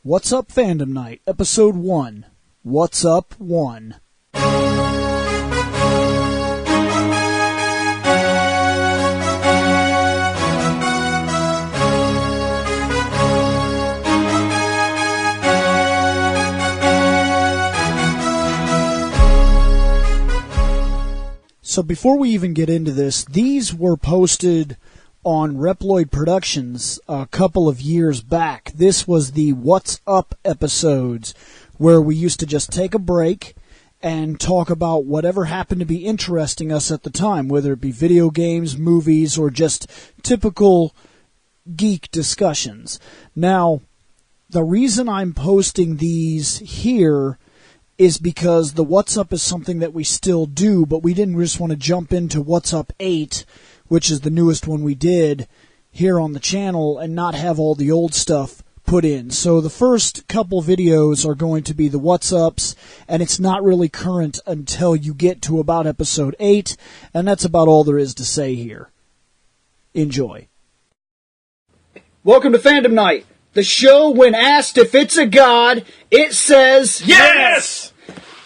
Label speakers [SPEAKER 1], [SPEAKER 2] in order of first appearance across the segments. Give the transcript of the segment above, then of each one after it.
[SPEAKER 1] What's Up Fandom Night, Episode 1. What's Up 1. So before we even get into this, these were posted on Reploid Productions a couple of years back. This was the What's Up episodes, where we used to just take a break and talk about whatever happened to be interesting us at the time, whether it be video games, movies, or just typical geek discussions. Now, the reason I'm posting these here is because the What's Up is something that we still do, but we didn't just want to jump into What's Up 8, which is the newest one we did here on the channel, and not have all the old stuff put in. So the first couple videos are going to be the What's Ups, and it's not really current until you get to about episode 8, and that's about all there is to say here. Enjoy. Welcome to Fandom Night, the show when asked if it's a god, it says
[SPEAKER 2] yes!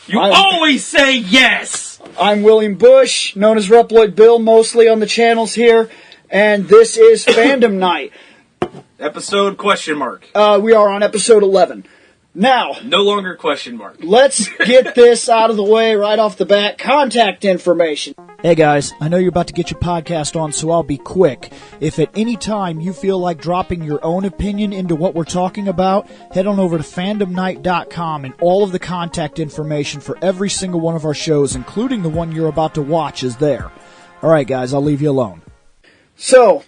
[SPEAKER 2] You always say yes!
[SPEAKER 1] I'm William Bush, known as Reploid Bill, mostly on the channels here, and this is Fandom Night.
[SPEAKER 2] Episode question mark.
[SPEAKER 1] We are on episode 11. Now,
[SPEAKER 2] no longer question mark.
[SPEAKER 1] Let's get this out of the way right off the bat. Contact information. Hey guys, I know you're about to get your podcast on, so I'll be quick. If at any time you feel like dropping your own opinion into what we're talking about, head on over to fandomnight.com, and all of the contact information for every single one of our shows, including the one you're about to watch, is there. Alright guys, I'll leave you alone. So,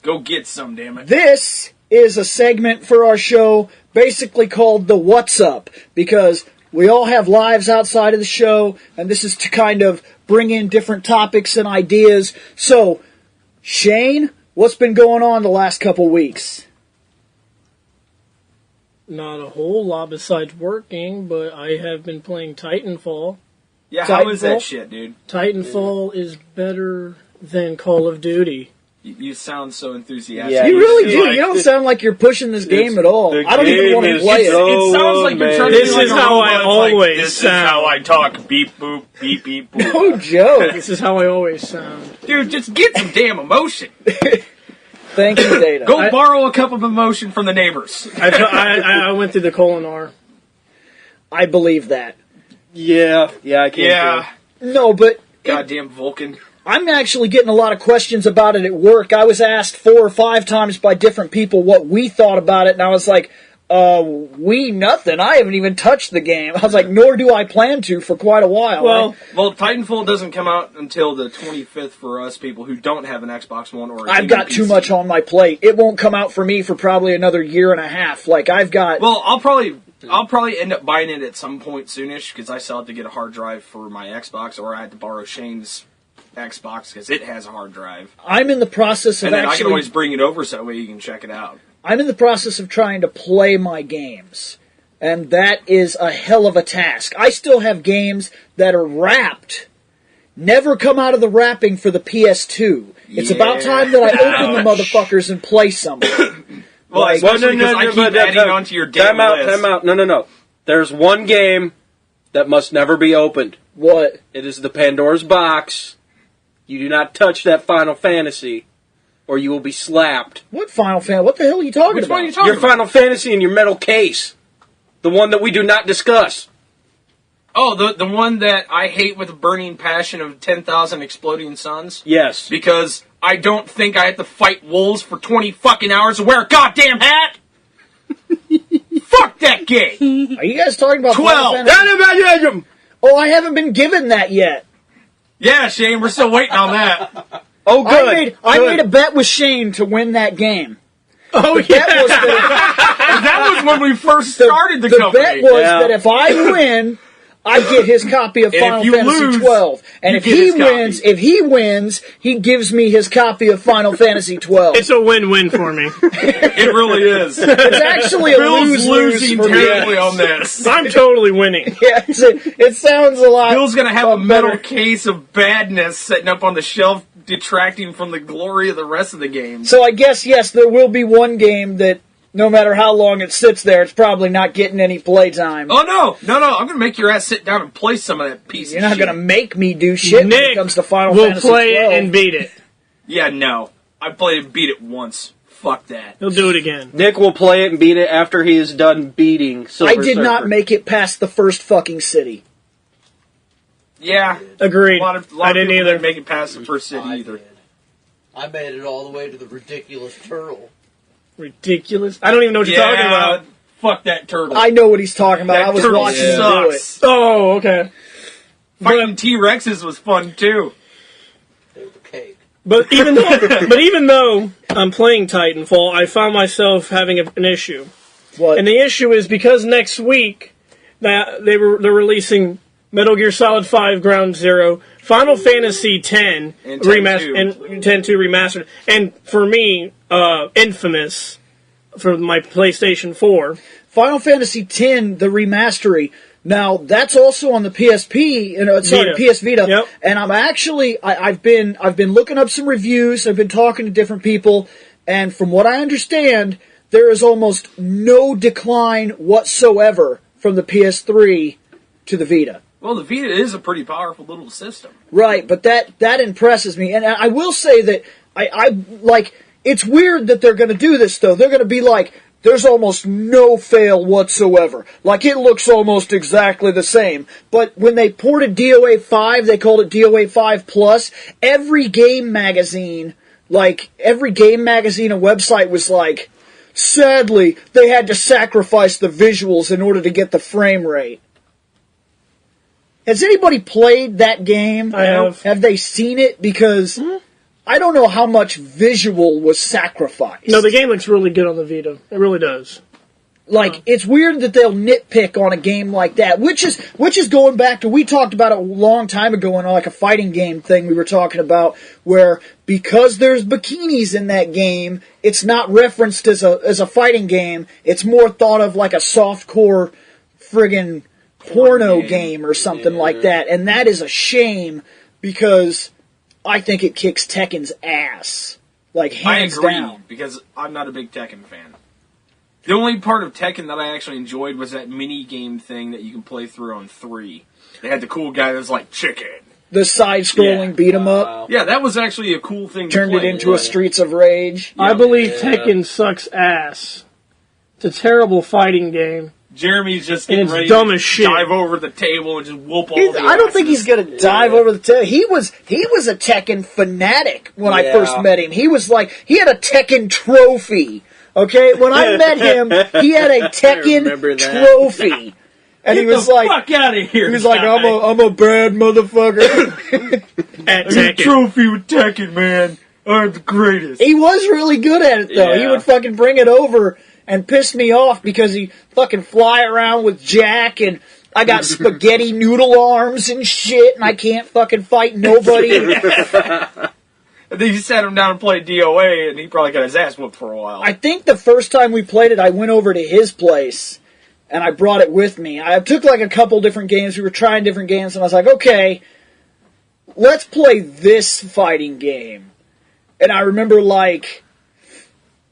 [SPEAKER 2] go get some, damn it.
[SPEAKER 1] This is a segment for our show basically called the What's Up, because we all have lives outside of the show, and this is to kind of bring in different topics and ideas. So, Shane, what's been going on the last couple weeks?
[SPEAKER 3] Not a whole lot besides working, but I have been playing Titanfall.
[SPEAKER 2] Yeah, how is that shit, dude?
[SPEAKER 3] Titanfall is better than Call of Duty.
[SPEAKER 2] You sound so enthusiastic.
[SPEAKER 1] Yeah, you really do. You don't sound like you're pushing this game at all. I don't even want to play it.
[SPEAKER 2] It sounds like you're trying to
[SPEAKER 3] This is how I always
[SPEAKER 2] This
[SPEAKER 3] sound.
[SPEAKER 2] is how I talk. Beep, boop, beep, beep, boop.
[SPEAKER 1] No joke.
[SPEAKER 3] This is how I always sound.
[SPEAKER 2] Dude, just get some damn emotion.
[SPEAKER 1] Thank you, Data.
[SPEAKER 2] Go borrow a cup of emotion from the neighbors.
[SPEAKER 3] I went through the Colinar.
[SPEAKER 1] I believe that.
[SPEAKER 4] Yeah, I can't do it.
[SPEAKER 1] No, but
[SPEAKER 2] Goddamn Vulcan.
[SPEAKER 1] I'm actually getting a lot of questions about it at work. I was asked 4 or 5 times by different people what we thought about it, and I was like, we nothing. I haven't even touched the game. I was like, nor do I plan to for quite a while.
[SPEAKER 2] Well, Titanfall doesn't come out until the 25th for us people who don't have an Xbox One or a
[SPEAKER 1] I've got
[SPEAKER 2] PC.
[SPEAKER 1] too much on my plate. It won't come out for me for probably another year and a half. Like, I've got...
[SPEAKER 2] Well, I'll probably end up buying it at some point soonish, because I still have to get a hard drive for my Xbox, or I had to borrow Shane's Xbox because it has a hard drive.
[SPEAKER 1] I'm in the process of
[SPEAKER 2] and then I can always bring it over so that way you can check it out.
[SPEAKER 1] I'm in the process of trying to play my games, and that is a hell of a task. I still have games that are wrapped, never come out of the wrapping for the PS2. It's about time that I open the motherfuckers and play some.
[SPEAKER 2] Well, especially because I keep adding onto your damn list.
[SPEAKER 4] Time out. No. There's one game that must never be opened.
[SPEAKER 1] What?
[SPEAKER 4] It is the Pandora's box. You do not touch that Final Fantasy, or you will be slapped.
[SPEAKER 1] What Final Fantasy? What the hell are you talking
[SPEAKER 2] Which
[SPEAKER 1] about?
[SPEAKER 2] one are you talking
[SPEAKER 4] Your
[SPEAKER 2] about?
[SPEAKER 4] Final Fantasy in your metal case. The one that we do not discuss.
[SPEAKER 2] Oh, the one that I hate with a burning passion of 10,000 exploding suns?
[SPEAKER 4] Yes.
[SPEAKER 2] Because I don't think I have to fight wolves for 20 fucking hours to wear a goddamn hat? Fuck that game!
[SPEAKER 1] Are you guys talking about
[SPEAKER 2] 12!
[SPEAKER 1] Final Fantasy? Oh, I haven't been given that yet.
[SPEAKER 2] Yeah, Shane, we're still waiting on that.
[SPEAKER 4] Oh, good.
[SPEAKER 1] I made a bet with Shane to win that game.
[SPEAKER 3] Oh,
[SPEAKER 1] The bet was
[SPEAKER 2] That was when we first started the company.
[SPEAKER 1] The bet was that if I win, I get his copy of Final Fantasy 12. And if he wins, he gives me his copy of Final Fantasy 12.
[SPEAKER 3] It's a win-win for me.
[SPEAKER 2] It really is.
[SPEAKER 1] It's actually a
[SPEAKER 2] Bill's
[SPEAKER 1] lose-lose
[SPEAKER 2] losing
[SPEAKER 1] for me.
[SPEAKER 2] terribly on this.
[SPEAKER 3] I'm totally winning.
[SPEAKER 1] Yeah, it sounds a lot.
[SPEAKER 2] Bill's going to have a metal
[SPEAKER 1] better.
[SPEAKER 2] case of badness sitting up on the shelf, detracting from the glory of the rest of the games.
[SPEAKER 1] So I guess, yes, there will be one game that no matter how long it sits there, it's probably not getting any playtime.
[SPEAKER 2] Oh, no. I'm going to make your ass sit down and play some of that piece
[SPEAKER 1] You're
[SPEAKER 2] of
[SPEAKER 1] not
[SPEAKER 2] shit.
[SPEAKER 1] going to make me do shit when it comes to Final
[SPEAKER 3] we'll
[SPEAKER 1] Fantasy
[SPEAKER 3] play
[SPEAKER 1] 12.
[SPEAKER 3] it and beat it.
[SPEAKER 2] Yeah, no. I played and beat it once. Fuck that.
[SPEAKER 3] He'll do it again.
[SPEAKER 4] Nick will play it and beat it after he is done beating Silver
[SPEAKER 1] I did
[SPEAKER 4] Surfer.
[SPEAKER 1] not make it past the first fucking city.
[SPEAKER 2] Yeah.
[SPEAKER 3] Agreed.
[SPEAKER 2] A lot of
[SPEAKER 3] I didn't
[SPEAKER 2] people
[SPEAKER 3] either.
[SPEAKER 2] didn't make it past the first city
[SPEAKER 5] I
[SPEAKER 2] either.
[SPEAKER 5] did. I made it all the way to the ridiculous turtle.
[SPEAKER 3] Ridiculous. I don't even know what you're talking about.
[SPEAKER 2] Fuck that turtle.
[SPEAKER 1] I know what he's talking about.
[SPEAKER 2] That
[SPEAKER 1] I was
[SPEAKER 2] turtle
[SPEAKER 1] watching him do it.
[SPEAKER 2] sucks.
[SPEAKER 3] Oh, okay.
[SPEAKER 2] Fighting T-Rexes was fun, too.
[SPEAKER 5] They were cake.
[SPEAKER 3] But even though I'm playing Titanfall, I found myself having an issue.
[SPEAKER 1] What?
[SPEAKER 3] And the issue is because next week they're releasing Metal Gear Solid 5 Ground Zero, Final Fantasy X
[SPEAKER 2] And 10-2.
[SPEAKER 3] and 10-2 remastered, and for me, Infamous for my PlayStation 4.
[SPEAKER 1] Final Fantasy X, the remastery. Now that's also on the PSP,
[SPEAKER 3] Vita.
[SPEAKER 1] PS Vita.
[SPEAKER 3] Yep.
[SPEAKER 1] And I'm actually, I've been looking up some reviews. I've been talking to different people, and from what I understand, there is almost no decline whatsoever from the PS3 to the Vita.
[SPEAKER 2] Well, the Vita is a pretty powerful little system.
[SPEAKER 1] Right, but that impresses me, and I will say that I like. It's weird that they're going to do this though. They're going to be like, there's almost no fail whatsoever. Like it looks almost exactly the same. But when they ported DOA 5, they called it DOA 5 Plus. Every game magazine and website was like, sadly, they had to sacrifice the visuals in order to get the frame rate. Has anybody played that game?
[SPEAKER 3] I have.
[SPEAKER 1] Have they seen it? Because I don't know how much visual was sacrificed.
[SPEAKER 3] No, the game looks really good on the Vita. It really does.
[SPEAKER 1] Like, it's weird that they'll nitpick on a game like that, which is going back to, we talked about it a long time ago in like a fighting game thing we were talking about, where because there's bikinis in that game, it's not referenced as a fighting game, it's more thought of like a softcore friggin' porno game or something like that, and that is a shame because I think it kicks Tekken's ass, like hands
[SPEAKER 2] I agree,
[SPEAKER 1] down.
[SPEAKER 2] because I'm not a big Tekken fan. The only part of Tekken that I actually enjoyed was that mini game thing that you can play through on 3. They had the cool guy that was like chicken.
[SPEAKER 1] The side-scrolling beat 'em up
[SPEAKER 2] Yeah, that was actually a cool thing.
[SPEAKER 1] turned
[SPEAKER 2] to
[SPEAKER 1] it
[SPEAKER 2] play.
[SPEAKER 1] into a Streets of Rage.
[SPEAKER 3] I believe Tekken sucks ass. It's a terrible fighting game.
[SPEAKER 2] Jeremy's just
[SPEAKER 3] And
[SPEAKER 2] getting
[SPEAKER 3] it's
[SPEAKER 2] ready
[SPEAKER 3] dumb
[SPEAKER 2] to
[SPEAKER 3] as shit.
[SPEAKER 2] dive over the table and just whoop all the
[SPEAKER 1] I don't think he's
[SPEAKER 2] asses.
[SPEAKER 1] gonna dive over the table. He was a Tekken fanatic when I first met him. He was like, he had a Tekken trophy. Okay, when I met him, he had a Tekken trophy, and he was like,
[SPEAKER 2] "Fuck out of here!"
[SPEAKER 1] He was like, "I'm a bad motherfucker."
[SPEAKER 3] At
[SPEAKER 2] A
[SPEAKER 3] Tekken.
[SPEAKER 2] trophy with Tekken, man. I'm the greatest.
[SPEAKER 1] He was really good at it though. He
[SPEAKER 2] Yeah.
[SPEAKER 1] would fucking bring it over and piss me off because he fucking fly around with Jack and I got spaghetti noodle arms and shit and I can't fucking fight nobody.
[SPEAKER 2] And then you sat him down and played DOA, and he probably got his ass whooped for a while.
[SPEAKER 1] I think the first time we played it, I went over to his place and I brought it with me. I took like a couple different games. We were trying different games and I was like, okay, let's play this fighting game. And I remember like,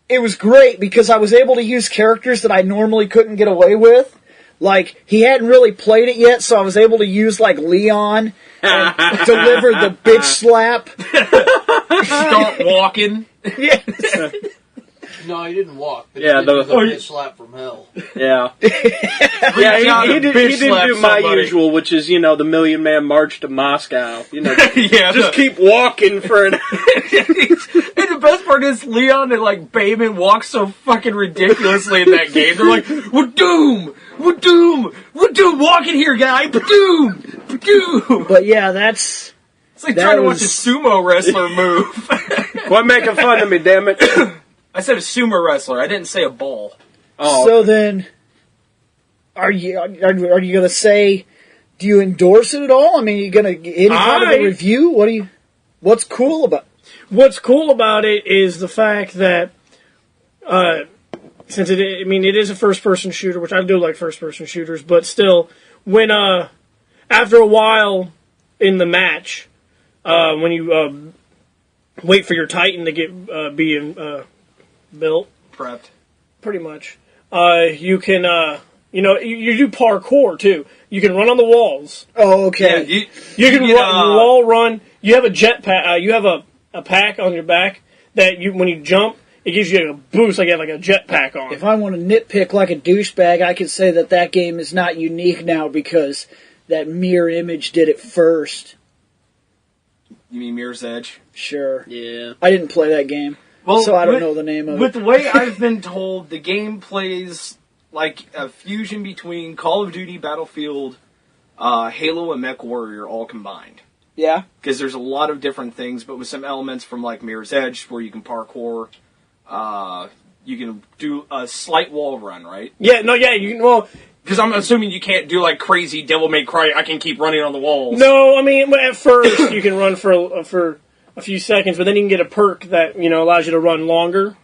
[SPEAKER 1] it was great because I was able to use characters that I normally couldn't get away with. Like, he hadn't really played it yet, so I was able to use, like, Leon and deliver the bitch slap.
[SPEAKER 2] Start walking.
[SPEAKER 1] Yes.
[SPEAKER 5] No, he didn't walk. But
[SPEAKER 4] Yeah,
[SPEAKER 5] he did
[SPEAKER 4] the-
[SPEAKER 5] the slap from hell.
[SPEAKER 4] Yeah.
[SPEAKER 2] Reach out
[SPEAKER 4] he
[SPEAKER 2] and
[SPEAKER 4] did,
[SPEAKER 2] bitch
[SPEAKER 4] he didn't
[SPEAKER 2] slap
[SPEAKER 4] do my
[SPEAKER 2] somebody.
[SPEAKER 4] usual, which is, the Million Man March to Moscow.
[SPEAKER 2] Yeah,
[SPEAKER 4] Just keep walking for an...
[SPEAKER 2] And the best part is Leon and like Bayman walk so fucking ridiculously in that game. They're like, "We're doomed, we're doomed, we're doomed. Walk in here, guy. Doomed, doomed."
[SPEAKER 1] But yeah, that's...
[SPEAKER 2] It's like
[SPEAKER 1] That
[SPEAKER 2] trying to watch
[SPEAKER 1] was-
[SPEAKER 2] a sumo wrestler move.
[SPEAKER 4] Quit making fun of me, damn it.
[SPEAKER 2] I said a sumo wrestler. I didn't say a ball.
[SPEAKER 4] Oh,
[SPEAKER 1] So then, are you gonna say, do you endorse it at all? I mean, are you gonna any kind of a review? What's cool about
[SPEAKER 3] What's cool about it is the fact that, since it is a first-person shooter, which I do like first-person shooters, but still, when after a while in the match, when you wait for your Titan to get being built,
[SPEAKER 2] Prepped.
[SPEAKER 3] pretty much. You can, you do parkour too. You can run on the walls.
[SPEAKER 1] Oh, okay.
[SPEAKER 2] Yeah,
[SPEAKER 3] You can wall run. You have a jet pack. You have a pack on your back that when you jump, it gives you a boost like you have like a jet pack on.
[SPEAKER 1] If I want to nitpick like a douchebag, I could say that game is not unique now because that Mirror Image did it first.
[SPEAKER 2] You mean Mirror's Edge?
[SPEAKER 1] Sure.
[SPEAKER 4] Yeah.
[SPEAKER 1] I didn't play that game, so I don't know the name of it.
[SPEAKER 2] With the way I've been told, the game plays like a fusion between Call of Duty, Battlefield, Halo, and MechWarrior all combined.
[SPEAKER 1] Yeah?
[SPEAKER 2] Because there's a lot of different things, but with some elements from like Mirror's Edge, where you can parkour, you can do a slight wall run, right?
[SPEAKER 3] Yeah, you can, well...
[SPEAKER 2] Because I'm assuming you can't do like crazy Devil May Cry, I can keep running on the walls.
[SPEAKER 3] No, I mean, at first you can run for a few seconds, but then you can get a perk that, allows you to run longer.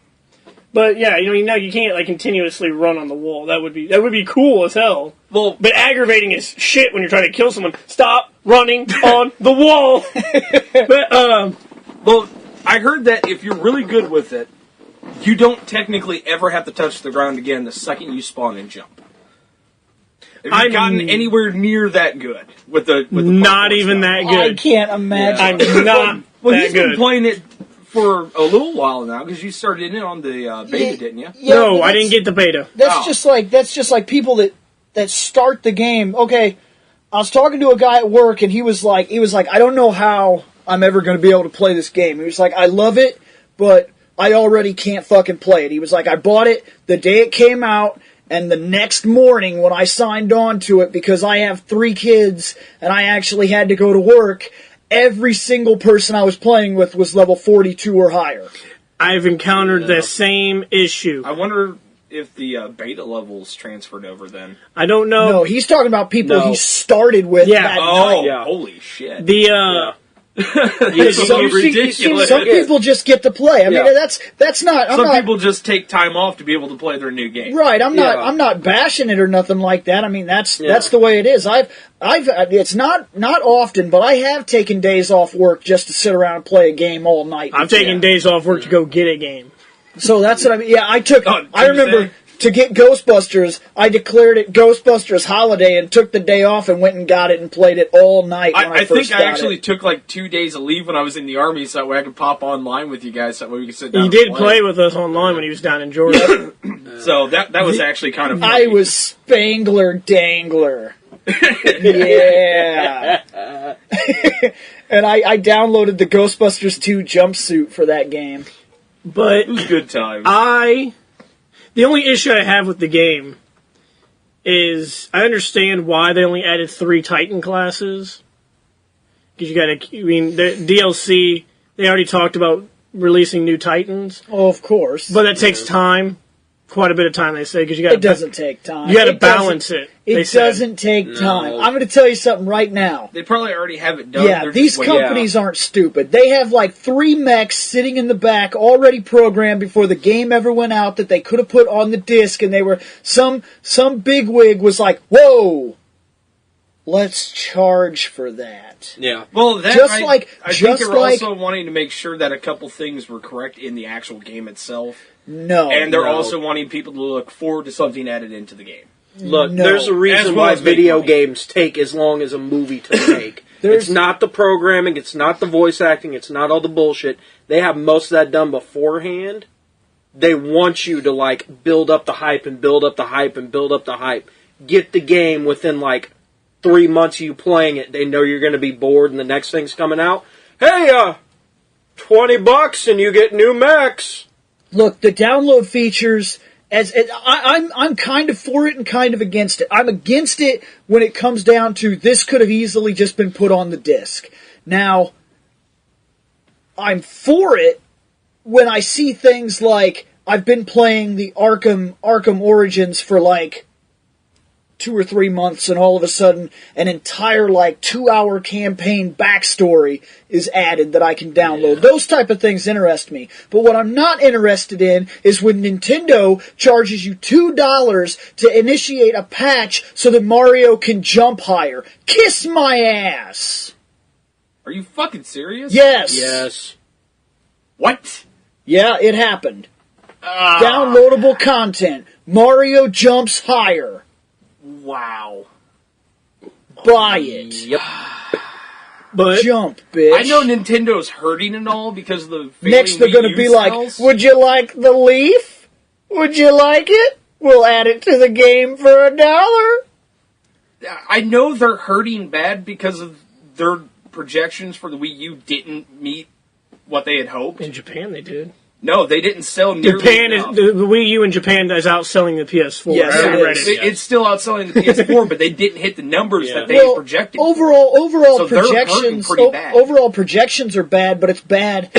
[SPEAKER 3] But yeah, now you can't like continuously run on the wall. That would be cool as hell.
[SPEAKER 2] Well,
[SPEAKER 3] but aggravating as shit when you're trying to kill someone. Stop running on the wall.
[SPEAKER 2] Well, I heard that if you're really good with it, you don't technically ever have to touch the ground again the second you spawn and jump. Have you gotten anywhere near that good with the
[SPEAKER 3] not even that good.
[SPEAKER 1] I can't imagine.
[SPEAKER 3] I'm not
[SPEAKER 2] well,
[SPEAKER 3] that
[SPEAKER 2] he's
[SPEAKER 3] good.
[SPEAKER 2] been playing it for a little while now because you started in on the beta, didn't you?
[SPEAKER 1] Yeah,
[SPEAKER 3] no, I didn't get the beta.
[SPEAKER 1] That's just like people that start the game. Okay, I was talking to a guy at work and he was like, I don't know how I'm ever going to be able to play this game. He was like, I love it, but I already can't fucking play it. He was like, I bought it the day it came out. And the next morning when I signed on to it, because I have 3 kids and I actually had to go to work, every single person I was playing with was level 42 or higher.
[SPEAKER 3] I've encountered the same issue.
[SPEAKER 2] I wonder if the beta levels transferred over then.
[SPEAKER 3] I don't know.
[SPEAKER 1] No, he's talking about people he started with that night.
[SPEAKER 2] Yeah. Holy shit.
[SPEAKER 1] Some people just get to play. I mean, that's not.
[SPEAKER 2] Some people just take time off to be able to play their new game.
[SPEAKER 1] Right. I'm not bashing it or nothing like that. I mean, that's the way it is. It's not often, but I have taken days off work just to sit around and play a game all night.
[SPEAKER 3] I've taken days off work to go get a game.
[SPEAKER 1] So that's what I mean. Yeah, I remember. To get Ghostbusters, I declared it Ghostbusters Holiday and took the day off and went and got it and played it all night.
[SPEAKER 2] I think I actually took like 2 days of leave when I was in the Army so that way I could pop online with you guys so that way we could sit down.
[SPEAKER 3] He did play with us online when he was down in Georgia.
[SPEAKER 2] So that was actually kind of funny.
[SPEAKER 1] I was Spangler Dangler. Yeah. And I downloaded the Ghostbusters 2 jumpsuit for that game.
[SPEAKER 3] But
[SPEAKER 2] it was good times.
[SPEAKER 3] The only issue I have with the game is I understand why they only added 3 Titan classes. Because the DLC, they already talked about releasing new Titans.
[SPEAKER 1] Oh, of course.
[SPEAKER 3] But that takes time. Quite a bit of time, they say. Because
[SPEAKER 1] it doesn't take time.
[SPEAKER 3] You got to balance it.
[SPEAKER 1] It doesn't take time. I'm going to tell you something right now.
[SPEAKER 2] They probably already have it done.
[SPEAKER 1] Yeah, these companies aren't stupid. They have like 3 mechs sitting in the back already programmed before the game ever went out that they could have put on the disc, and they were some bigwig was like, "Whoa, let's charge for that."
[SPEAKER 4] Yeah.
[SPEAKER 2] Well, I think they were also wanting to make sure that a couple things were correct in the actual game itself.
[SPEAKER 1] No.
[SPEAKER 2] And they're also wanting people to look forward to something added into the game.
[SPEAKER 4] Look, there's a reason why video games take as long as a movie to make. It's not the programming, it's not the voice acting, it's not all the bullshit. They have most of that done beforehand. They want you to, like, build up the hype and build up the hype and build up the hype. Get the game within, like, 3 months of you playing it. They know you're going to be bored and the next thing's coming out. Hey, $20 and you get new mechs.
[SPEAKER 1] Look, the download features, I'm kind of for it and kind of against it. I'm against it when it comes down to this could have easily just been put on the disc. Now, I'm for it when I see things like I've been playing the Arkham Origins for like 2 or 3 months, and all of a sudden an entire like 2-hour campaign backstory is added that I can download. Yeah. Those type of things interest me. But what I'm not interested in is when Nintendo charges you $2 to initiate a patch so that Mario can jump higher. Kiss my ass!
[SPEAKER 2] Are you fucking serious?
[SPEAKER 1] Yes.
[SPEAKER 4] Yes.
[SPEAKER 2] What?
[SPEAKER 1] Yeah, it happened. Downloadable content. Mario jumps higher.
[SPEAKER 2] Wow.
[SPEAKER 1] Buy it.
[SPEAKER 4] Yep.
[SPEAKER 3] But
[SPEAKER 1] Jump, bitch.
[SPEAKER 2] I know Nintendo's hurting and all because of the failing
[SPEAKER 1] Next they're
[SPEAKER 2] Wii
[SPEAKER 1] going to
[SPEAKER 2] U
[SPEAKER 1] be
[SPEAKER 2] sales.
[SPEAKER 1] like, would you like the Leaf? Would you like it? We'll add it to the game for $1.
[SPEAKER 2] I know they're hurting bad because of their projections for the Wii U didn't meet what they had hoped.
[SPEAKER 3] in Japan they did.
[SPEAKER 2] No, they didn't sell nearly
[SPEAKER 3] Japan is
[SPEAKER 2] enough.
[SPEAKER 3] the Wii U in Japan is outselling the PS4.
[SPEAKER 1] Yes,
[SPEAKER 3] I
[SPEAKER 1] it
[SPEAKER 3] read
[SPEAKER 1] is.
[SPEAKER 2] It's still outselling the PS4, but they didn't hit the numbers that they
[SPEAKER 1] Well,
[SPEAKER 2] projected.
[SPEAKER 1] overall
[SPEAKER 2] So they're hurting
[SPEAKER 1] projections.
[SPEAKER 2] pretty bad.
[SPEAKER 1] Overall projections are bad, but it's bad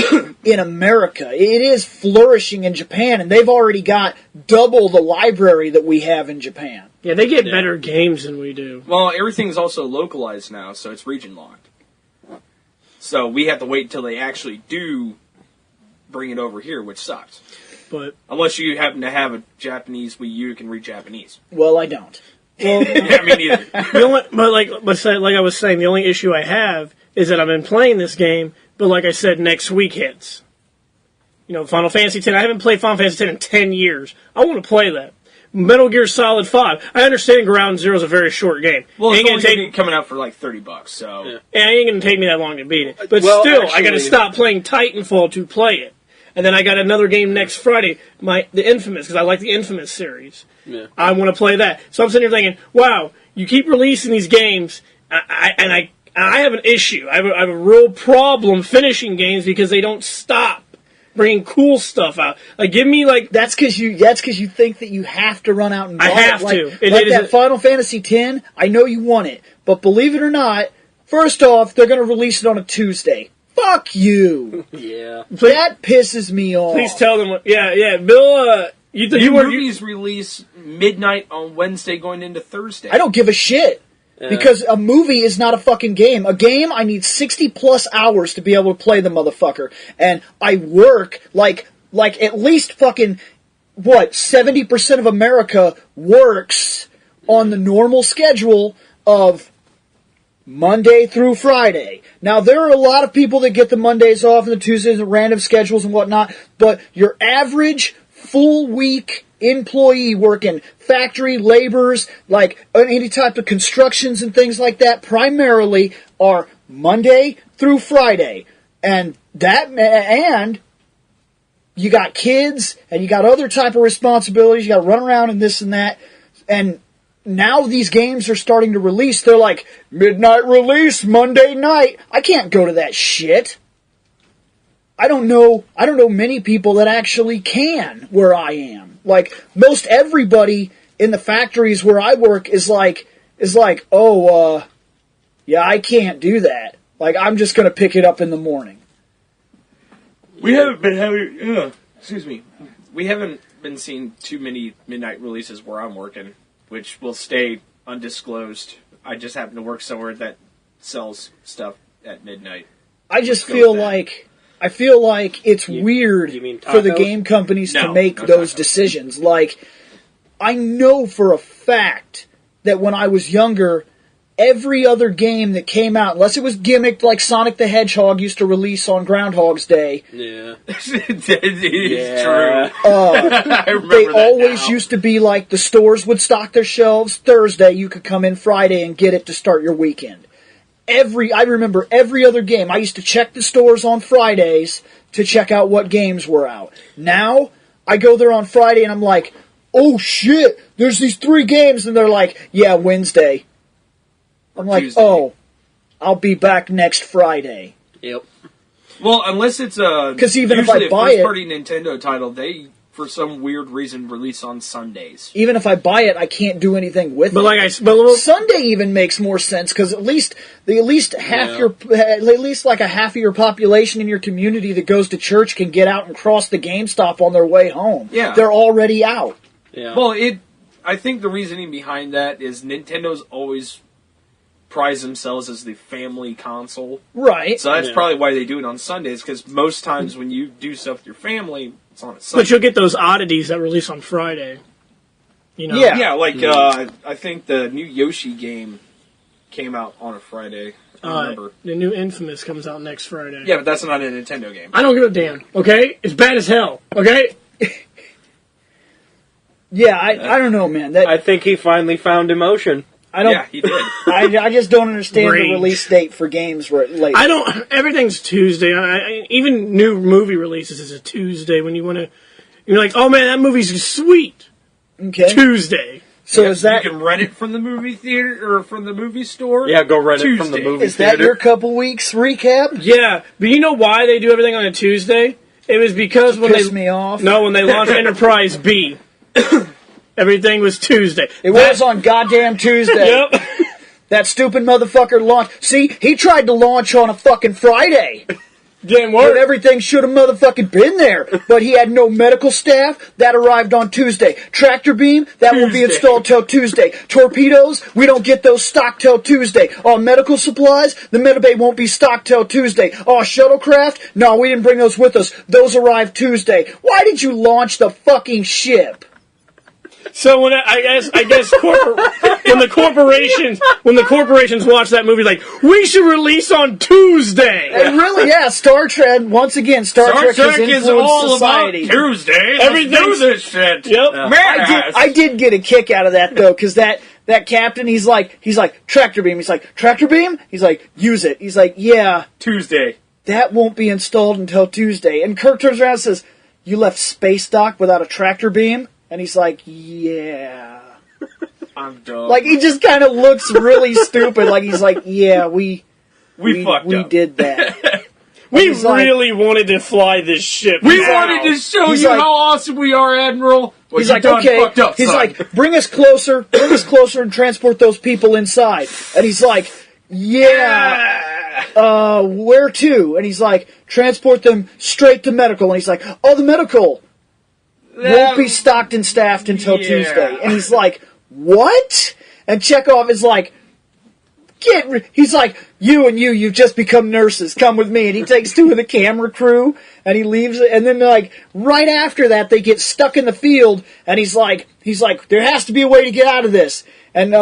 [SPEAKER 1] in America. It is flourishing in Japan, and they've already got double the library that we have in Japan.
[SPEAKER 3] Yeah, they get better games than we do.
[SPEAKER 2] Well, everything's also localized now, so it's region locked. So we have to wait until they actually do bring it over here, which sucks.
[SPEAKER 3] But
[SPEAKER 2] Unless you happen to have a Japanese Wii U that can read Japanese.
[SPEAKER 1] Well, I don't. Well,
[SPEAKER 2] I mean, either.
[SPEAKER 3] like I was saying, the only issue I have is that I've been playing this game, but like I said, next week hits. You know, Final Fantasy X. I haven't played Final Fantasy X in 10 years. I want to play that. Metal Gear Solid 5. I understand Ground Zero is a very short game.
[SPEAKER 2] Well, it's
[SPEAKER 3] Ain't
[SPEAKER 2] only
[SPEAKER 3] gonna
[SPEAKER 2] gonna be coming out for like $30, so...
[SPEAKER 3] Yeah, it ain't going to take me that long to beat it. But
[SPEAKER 4] Well,
[SPEAKER 3] still, I
[SPEAKER 4] actually-
[SPEAKER 3] got to stop playing Titanfall to play it. And then I got another game next Friday, the Infamous, because I like the Infamous series.
[SPEAKER 4] Yeah.
[SPEAKER 3] I want to play that. So I'm sitting here thinking, wow, you keep releasing these games, and I have an issue. I have a real problem finishing games because they don't stop bringing cool stuff out. Like, give me, like...
[SPEAKER 1] that's because you think that you have to run out and buy
[SPEAKER 3] I have
[SPEAKER 1] it. Like,
[SPEAKER 3] to.
[SPEAKER 1] Like that Final Fantasy X, I know you want it, but believe it or not, first off, they're going to release it on a Tuesday. Fuck you.
[SPEAKER 4] Yeah.
[SPEAKER 1] That pisses me off.
[SPEAKER 3] Please tell them what... Yeah, Bill,
[SPEAKER 2] New movies release midnight on Wednesday going into Thursday.
[SPEAKER 1] I don't give a shit. Because a movie is not a fucking game. A game, I need 60 plus hours to be able to play the motherfucker. And I work like at least fucking, 70% of America works on the normal schedule of Monday through Friday. Now, there are a lot of people that get the Mondays off and the Tuesdays and random schedules and whatnot, but your average full week employee working factory laborers, like any type of constructions and things like that, primarily are Monday through Friday. And you got kids and you got other type of responsibilities. You got to run around and this and that. And now these games are starting to release. They're like, midnight release, Monday night. I can't go to that shit. I don't know many people that actually can where I am. Like, most everybody in the factories where I work is like, yeah, I can't do that. Like, I'm just going to pick it up in the morning.
[SPEAKER 2] We haven't been having... excuse me. We haven't been seeing too many midnight releases where I'm working, which will stay undisclosed. I just happen to work somewhere that sells stuff at midnight.
[SPEAKER 1] I just feel like it's weird
[SPEAKER 4] you mean
[SPEAKER 1] for the
[SPEAKER 4] tacos?
[SPEAKER 1] game companies to
[SPEAKER 2] No,
[SPEAKER 1] make
[SPEAKER 2] no
[SPEAKER 1] those
[SPEAKER 2] tacos.
[SPEAKER 1] decisions. Like, I know for a fact that when I was younger, every other game that came out, unless it was gimmicked like Sonic the Hedgehog used to release on Groundhog's Day,
[SPEAKER 4] Yeah.
[SPEAKER 2] It is
[SPEAKER 4] Yeah.
[SPEAKER 2] true. I remember
[SPEAKER 1] they
[SPEAKER 2] that
[SPEAKER 1] always
[SPEAKER 2] now.
[SPEAKER 1] used to be like the stores would stock their shelves Thursday, you could come in Friday and get it to start your weekend. I remember every other game. I used to check the stores on Fridays to check out what games were out. Now, I go there on Friday and I'm like, oh shit, there's these 3 games, and they're like, yeah, Wednesday. I'm like,
[SPEAKER 2] Tuesday.
[SPEAKER 1] oh, I'll be back next Friday.
[SPEAKER 4] Yep.
[SPEAKER 2] Well, unless it's a...
[SPEAKER 1] 'Cause even if
[SPEAKER 2] usually
[SPEAKER 1] I
[SPEAKER 2] a
[SPEAKER 1] buy it-
[SPEAKER 2] first-party Nintendo title, they, for some weird reason, release on Sundays.
[SPEAKER 1] Even if I buy it, I can't do anything with
[SPEAKER 3] But
[SPEAKER 1] it.
[SPEAKER 3] like
[SPEAKER 1] Sunday even makes more sense because at least like a half of your population in your community that goes to church can get out and cross the GameStop on their way home.
[SPEAKER 2] Yeah.
[SPEAKER 1] They're already out.
[SPEAKER 4] Yeah.
[SPEAKER 2] Well, I think the reasoning behind that is Nintendo's always prized themselves as the family console.
[SPEAKER 1] Right.
[SPEAKER 2] So that's
[SPEAKER 4] Yeah.
[SPEAKER 2] probably why they do it on Sundays, because most times when you do stuff with your family, it's on a Sunday.
[SPEAKER 3] but you'll get those oddities that release on Friday. You know?
[SPEAKER 1] Yeah.
[SPEAKER 2] Yeah, like, I think the new Yoshi game came out on a Friday. I remember.
[SPEAKER 3] The new Infamous comes out next Friday.
[SPEAKER 2] Yeah, but that's not a Nintendo game.
[SPEAKER 3] I don't give a damn, okay? It's bad as hell, okay?
[SPEAKER 1] Yeah, I don't know, man.
[SPEAKER 4] I think he finally found emotion.
[SPEAKER 2] Yeah, he did.
[SPEAKER 1] I just don't understand
[SPEAKER 3] Rage.
[SPEAKER 1] the release date for games late.
[SPEAKER 3] I don't. Everything's Tuesday. Even new movie releases is a Tuesday when you want to. You're like, oh man, that movie's sweet.
[SPEAKER 1] Okay.
[SPEAKER 3] Tuesday.
[SPEAKER 1] So is that
[SPEAKER 2] you can rent it from the movie theater or from the movie store?
[SPEAKER 4] Yeah, go rent it from the
[SPEAKER 2] Tuesday.
[SPEAKER 4] movie
[SPEAKER 1] is that
[SPEAKER 4] theater.
[SPEAKER 1] your couple weeks recap?
[SPEAKER 3] Yeah, but you know why they do everything on a Tuesday? It was because when
[SPEAKER 1] Piss me off.
[SPEAKER 3] No, when they launched Enterprise B, everything was Tuesday.
[SPEAKER 1] It was on goddamn Tuesday.
[SPEAKER 3] Yep.
[SPEAKER 1] That stupid motherfucker launched. See, he tried to launch on a fucking Friday.
[SPEAKER 3] Didn't
[SPEAKER 1] When
[SPEAKER 3] work.
[SPEAKER 1] everything should have motherfucking been there. But he had no medical staff. That arrived on Tuesday. Tractor beam, that won't be
[SPEAKER 2] Tuesday.
[SPEAKER 1] installed till Tuesday. Torpedoes, we don't get those stocked till Tuesday. Medical supplies, the Metabay won't be stocked till Tuesday. Shuttlecraft, no, we didn't bring those with us. Those arrived Tuesday. Why did you launch the fucking ship?
[SPEAKER 3] So when I guess when the corporations watch that movie, like we should release on Tuesday.
[SPEAKER 1] And really, yeah, Star Trek, once again, Star Trek has
[SPEAKER 2] is
[SPEAKER 1] influenced
[SPEAKER 2] all
[SPEAKER 1] society.
[SPEAKER 2] about Tuesday.
[SPEAKER 3] Everything's-
[SPEAKER 2] Let's do this shit.
[SPEAKER 3] Yep.
[SPEAKER 2] Man,
[SPEAKER 1] I did get a kick out of that though, because that captain, he's like tractor beam. He's like, tractor beam? He's like, use it. He's like, yeah,
[SPEAKER 2] Tuesday.
[SPEAKER 1] that won't be installed until Tuesday. And Kirk turns around and says, you left space dock without a tractor beam? And he's like, yeah.
[SPEAKER 2] I'm done.
[SPEAKER 1] Like, he just kind of looks really stupid. Like, he's like, yeah, we
[SPEAKER 2] fucked up.
[SPEAKER 1] did that.
[SPEAKER 3] We
[SPEAKER 1] he's like-
[SPEAKER 3] really wanted to fly this ship.
[SPEAKER 2] We
[SPEAKER 3] now.
[SPEAKER 2] wanted to show
[SPEAKER 1] He's
[SPEAKER 2] you
[SPEAKER 1] like-
[SPEAKER 2] how awesome we are, Admiral. Well,
[SPEAKER 1] He's
[SPEAKER 2] you
[SPEAKER 1] like,
[SPEAKER 2] done
[SPEAKER 1] okay.
[SPEAKER 2] fucked up,
[SPEAKER 1] He's
[SPEAKER 2] son.
[SPEAKER 1] like, bring us closer and transport those people inside. And he's like, yeah, where to? And he's like, transport them straight to medical. And he's like, oh, the medical won't be stocked and staffed until
[SPEAKER 2] Yeah.
[SPEAKER 1] Tuesday. And he's like, what? And Chekhov is like, he's like, you've just become nurses. Come with me. And he takes two of the camera crew and he leaves. And then like right after that, they get stuck in the field. And he's like, there has to be a way to get out of this. And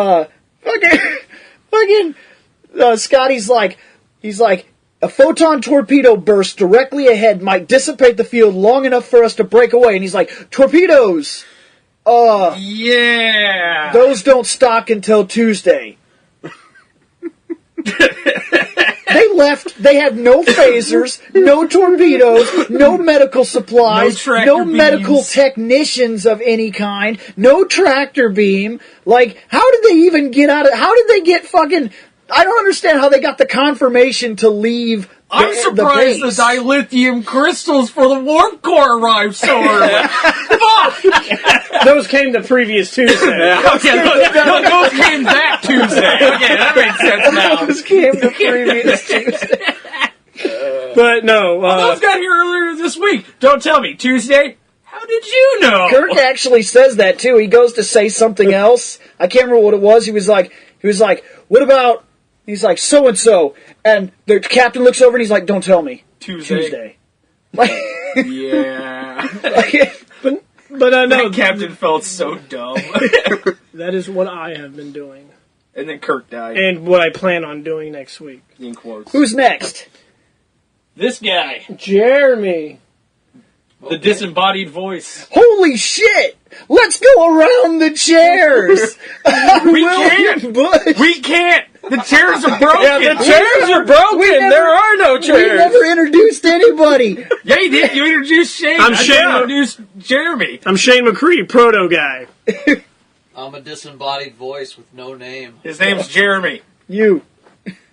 [SPEAKER 1] Scotty's like, he's like, a photon torpedo burst directly ahead might dissipate the field long enough for us to break away. And he's like, torpedoes,
[SPEAKER 2] Yeah.
[SPEAKER 1] those don't stock until Tuesday. They left. They had no phasers, no torpedoes, no medical supplies,
[SPEAKER 2] No tractor
[SPEAKER 1] no medical
[SPEAKER 2] beams.
[SPEAKER 1] technicians of any kind, no tractor beam. Like, how did they even get out of? How did they get fucking? I don't understand how they got the confirmation to leave.
[SPEAKER 2] I'm surprised the
[SPEAKER 1] base.
[SPEAKER 2] dilithium crystals for the warp core arrived so early. Fuck!
[SPEAKER 3] Those came the previous Tuesday.
[SPEAKER 2] Okay, those came that Tuesday. Okay, that makes sense now.
[SPEAKER 1] Those came the previous Tuesday.
[SPEAKER 3] But no,
[SPEAKER 2] Those got here earlier this week. Don't tell me. Tuesday? How did you know?
[SPEAKER 1] Kirk actually says that too. He goes to say something else. I can't remember what it was. He was like, what about? He's like, so and so, and the captain looks over and he's like, don't tell me.
[SPEAKER 2] Tuesday.
[SPEAKER 1] Like,
[SPEAKER 2] Yeah.
[SPEAKER 3] but
[SPEAKER 2] No,
[SPEAKER 3] no,
[SPEAKER 2] Captain felt so dumb.
[SPEAKER 3] that is what I have been doing,
[SPEAKER 2] And then Kirk died.
[SPEAKER 3] and what I plan on doing next week.
[SPEAKER 2] In quotes.
[SPEAKER 1] who's next?
[SPEAKER 2] This guy?
[SPEAKER 3] Jeremy.
[SPEAKER 2] The disembodied voice.
[SPEAKER 1] Holy shit! Let's go around the chairs.
[SPEAKER 2] We
[SPEAKER 1] William
[SPEAKER 2] can't.
[SPEAKER 1] Bush.
[SPEAKER 2] We can't. The chairs are broken.
[SPEAKER 4] Yeah, the chairs are broken. There are no
[SPEAKER 1] We
[SPEAKER 4] chairs.
[SPEAKER 1] never introduced anybody.
[SPEAKER 2] Yeah, you did. You introduced Shane.
[SPEAKER 3] I'm
[SPEAKER 2] I
[SPEAKER 3] Shane.
[SPEAKER 2] introduced Jeremy.
[SPEAKER 3] I'm Shane McCree, proto guy.
[SPEAKER 5] I'm a disembodied voice with no name.
[SPEAKER 2] His name's Jeremy.
[SPEAKER 1] You.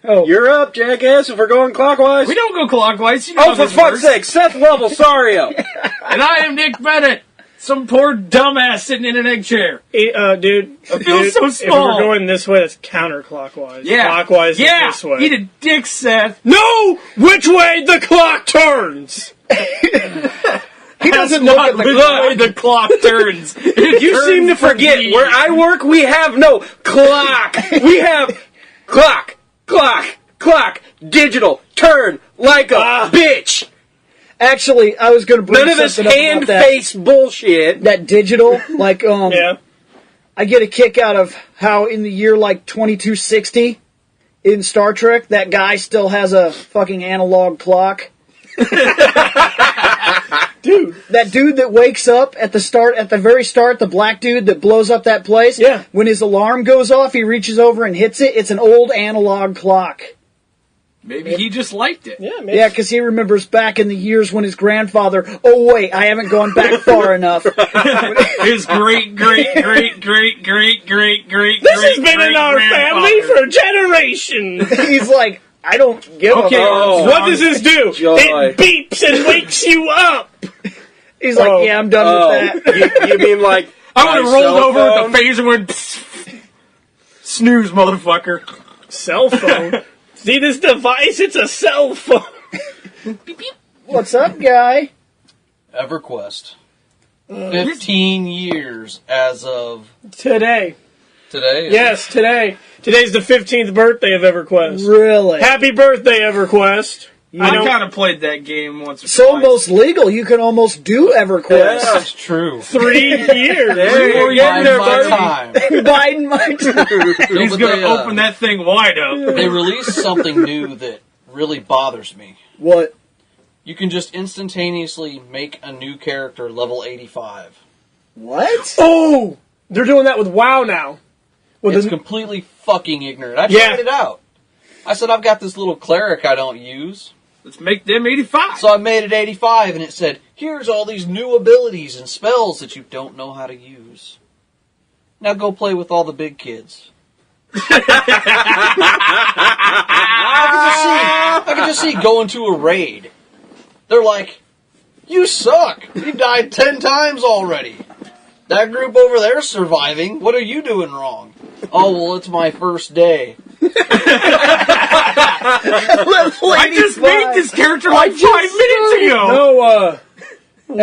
[SPEAKER 1] Oh,
[SPEAKER 4] You're up, jackass, if we're going clockwise.
[SPEAKER 2] We don't go clockwise. You know
[SPEAKER 4] Oh,
[SPEAKER 2] how
[SPEAKER 4] for
[SPEAKER 2] this
[SPEAKER 4] fuck's
[SPEAKER 2] works.
[SPEAKER 4] sake, Seth Levelsario.
[SPEAKER 2] And I am Nick Bennett. Some poor dumbass sitting in an egg chair.
[SPEAKER 3] Dude.
[SPEAKER 2] I feel so
[SPEAKER 3] If
[SPEAKER 2] small.
[SPEAKER 3] we're going this way, that's counterclockwise.
[SPEAKER 2] Yeah.
[SPEAKER 3] Clockwise
[SPEAKER 2] Yeah.
[SPEAKER 3] is this way.
[SPEAKER 2] Eat a dick, Seth.
[SPEAKER 3] No! Which way the clock turns!
[SPEAKER 1] he doesn't look at the
[SPEAKER 2] Which
[SPEAKER 1] clock.
[SPEAKER 2] way the clock turns.
[SPEAKER 4] You seem to forget, where I work, we have no clock. We have clock, digital, turn, like a bitch.
[SPEAKER 1] Actually, I was going to bring
[SPEAKER 4] None of this
[SPEAKER 1] something up about
[SPEAKER 4] hand-face bullshit.
[SPEAKER 1] that digital, like,
[SPEAKER 3] Yeah.
[SPEAKER 1] I get a kick out of how in the year like 2260 in Star Trek, that guy still has a fucking analog clock.
[SPEAKER 3] Dude.
[SPEAKER 1] That dude that wakes up at the very start, the black dude that blows up that place.
[SPEAKER 3] Yeah.
[SPEAKER 1] When his alarm goes off, he reaches over and hits it. It's an old analog clock.
[SPEAKER 2] Maybe he just liked it.
[SPEAKER 3] Yeah, maybe.
[SPEAKER 1] Yeah, because he remembers back in the years when his grandfather. Oh wait, I haven't gone back far enough.
[SPEAKER 2] His great.
[SPEAKER 3] This has been in our family for generations.
[SPEAKER 1] He's like, I don't give a fuck.
[SPEAKER 3] What does this do?
[SPEAKER 4] Joy.
[SPEAKER 3] It beeps and wakes you up.
[SPEAKER 1] He's like, yeah, I'm done with that.
[SPEAKER 4] You mean like
[SPEAKER 2] I would have
[SPEAKER 4] my
[SPEAKER 2] rolled
[SPEAKER 4] cell
[SPEAKER 2] over
[SPEAKER 4] phone?
[SPEAKER 2] with the phaser and went, psst. Snooze, motherfucker.
[SPEAKER 3] Cell phone. See this device? It's a cell phone.
[SPEAKER 1] What's up, guy?
[SPEAKER 5] EverQuest. 15 years as of
[SPEAKER 3] Today.
[SPEAKER 5] today.
[SPEAKER 3] Yes, today. Today's the 15th birthday of EverQuest.
[SPEAKER 1] Really?
[SPEAKER 3] Happy birthday, EverQuest.
[SPEAKER 2] I kind of played that game once or
[SPEAKER 1] It's
[SPEAKER 2] twice.
[SPEAKER 1] almost legal. You can almost do EverQuest.
[SPEAKER 5] That's true.
[SPEAKER 3] 3 years.
[SPEAKER 4] There you
[SPEAKER 5] Biding
[SPEAKER 4] there,
[SPEAKER 5] my
[SPEAKER 4] buddy.
[SPEAKER 5] time.
[SPEAKER 1] Biden might.
[SPEAKER 5] No,
[SPEAKER 2] He's
[SPEAKER 5] but
[SPEAKER 2] going
[SPEAKER 5] they,
[SPEAKER 2] to open that thing wide up.
[SPEAKER 5] They released something new that really bothers me.
[SPEAKER 1] What?
[SPEAKER 5] You can just instantaneously make a new character level 85.
[SPEAKER 1] What?
[SPEAKER 3] Oh! They're doing that with WoW now. With
[SPEAKER 5] It's
[SPEAKER 3] the-
[SPEAKER 5] completely fucking ignorant. I
[SPEAKER 3] Yeah.
[SPEAKER 5] tried it out. I said, I've got this little cleric I don't use.
[SPEAKER 2] Let's make them 85.
[SPEAKER 5] So I made it 85, and it said, here's all these new abilities and spells that you don't know how to use. Now go play with all the big kids. I could just see going to a raid. They're like, you suck. You died 10 times already. That group over there's surviving. What are you doing wrong? Oh, well, it's my first day.
[SPEAKER 2] I just made this character like 5 minutes ago.
[SPEAKER 3] No,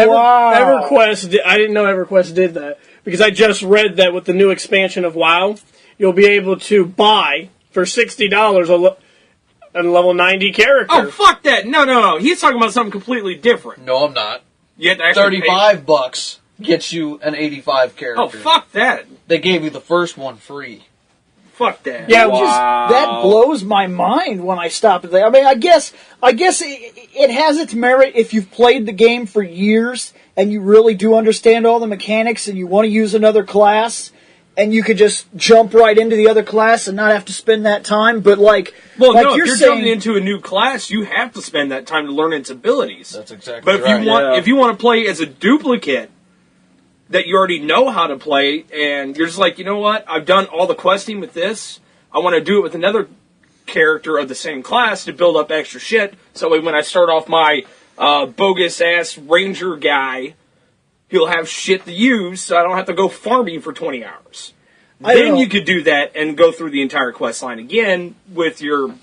[SPEAKER 1] Wow.
[SPEAKER 3] EverQuest, I didn't know EverQuest did that. Because I just read that with the new expansion of WoW, you'll be able to buy for $60 a level 90 character.
[SPEAKER 2] Oh, fuck that. No. He's talking about something completely different.
[SPEAKER 5] No, I'm not.
[SPEAKER 2] You have to actually pay-
[SPEAKER 5] $35 gets you an 85 character.
[SPEAKER 2] Oh, fuck that.
[SPEAKER 5] They gave you the first one free.
[SPEAKER 2] Fuck that.
[SPEAKER 3] Yeah,
[SPEAKER 1] That blows my mind when I stop at that. I mean, I guess it has its merit if you've played the game for years and you really do understand all the mechanics and you want to use another class and you could just jump right into the other class and not have to spend that time. But
[SPEAKER 2] Well,
[SPEAKER 1] like
[SPEAKER 2] no,
[SPEAKER 1] you're
[SPEAKER 2] if you're
[SPEAKER 1] saying,
[SPEAKER 2] jumping into a new class, you have to spend that time to learn its abilities.
[SPEAKER 5] That's exactly
[SPEAKER 2] But if
[SPEAKER 5] right.
[SPEAKER 2] you want to play as a duplicate that you already know how to play, and you're just like, you know what? I've done all the questing with this. I want to do it with another character of the same class to build up extra shit. So when I start off my bogus ass ranger guy, he'll have shit to use, so I don't have to go farming for 20 hours. Then you could do that and go through the entire quest line again with your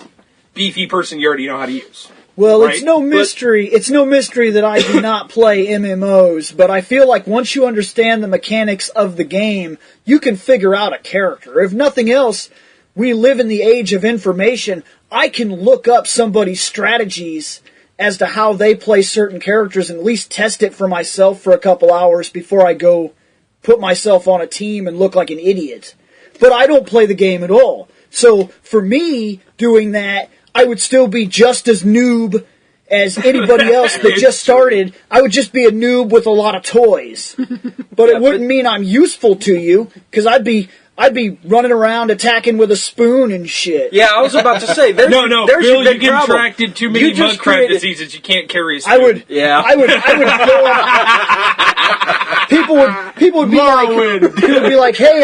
[SPEAKER 2] beefy person you already know how to use.
[SPEAKER 1] well,
[SPEAKER 2] right?
[SPEAKER 1] it's no mystery. It's no mystery that I do not play MMOs, but I feel like once you understand the mechanics of the game, you can figure out a character. If nothing else, we live in the age of information. I can look up somebody's strategies as to how they play certain characters and at least test it for myself for a couple hours before I go put myself on a team and look like an idiot. But I don't play the game at all. So for me, doing that, I would still be just as noob as anybody else that just started. I would just be a noob with a lot of toys. But it wouldn't mean I'm useful to you, because I'd be running around attacking with a spoon and shit.
[SPEAKER 4] Yeah, I was about to say. There's
[SPEAKER 2] No,
[SPEAKER 4] there's
[SPEAKER 2] Bill,
[SPEAKER 4] your
[SPEAKER 2] you
[SPEAKER 4] big problem.
[SPEAKER 2] contracted too many
[SPEAKER 4] You just
[SPEAKER 2] mud crab
[SPEAKER 4] created-
[SPEAKER 2] diseases. You can't carry a spoon.
[SPEAKER 1] I would
[SPEAKER 4] Yeah.
[SPEAKER 1] I would fill up. People would be like, hey,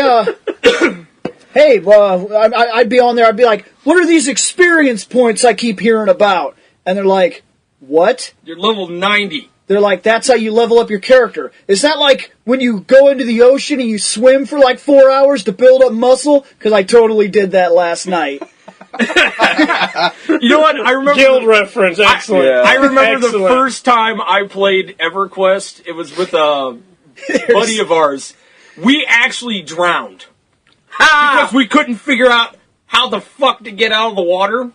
[SPEAKER 1] I'd be on there. I'd be like, what are these experience points I keep hearing about? And they're like, what?
[SPEAKER 2] You're level 90.
[SPEAKER 1] They're like, that's how you level up your character. Is that like when you go into the ocean and you swim for like 4 hours to build up muscle? Because I totally did that last night.
[SPEAKER 2] You know what? I remember
[SPEAKER 3] Guild reference, excellent.
[SPEAKER 2] I remember the
[SPEAKER 3] Excellent.
[SPEAKER 2] first time I played EverQuest. It was with a buddy of ours. We actually drowned because we couldn't figure out how the fuck to get out of the water,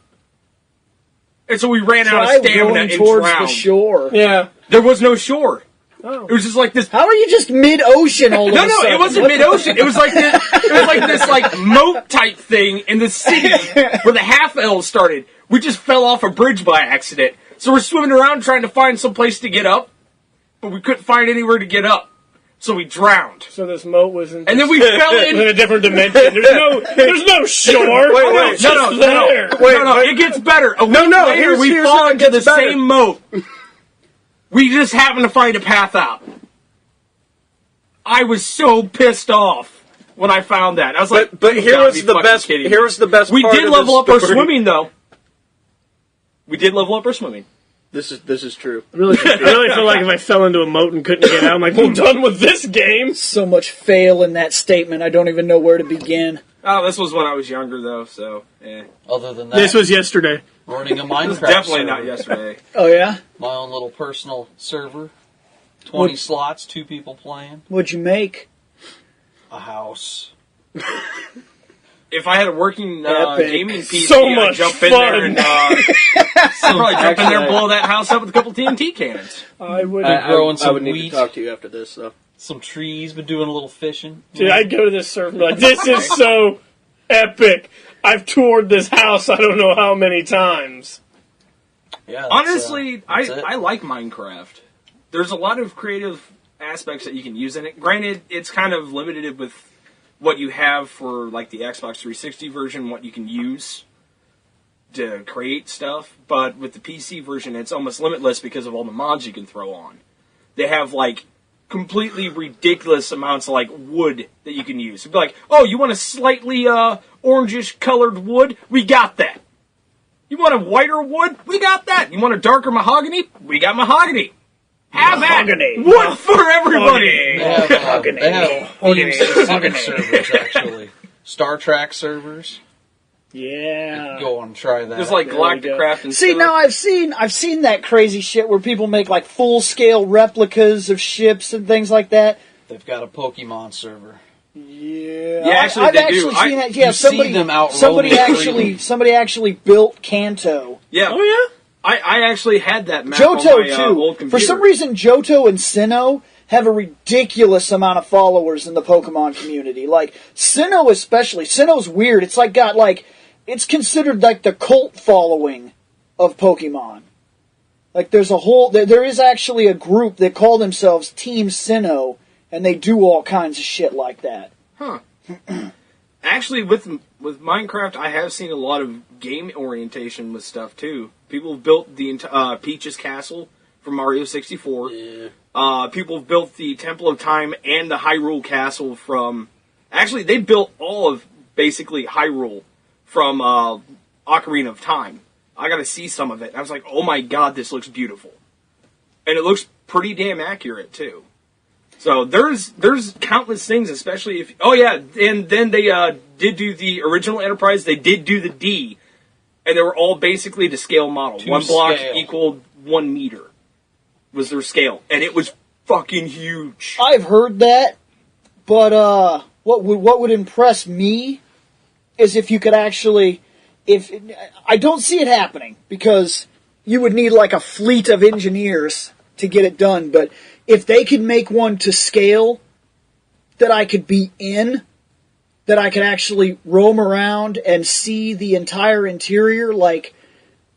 [SPEAKER 2] and so we ran out of
[SPEAKER 1] Try
[SPEAKER 2] stamina
[SPEAKER 1] going
[SPEAKER 2] and
[SPEAKER 1] towards the
[SPEAKER 2] drowned.
[SPEAKER 1] shore.
[SPEAKER 3] Yeah.
[SPEAKER 2] There was no shore.
[SPEAKER 3] Oh.
[SPEAKER 2] It was just like this.
[SPEAKER 1] How are you just mid-ocean all of a
[SPEAKER 2] No,
[SPEAKER 1] sudden?
[SPEAKER 2] it wasn't mid-ocean. It was like this. It was like this, like moat type thing in the city where the half elves started. We just fell off a bridge by accident, so we're swimming around trying to find some place to get up, but we couldn't find anywhere to get up. So we drowned.
[SPEAKER 3] So this moat was in...
[SPEAKER 2] And then we fell in
[SPEAKER 3] a different dimension. There's no shore.
[SPEAKER 2] Wait, no, it gets better. A week later, we fall into the same moat. We just happened to find a path out. I was so pissed off when I found that. I was like,
[SPEAKER 4] but here was the best. Here was the best.
[SPEAKER 2] We
[SPEAKER 4] part
[SPEAKER 2] did
[SPEAKER 4] of
[SPEAKER 2] level up our
[SPEAKER 4] story.
[SPEAKER 2] swimming, though. We did level up our swimming.
[SPEAKER 4] This is true.
[SPEAKER 3] I really feel like if I fell into a moat and couldn't get out, I'm like, I'm done with this game.
[SPEAKER 1] So much fail in that statement, I don't even know where to begin.
[SPEAKER 2] Oh, this was when I was younger, though, so,
[SPEAKER 5] Other than that,
[SPEAKER 3] This was yesterday.
[SPEAKER 5] running a Minecraft
[SPEAKER 2] This was definitely
[SPEAKER 5] server.
[SPEAKER 2] not yesterday.
[SPEAKER 1] Oh, yeah?
[SPEAKER 5] My own little personal server. 20 slots, 2 people playing.
[SPEAKER 1] What'd you make?
[SPEAKER 5] A house.
[SPEAKER 2] If I had a working
[SPEAKER 1] Epic.
[SPEAKER 2] gaming PC,
[SPEAKER 3] So
[SPEAKER 2] I'd
[SPEAKER 3] much
[SPEAKER 2] jump in there
[SPEAKER 3] fun.
[SPEAKER 2] and I'd probably jump in there and blow that house up with a couple TNT cannons.
[SPEAKER 3] I would...
[SPEAKER 5] growing
[SPEAKER 4] I
[SPEAKER 5] some
[SPEAKER 4] would need
[SPEAKER 5] wheat.
[SPEAKER 4] to talk to you after this, though.
[SPEAKER 5] Some trees, been doing a little fishing.
[SPEAKER 3] Dude, I'd go to this server and be like, this is so epic. I've toured this house I don't know how many times.
[SPEAKER 5] Yeah, that's,
[SPEAKER 2] Honestly,
[SPEAKER 5] that's it.
[SPEAKER 2] I like Minecraft. There's a lot of creative aspects that you can use in it. Granted, it's kind of limited with what you have for like the Xbox 360 version, what you can use to create stuff. But with the PC version, it's almost limitless because of all the mods you can throw on. They have like completely ridiculous amounts of like wood that you can use. It'd be like, oh, you want a slightly orangish colored wood? We got that. You want a whiter wood? We got that. You want a darker mahogany? We got mahogany. Have
[SPEAKER 1] Mahogany.
[SPEAKER 2] at wood for everybody.
[SPEAKER 5] They have themed specific servers, actually. Star Trek servers.
[SPEAKER 1] Yeah.
[SPEAKER 5] Go and try that.
[SPEAKER 2] There's like
[SPEAKER 1] There we
[SPEAKER 2] Galactic
[SPEAKER 1] go.
[SPEAKER 2] Craft and
[SPEAKER 1] See,
[SPEAKER 2] stuff.
[SPEAKER 1] now I've seen that crazy shit where people make like full-scale replicas of ships and things like that.
[SPEAKER 5] They've got a Pokemon server.
[SPEAKER 1] Yeah,
[SPEAKER 2] Yeah, actually,
[SPEAKER 1] I've
[SPEAKER 2] they
[SPEAKER 1] actually
[SPEAKER 2] do.
[SPEAKER 1] seen that. Yeah,
[SPEAKER 5] you see them out
[SPEAKER 1] somebody
[SPEAKER 5] roaming
[SPEAKER 1] actually
[SPEAKER 5] freely.
[SPEAKER 1] somebody actually built Kanto.
[SPEAKER 2] Yeah.
[SPEAKER 3] Oh, yeah?
[SPEAKER 2] I actually had that map
[SPEAKER 1] Johto
[SPEAKER 2] on my
[SPEAKER 1] too.
[SPEAKER 2] old computer.
[SPEAKER 1] For some reason, Johto and Sinnoh have a ridiculous amount of followers in the Pokemon community. Like Sinnoh especially. Sinnoh's weird. It's like got like it's considered like the cult following of Pokemon. Like there's a whole there is actually a group that call themselves Team Sinnoh, and they do all kinds of shit like that.
[SPEAKER 2] Huh. Actually, with Minecraft, I have seen a lot of game orientation with stuff too. People have built the Peach's Castle from Mario 64.
[SPEAKER 4] Yeah.
[SPEAKER 2] People have built the Temple of Time and the Hyrule Castle from... Actually, they built all of, basically, Hyrule from Ocarina of Time. I got to see some of it. I was like, oh my god, this looks beautiful. And it looks pretty damn accurate, too. So there's countless things, especially if... Oh, yeah, and then they did do the original Enterprise. They did do the D. And they were all basically to scale model.
[SPEAKER 5] To
[SPEAKER 2] one block
[SPEAKER 5] scale.
[SPEAKER 2] equaled 1 meter was their scale. And it was fucking huge.
[SPEAKER 1] I've heard that, but what would impress me is if you could actually... I don't see it happening, because you would need like a fleet of engineers to get it done, but if they could make one to scale that I could be in, that I could actually roam around and see the entire interior, like,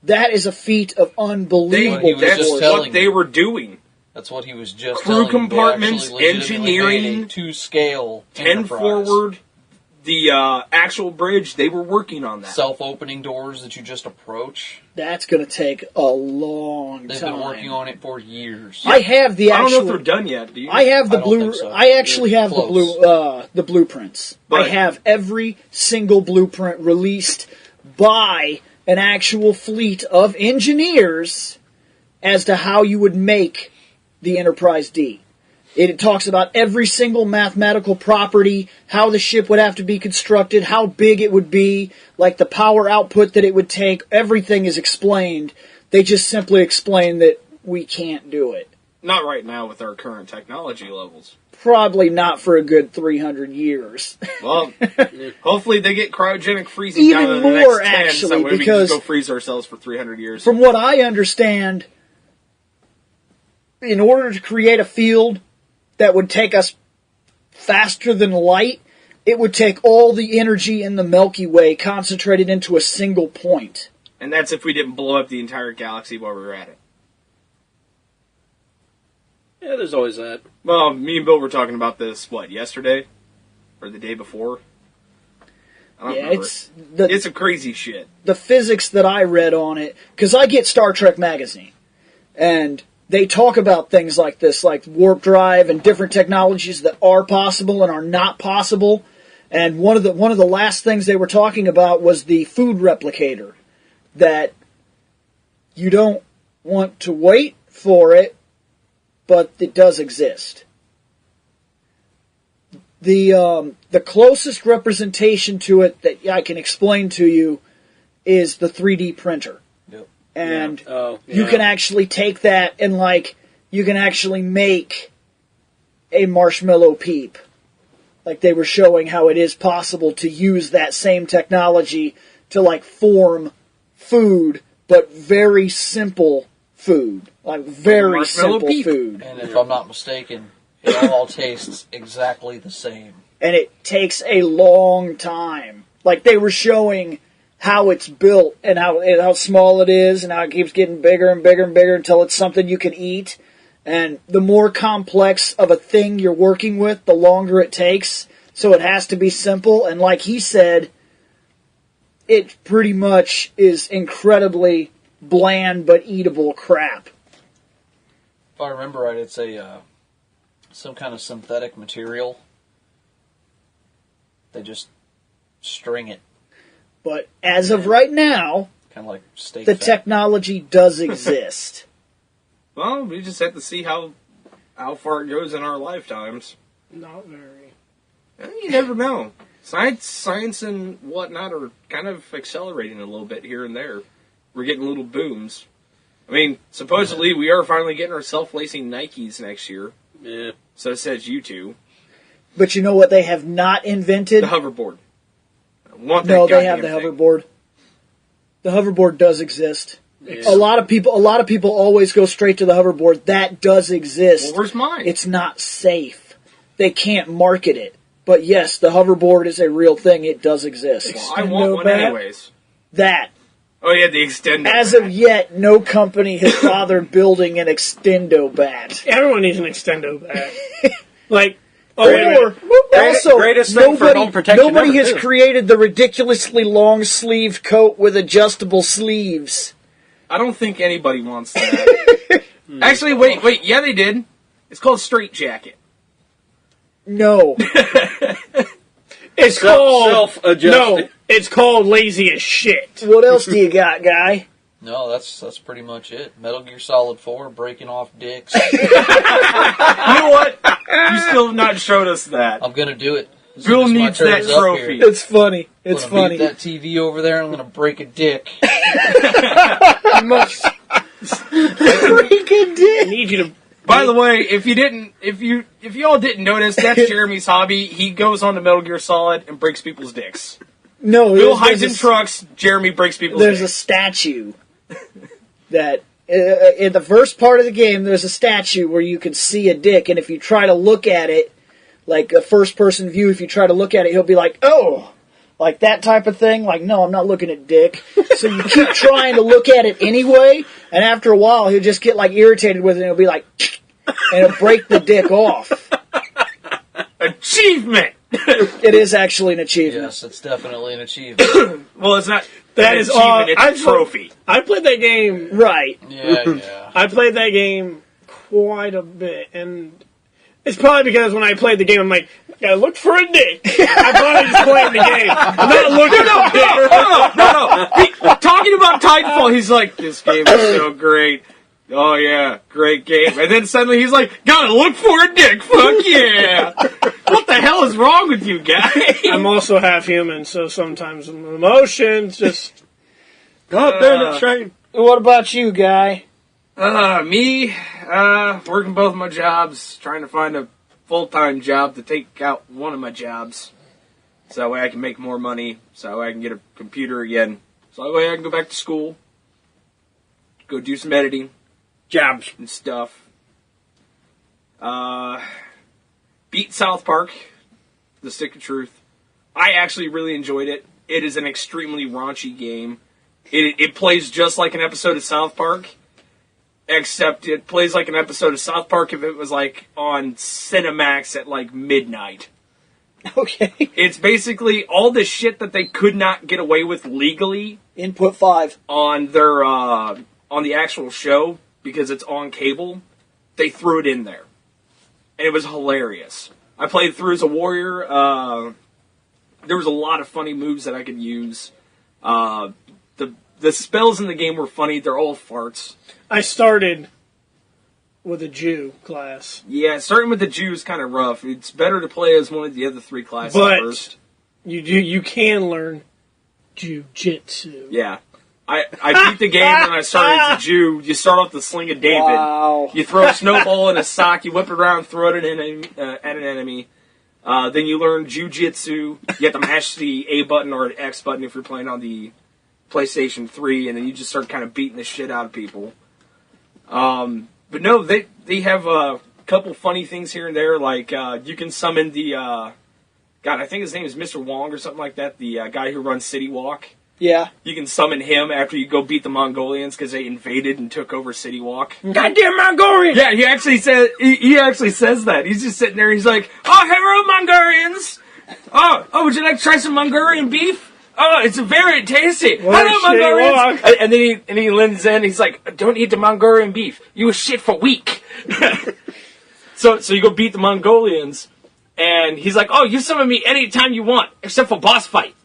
[SPEAKER 1] that is a feat of unbelievable
[SPEAKER 5] was just
[SPEAKER 2] That's
[SPEAKER 5] telling
[SPEAKER 2] what they were doing.
[SPEAKER 5] That's what he was just
[SPEAKER 2] Crew
[SPEAKER 5] telling you. They
[SPEAKER 2] compartments,
[SPEAKER 5] actually legitimately
[SPEAKER 2] engineering,
[SPEAKER 5] made a to-scale
[SPEAKER 2] 10
[SPEAKER 5] Enterprise.
[SPEAKER 2] forward, the actual bridge, they were working on that.
[SPEAKER 5] Self-opening doors that you just approach.
[SPEAKER 1] That's going to take a long
[SPEAKER 5] They've
[SPEAKER 1] time.
[SPEAKER 5] been working on it for years.
[SPEAKER 1] I have the
[SPEAKER 2] I don't
[SPEAKER 1] actual...
[SPEAKER 2] know if they're done yet. Do you?
[SPEAKER 1] I have the
[SPEAKER 5] I don't
[SPEAKER 1] blue.
[SPEAKER 5] think so.
[SPEAKER 1] I actually
[SPEAKER 5] They're
[SPEAKER 1] have
[SPEAKER 5] close.
[SPEAKER 1] the blueprints.
[SPEAKER 2] But-
[SPEAKER 1] I have every single blueprint released by an actual fleet of engineers as to how you would make the Enterprise D. It talks about every single mathematical property, how the ship would have to be constructed, how big it would be, like the power output that it would take. Everything is explained. They just simply explain that we can't do it.
[SPEAKER 2] Not right now with our current technology levels.
[SPEAKER 1] Probably not for a good 300 years.
[SPEAKER 2] Well, hopefully they get cryogenic freezing
[SPEAKER 1] Even
[SPEAKER 2] down in the
[SPEAKER 1] more,
[SPEAKER 2] next 10,
[SPEAKER 1] actually,
[SPEAKER 2] so that way we can
[SPEAKER 1] because-
[SPEAKER 2] just go freeze ourselves for 300 years.
[SPEAKER 1] From what I understand, in order to create a field that would take us faster than light, it would take all the energy in the Milky Way concentrated into a single point.
[SPEAKER 2] And that's if we didn't blow up the entire galaxy while we were at it.
[SPEAKER 4] Yeah, there's always that.
[SPEAKER 2] Well, me and Bill were talking about this, yesterday? Or the day before? I don't remember. It's some crazy shit.
[SPEAKER 1] The physics that I read on it, because I get Star Trek magazine, and they talk about things like this, like warp drive and different technologies that are possible and are not possible. And one of the last things they were talking about was the food replicator, that you don't want to wait for it, but it does exist. The closest representation to it that I can explain to you is the 3D printer.
[SPEAKER 5] Yep.
[SPEAKER 1] And you can actually take that and, you can actually make a marshmallow peep. Like, they were showing how it is possible to use that same technology to, form food, but very simple food. Like, very simple food.
[SPEAKER 5] And if I'm not mistaken, it all tastes exactly the same.
[SPEAKER 1] And it takes a long time. Like, they were showing how it's built and how small it is and how it keeps getting bigger and bigger and bigger until it's something you can eat. And the more complex of a thing you're working with, the longer it takes. So it has to be simple. And like he said, it pretty much is incredibly bland but eatable crap.
[SPEAKER 5] If I remember right, it's some kind of synthetic material. They just string it.
[SPEAKER 1] But as of right now,
[SPEAKER 5] kind of like steak
[SPEAKER 1] the
[SPEAKER 5] fat.
[SPEAKER 1] Technology does exist.
[SPEAKER 2] Well, we just have to see how far it goes in our lifetimes.
[SPEAKER 3] Not very.
[SPEAKER 2] You never know. Science and whatnot are kind of accelerating a little bit here and there. We're getting little booms. I mean, supposedly we are finally getting our self-lacing Nikes next year.
[SPEAKER 4] Yeah.
[SPEAKER 2] So says you two.
[SPEAKER 1] But you know what they have not invented?
[SPEAKER 2] The hoverboard.
[SPEAKER 1] No, they have the hoverboard. The hoverboard does exist.
[SPEAKER 2] Yeah.
[SPEAKER 1] A lot of people always go straight to the hoverboard. That does exist.
[SPEAKER 2] Well, where's mine?
[SPEAKER 1] It's not safe. They can't market it. But yes, the hoverboard is a real thing. It does exist.
[SPEAKER 2] Well, I want one anyways.
[SPEAKER 1] That.
[SPEAKER 2] Oh yeah, the extendo.
[SPEAKER 1] As of yet, no company has bothered building an extendo bat.
[SPEAKER 3] Everyone needs an extendo bat.
[SPEAKER 4] Greatest thing for adult protection
[SPEAKER 1] nobody
[SPEAKER 4] ever,
[SPEAKER 1] has
[SPEAKER 4] too.
[SPEAKER 1] created the ridiculously long-sleeved coat with adjustable sleeves.
[SPEAKER 2] I don't think anybody wants that. Actually, wait. Yeah, they did. It's called straight jacket.
[SPEAKER 1] No.
[SPEAKER 3] It's called
[SPEAKER 4] self-adjusted.
[SPEAKER 3] No, it's called lazy as shit.
[SPEAKER 1] What else do you got, guy?
[SPEAKER 5] No, that's pretty much it. Metal Gear Solid 4, breaking off dicks.
[SPEAKER 2] You know what? You still have not showed us that.
[SPEAKER 5] I'm gonna do it.
[SPEAKER 2] Bill needs that trophy.
[SPEAKER 1] It's funny. It's
[SPEAKER 5] I'm gonna
[SPEAKER 1] funny.
[SPEAKER 5] beat that TV over there and I'm gonna break a dick.
[SPEAKER 3] I must.
[SPEAKER 1] Break a dick.
[SPEAKER 3] I need you to.
[SPEAKER 2] By the way, if you all didn't notice, that's Jeremy's hobby. He goes on to Metal Gear Solid and breaks people's dicks.
[SPEAKER 1] No,
[SPEAKER 2] Bill hides in trucks. Jeremy breaks people's
[SPEAKER 1] There's a
[SPEAKER 2] dicks.
[SPEAKER 1] statue that in the first part of the game, there's a statue where you can see a dick, and if you try to look at it, like a first-person view, if you try to look at it, he'll be like, "Oh," like that type of thing. Like, no, I'm not looking at dick. So you keep trying to look at it anyway, and after a while, he'll just get irritated with it, and he'll be like, and it'll break the dick off.
[SPEAKER 2] Achievement.
[SPEAKER 1] It is actually an achievement.
[SPEAKER 5] Yes, it's definitely an achievement.
[SPEAKER 2] Well, it's not.
[SPEAKER 3] That
[SPEAKER 2] an
[SPEAKER 3] is
[SPEAKER 2] achievement. It's a trophy.
[SPEAKER 3] I played that game.
[SPEAKER 1] Right.
[SPEAKER 5] Yeah.
[SPEAKER 3] I played that game quite a bit, and it's probably because when I played the game, I'm like, gotta look for a dick. I'm probably just playing the game. I'm not looking for a dick.
[SPEAKER 2] No. Talking about Titanfall, he's like, this game is so great. Oh yeah, great game. And then suddenly he's like, gotta look for a dick. Fuck yeah. What the hell is wrong with you, guy?
[SPEAKER 3] I'm also half human, so sometimes emotions just.
[SPEAKER 2] God damn it, Shane.
[SPEAKER 1] What about you, guy?
[SPEAKER 2] Me, working both my jobs, trying to find a full-time job to take out one of my jobs. So that way I can make more money, so that way I can get a computer again. So that way I can go back to school, go do some editing.
[SPEAKER 4] Jobs.
[SPEAKER 2] And stuff. Beat South Park, The Stick of Truth. I actually really enjoyed it. It is an extremely raunchy game. It plays just like an episode of South Park. except it plays like an episode of South Park if it was like on Cinemax at like midnight.
[SPEAKER 1] Okay.
[SPEAKER 2] It's basically all the shit that they could not get away with legally
[SPEAKER 1] Input 5.
[SPEAKER 2] on their on the actual show because it's on cable. They threw it in there, and it was hilarious. I played through as a warrior. There was a lot of funny moves that I could use. The spells in the game were funny. They're all farts.
[SPEAKER 3] I started with a Jew class.
[SPEAKER 2] Yeah, starting with the Jew is kind of rough. It's better to play as one of the other 3 classes
[SPEAKER 3] But
[SPEAKER 2] first.
[SPEAKER 3] You can learn Jiu-Jitsu.
[SPEAKER 2] Yeah. I beat the game and I started as a Jew. You start off the Sling of David.
[SPEAKER 1] Wow.
[SPEAKER 2] You throw a snowball in a sock, you whip it around, throw it at an enemy. Then you learn Jiu-Jitsu. You have to mash the A button or an X button if you're playing on the PlayStation 3, and then you just start kind of beating the shit out of people. But no, they have a couple funny things here and there, like you can summon the, God, I think his name is Mr. Wong or something like that, the guy who runs City Walk.
[SPEAKER 1] Yeah.
[SPEAKER 2] You can summon him after you go beat the Mongolians because they invaded and took over City Walk. Goddamn Mongolians! Yeah, he actually says that. He's just sitting there. He's like, "Oh, hello, Mongolians! Oh, would you like to try some Mongolian beef? Oh, it's very tasty. Hello, Mongolians!" And then he leans in. He's like, "Don't eat the Mongolian beef. You was shit for week." So you go beat the Mongolians, and he's like, "Oh, you summon me anytime you want, except for boss fight.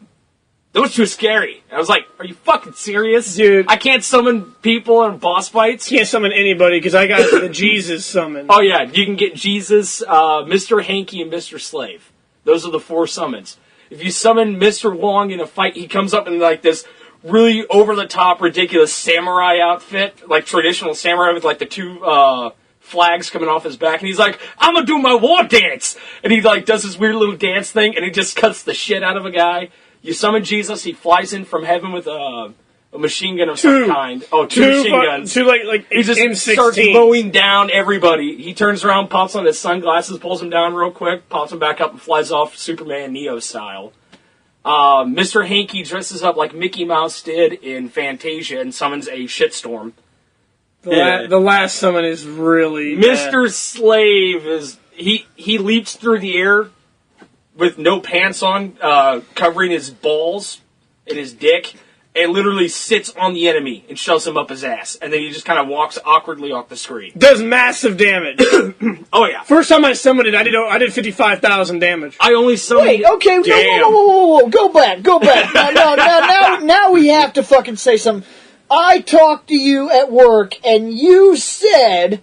[SPEAKER 2] Those too scary." I was like, "Are you fucking serious,
[SPEAKER 3] dude?
[SPEAKER 2] I can't summon people in boss fights.
[SPEAKER 3] Can't summon anybody because I got the Jesus summon."
[SPEAKER 2] Oh yeah, you can get Jesus, Mr. Hanky, and Mr. Slave. Those are the 4 summons. If you summon Mr. Wong in a fight, he comes up in like this really over-the-top, ridiculous samurai outfit, like traditional samurai with like the 2 flags coming off his back, and he's like, "I'm gonna do my war dance," and he like does this weird little dance thing, and he just cuts the shit out of a guy. You summon Jesus, he flies in from heaven with a machine gun of some kind. Oh, two machine guns.
[SPEAKER 3] Two like
[SPEAKER 2] he just
[SPEAKER 3] M16s.
[SPEAKER 2] starts mowing down everybody. He turns around, pops on his sunglasses, pulls them down real quick, pops them back up, and flies off Superman Neo style. Mr. Hanky dresses up like Mickey Mouse did in Fantasia and summons a shitstorm.
[SPEAKER 3] The last summon is really
[SPEAKER 2] Mr. Slave is he leaps through the air with no pants on, covering his balls and his dick, and literally sits on the enemy and shoves him up his ass, and then he just kind of walks awkwardly off the screen.
[SPEAKER 3] Does massive damage.
[SPEAKER 2] Oh yeah.
[SPEAKER 3] First time I summoned it, I did 55,000 damage.
[SPEAKER 2] I only summoned.
[SPEAKER 1] Wait, okay, whoa, go back. Now we have to fucking say something. I talked to you at work, and you said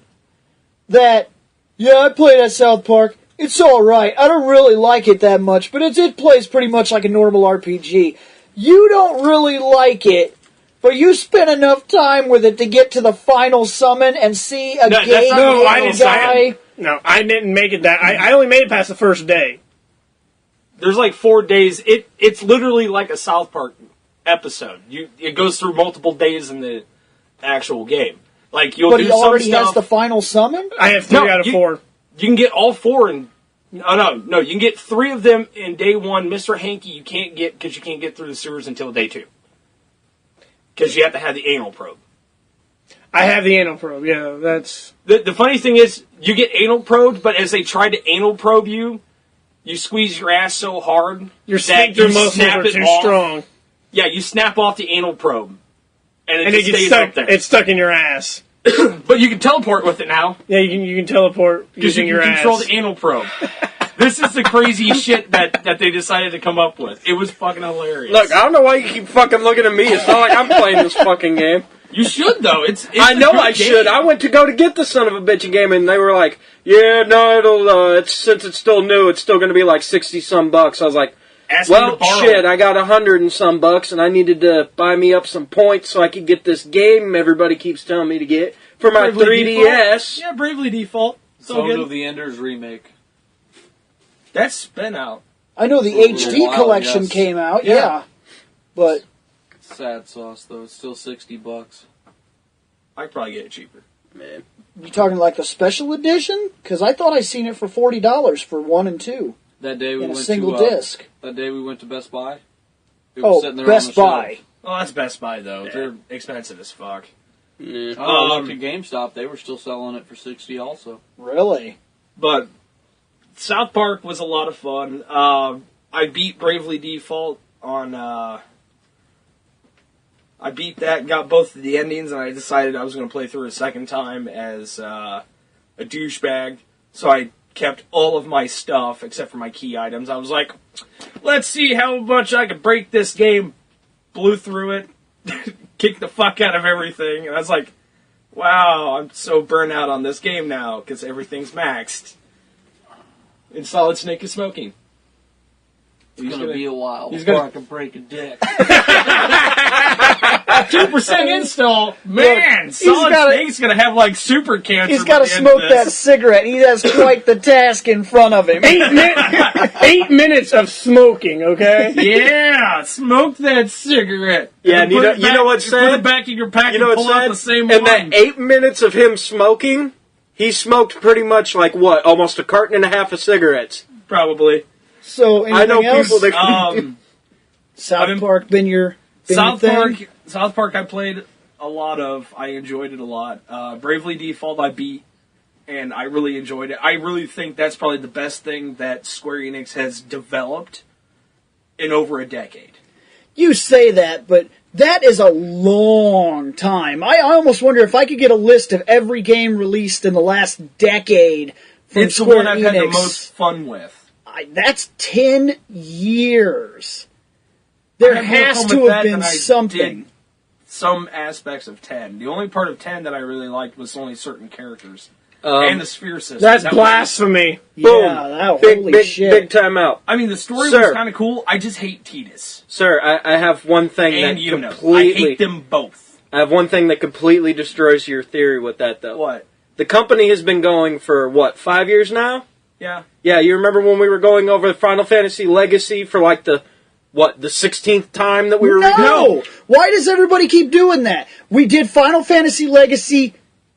[SPEAKER 1] that, yeah, I played at South Park. It's alright. I don't really like it that much, but it plays pretty much like a normal RPG. You don't really like it, but you spent enough time with it to get to the final summon and see a game guy.
[SPEAKER 3] No, I didn't make it that. I only made it past the first day.
[SPEAKER 2] There's like 4 days. It's literally like a South Park episode. It goes through multiple days in the actual game. Like you'll
[SPEAKER 1] but
[SPEAKER 2] do
[SPEAKER 1] he
[SPEAKER 2] some
[SPEAKER 1] already
[SPEAKER 2] stuff.
[SPEAKER 1] has the final summon?
[SPEAKER 3] I have 3 out of 4.
[SPEAKER 2] You can get all 4 in... No, you can get 3 of them in day 1. Mr. Hanky you can't get because you can't get through the sewers until day 2. Because you have to have the anal probe.
[SPEAKER 3] I have the anal probe, yeah, that's...
[SPEAKER 2] The funny thing is, you get anal probed, but as they try to anal probe you, you squeeze your ass so hard
[SPEAKER 3] your
[SPEAKER 2] that
[SPEAKER 3] sphincter
[SPEAKER 2] you
[SPEAKER 3] muscles
[SPEAKER 2] snap
[SPEAKER 3] are
[SPEAKER 2] it
[SPEAKER 3] too
[SPEAKER 2] off.
[SPEAKER 3] strong.
[SPEAKER 2] Yeah, you snap off the anal probe. And it just
[SPEAKER 3] gets
[SPEAKER 2] stays
[SPEAKER 3] stuck,
[SPEAKER 2] up there.
[SPEAKER 3] it's stuck in your ass.
[SPEAKER 2] But you can teleport with it now.
[SPEAKER 3] Yeah, you can teleport using your ass.
[SPEAKER 2] Control the anal probe. This is the crazy shit that they decided to come up with. It was fucking hilarious.
[SPEAKER 4] Look, I don't know why you keep fucking looking at me. It's not like I'm playing this fucking game.
[SPEAKER 2] You should, though. It's
[SPEAKER 4] I know I should. I went to go to get the son of a bitch game, and they were like, "Yeah, no, it'll. Since it's still new, it's still going to be like $60-some bucks." I was like, "Well, shit, I got $100 and some bucks, and I needed to buy me up some points so I could get this game everybody keeps telling me to get for my
[SPEAKER 2] Bravely
[SPEAKER 4] 3DS."
[SPEAKER 2] Default. Yeah, Bravely Default.
[SPEAKER 5] Zone of the Enders remake.
[SPEAKER 2] That's been out.
[SPEAKER 1] I know the
[SPEAKER 5] For a
[SPEAKER 1] HD
[SPEAKER 5] little while,
[SPEAKER 1] collection
[SPEAKER 5] yes.
[SPEAKER 1] came out, yeah. But
[SPEAKER 5] Sad sauce, though. It's still $60.
[SPEAKER 2] I could probably get it cheaper.
[SPEAKER 4] Man.
[SPEAKER 1] you talking like the special edition? Because I thought I seen it for $40 for 1 and 2
[SPEAKER 5] That day we
[SPEAKER 1] in a
[SPEAKER 5] went
[SPEAKER 1] single
[SPEAKER 5] to,
[SPEAKER 1] disc.
[SPEAKER 5] That day we went to Best Buy. It was
[SPEAKER 1] Oh,
[SPEAKER 5] sitting there
[SPEAKER 1] Best
[SPEAKER 5] on the
[SPEAKER 1] Buy.
[SPEAKER 5] shelf.
[SPEAKER 2] Oh, that's Best Buy, though. They're expensive as fuck.
[SPEAKER 4] Yeah.
[SPEAKER 5] I looked at GameStop. They were still selling it for $60 also.
[SPEAKER 1] Really?
[SPEAKER 2] But South Park was a lot of fun. I beat Bravely Default on... I beat that, got both of the endings, and I decided I was going to play through a second time as a douchebag. So I kept all of my stuff, except for my key items. I was like, let's see how much I can break this game. Blew through it, kicked the fuck out of everything, and I was like, wow, I'm so burnt out on this game now, because everything's maxed. And Solid Snake is smoking.
[SPEAKER 5] It's going to be a while
[SPEAKER 2] he's
[SPEAKER 5] before
[SPEAKER 2] gonna-
[SPEAKER 5] I can break a dick.
[SPEAKER 2] 2% install, man! Solid Snake's gonna have like super cancer.
[SPEAKER 1] He's got to smoke that cigarette. He has quite the task in front of him.
[SPEAKER 3] 8 minutes of smoking, okay?
[SPEAKER 2] Yeah, smoke that cigarette.
[SPEAKER 4] Yeah,
[SPEAKER 2] and
[SPEAKER 4] and you know what's sad?
[SPEAKER 2] Put it back in your pack
[SPEAKER 4] You know
[SPEAKER 2] and
[SPEAKER 4] what's
[SPEAKER 2] pull out
[SPEAKER 4] sad?
[SPEAKER 2] the same
[SPEAKER 4] In
[SPEAKER 2] one.
[SPEAKER 4] that 8 minutes of him smoking, he smoked pretty much like what? Almost a carton and a half of cigarettes.
[SPEAKER 2] Probably.
[SPEAKER 1] So anything
[SPEAKER 4] I know
[SPEAKER 1] else?
[SPEAKER 4] people that
[SPEAKER 1] South Park been your
[SPEAKER 2] South
[SPEAKER 1] thing?
[SPEAKER 2] Park I played a lot of. I enjoyed it a lot. Bravely Default I beat, and I really enjoyed it. I really think that's probably the best thing that Square Enix has developed in over a decade.
[SPEAKER 1] You say that, but that is a long time. I almost wonder if I could get a list of every game released in the last decade from
[SPEAKER 2] It's the
[SPEAKER 1] Square
[SPEAKER 2] one I've
[SPEAKER 1] Enix.
[SPEAKER 2] had the most fun with.
[SPEAKER 1] That's 10 years. There
[SPEAKER 2] I had more
[SPEAKER 1] has
[SPEAKER 2] fun
[SPEAKER 1] to
[SPEAKER 2] with
[SPEAKER 1] have
[SPEAKER 2] that
[SPEAKER 1] been
[SPEAKER 2] than I
[SPEAKER 1] something.
[SPEAKER 2] did some aspects of 10. The only part of 10 that I really liked was only certain characters. And the sphere system.
[SPEAKER 3] That's
[SPEAKER 2] That
[SPEAKER 3] blasphemy.
[SPEAKER 4] boom,
[SPEAKER 1] Yeah, that
[SPEAKER 4] big,
[SPEAKER 1] holy
[SPEAKER 4] big,
[SPEAKER 1] shit.
[SPEAKER 4] big time out.
[SPEAKER 2] I mean, the story
[SPEAKER 4] Sir.
[SPEAKER 2] was kind of cool. I just hate Tidus.
[SPEAKER 4] Sir, I have one thing
[SPEAKER 2] And
[SPEAKER 4] that
[SPEAKER 2] Uno. I
[SPEAKER 4] completely...
[SPEAKER 2] hate them both.
[SPEAKER 4] I have one thing that completely destroys your theory with that, though.
[SPEAKER 2] What?
[SPEAKER 4] The company has been going for, 5 years now?
[SPEAKER 2] Yeah.
[SPEAKER 4] Yeah, you remember when we were going over Final Fantasy Legacy for like the 16th time that we were
[SPEAKER 1] No! Why does everybody keep doing that? We did Final Fantasy Legacy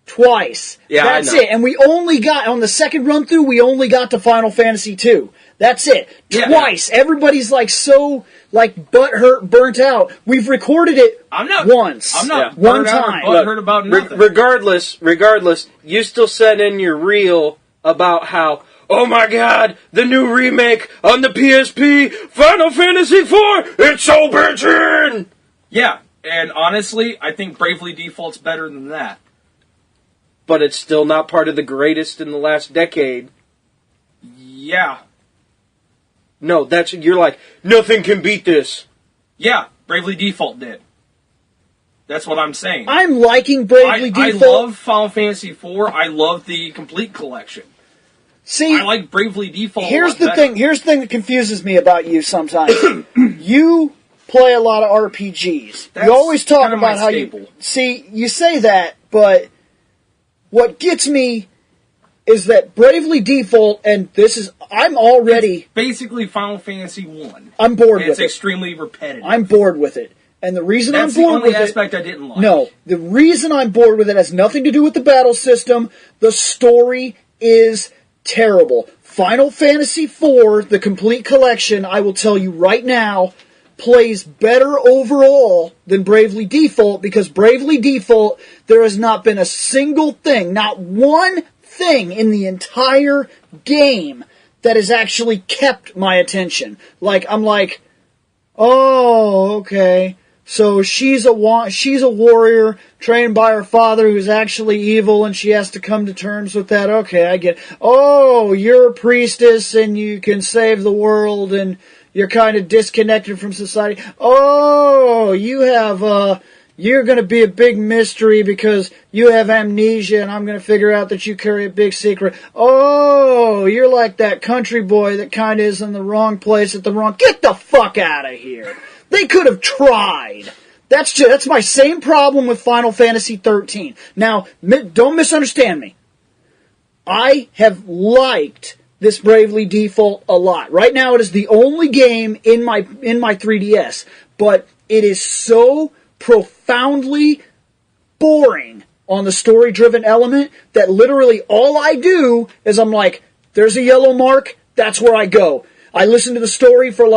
[SPEAKER 1] twice.
[SPEAKER 4] Yeah,
[SPEAKER 1] That's
[SPEAKER 4] I know.
[SPEAKER 1] it. And we only got, on the second run through, we only got to Final Fantasy 2. That's it.
[SPEAKER 2] Yeah.
[SPEAKER 1] Twice. Everybody's like so, butthurt, burnt out. We've recorded it once.
[SPEAKER 2] I'm not
[SPEAKER 1] one
[SPEAKER 2] burnt out or
[SPEAKER 1] time.
[SPEAKER 2] butthurt about nothing.
[SPEAKER 4] Regardless, you still sent in your reel about how, oh my god, the new remake on the PSP, Final Fantasy IV, it's so bitchin'!
[SPEAKER 2] Yeah, and honestly, I think Bravely Default's better than that.
[SPEAKER 4] But it's still not part of the greatest in the last decade.
[SPEAKER 2] Yeah.
[SPEAKER 4] No, you're like, nothing can beat this.
[SPEAKER 2] Yeah, Bravely Default did. That's what I'm saying.
[SPEAKER 1] I'm liking Bravely
[SPEAKER 2] I
[SPEAKER 1] Default.
[SPEAKER 2] love Final Fantasy IV. I love the complete collection.
[SPEAKER 1] See,
[SPEAKER 2] I like Bravely Default.
[SPEAKER 1] here's
[SPEAKER 2] a
[SPEAKER 1] the
[SPEAKER 2] lot
[SPEAKER 1] thing.
[SPEAKER 2] better.
[SPEAKER 1] Here's the thing that confuses me about you sometimes. You play a lot of RPGs.
[SPEAKER 2] That's
[SPEAKER 1] you always talk
[SPEAKER 2] kind of my
[SPEAKER 1] about how
[SPEAKER 2] staple.
[SPEAKER 1] you see. You say that, but what gets me is that Bravely Default, and I'm already.
[SPEAKER 2] Basically, Final Fantasy 1.
[SPEAKER 1] I'm bored
[SPEAKER 2] It's
[SPEAKER 1] with it.
[SPEAKER 2] extremely repetitive.
[SPEAKER 1] I'm bored with it, and the reason
[SPEAKER 2] That's
[SPEAKER 1] I'm
[SPEAKER 2] the
[SPEAKER 1] bored
[SPEAKER 2] only
[SPEAKER 1] with it.
[SPEAKER 2] aspect I didn't like.
[SPEAKER 1] No, the reason I'm bored with it has nothing to do with the battle system. The story is terrible. Final Fantasy IV, the complete collection, I will tell you right now, plays better overall than Bravely Default, because Bravely Default, there has not been a single thing, not one thing in the entire game that has actually kept my attention. I'm like, oh, okay. So she's a warrior trained by her father who's actually evil, and she has to come to terms with that. Okay, I get it. Oh, you're a priestess and you can save the world and you're kind of disconnected from society. Oh, you're going to be a big mystery because you have amnesia, and I'm going to figure out that you carry a big secret. Oh, you're like that country boy that kind of is in the wrong place at the wrong... Get the fuck out of here. They could have tried. That's my same problem with Final Fantasy 13. Now, don't misunderstand me. I have liked this Bravely Default a lot. Right now, it is the only game in my 3DS, but it is so profoundly boring on the story-driven element that literally all I do is I'm like, there's a yellow mark, that's where I go. I listen to the story for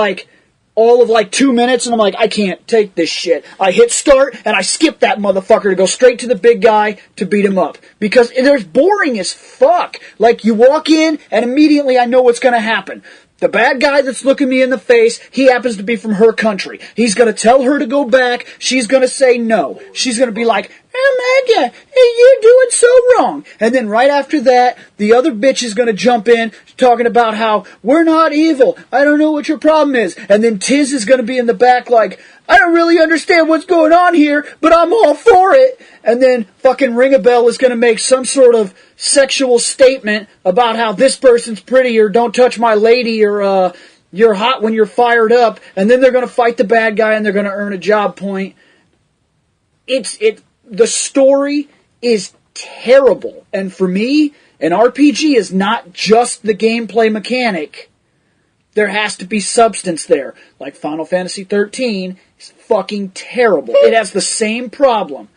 [SPEAKER 1] all of like 2 minutes, and I'm like, I can't take this shit. I hit start, and I skip that motherfucker to go straight to the big guy to beat him up. Because there's boring as fuck. Like, you walk in, and immediately I know what's gonna happen. The bad guy that's looking me in the face, he happens to be from her country. He's gonna tell her to go back, she's gonna say no. She's gonna be like, Amanda, you're doing so wrong. And then right after that, the other bitch is gonna jump in, talking about how, we're not evil, I don't know what your problem is. And then Tiz is gonna be in the back like, I don't really understand what's going on here, but I'm all for it. And then fucking Ring-a-Bell is gonna make some sort of sexual statement about how this person's pretty, or don't touch my lady, or you're hot when you're fired up. And then they're gonna fight the bad guy and they're gonna earn a job point. The story is terrible. And for me, an RPG is not just the gameplay mechanic. There has to be substance there. Like Final Fantasy 13 is fucking terrible. It has the same problem.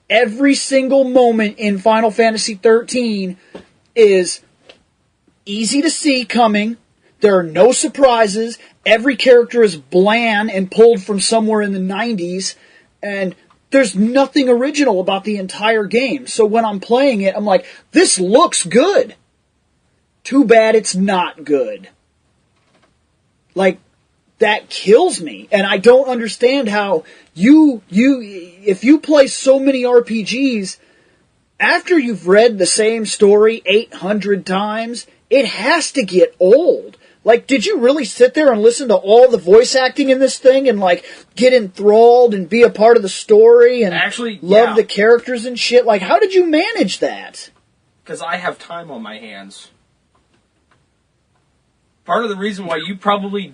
[SPEAKER 1] Every single moment in Final Fantasy 13 is easy to see coming. There are no surprises. Every character is bland and pulled from somewhere in the 90s. And there's nothing original about the entire game. So when I'm playing it, I'm like, this looks good. Too bad it's not good. Like, that kills me. And I don't understand how if you play so many RPGs, after you've read the same story 800 times, it has to get old. Like, did you really sit there and listen to all the voice acting in this thing and, like, get enthralled and be a part of the story and
[SPEAKER 2] actually
[SPEAKER 1] love the characters and shit? Like, how did you manage that?
[SPEAKER 2] Because I have time on my hands. Part of the reason why you probably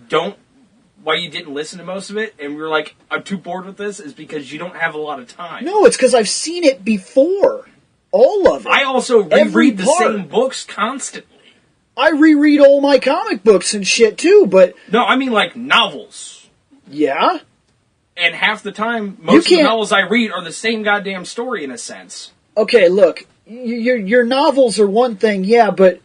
[SPEAKER 2] why you didn't listen to most of it, and we're like, I'm too bored with this, is because you don't have a lot of time.
[SPEAKER 1] No, it's because I've seen it before. All of it.
[SPEAKER 2] I also reread the same books constantly.
[SPEAKER 1] I reread all my comic books and shit too, but...
[SPEAKER 2] No, I mean like novels.
[SPEAKER 1] Yeah?
[SPEAKER 2] And half the time, most of the novels I read are the same goddamn story in a sense.
[SPEAKER 1] Okay, look, your novels are one thing, yeah, but...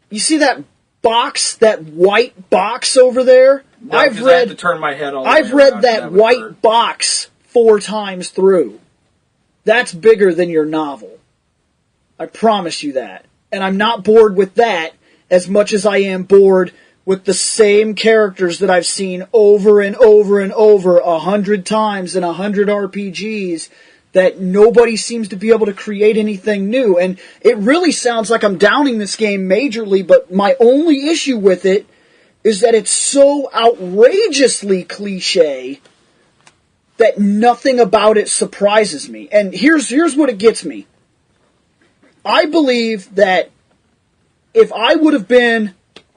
[SPEAKER 1] You see that box, that white box over there?
[SPEAKER 2] No, I have to turn my head all the way
[SPEAKER 1] I've read
[SPEAKER 2] around,
[SPEAKER 1] that white box 4 times through. That's bigger than your novel. I promise you that. And I'm not bored with that as much as I am bored with the same characters that I've seen over and over and over 100 times in 100 RPGs, that nobody seems to be able to create anything new. And it really sounds like I'm downing this game majorly, but my only issue with it is that it's so outrageously cliché that nothing about it surprises me. And here's what it gets me. I believe that if I would have been,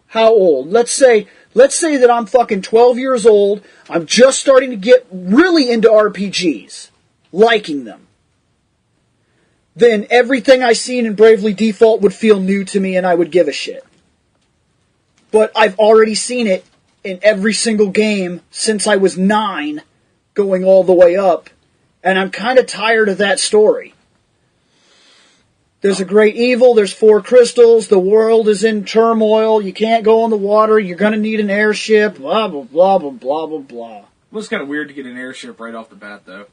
[SPEAKER 1] how old? Let's say that I'm fucking 12 years old, I'm just starting to get really into RPGs, liking them. Then everything I seen in Bravely Default would feel new to me and I would give a shit. But I've already seen it in every single game since I was 9, going all the way up, and I'm kind of tired of that story. There's a great evil, there's 4 crystals, the world is in turmoil, you can't go on the water, you're going to need an airship, blah, blah, blah, blah, blah, blah, blah.
[SPEAKER 2] Well, it's kind of weird to get an airship right off the bat, though.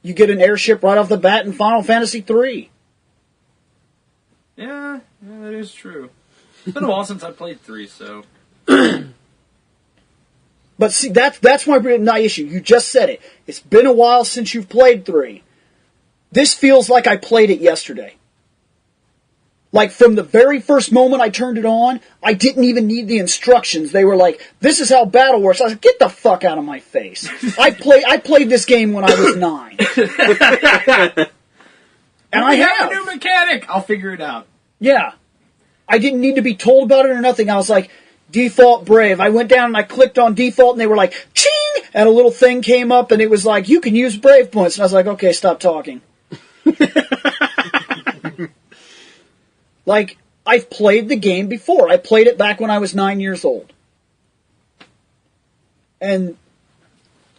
[SPEAKER 1] You get an airship right off the bat in Final Fantasy 3.
[SPEAKER 2] Yeah, that is true. It's been a while since I played 3, so...
[SPEAKER 1] But see, that's my issue. You just said it. It's been a while since you've played 3. This feels like I played it yesterday. Like, from the very first moment I turned it on, I didn't even need the instructions. They were like, this is how battle works. I was like, get the fuck out of my face. I played this game when I was 9. And I have
[SPEAKER 2] a new mechanic! I'll figure it out.
[SPEAKER 1] Yeah. I didn't need to be told about it or nothing. I was like, default Brave. I went down and I clicked on default and they were like, ching! And a little thing came up and it was like, you can use Brave points. And I was like, okay, stop talking. Like, I've played the game before. I played it back when I was 9 years old. And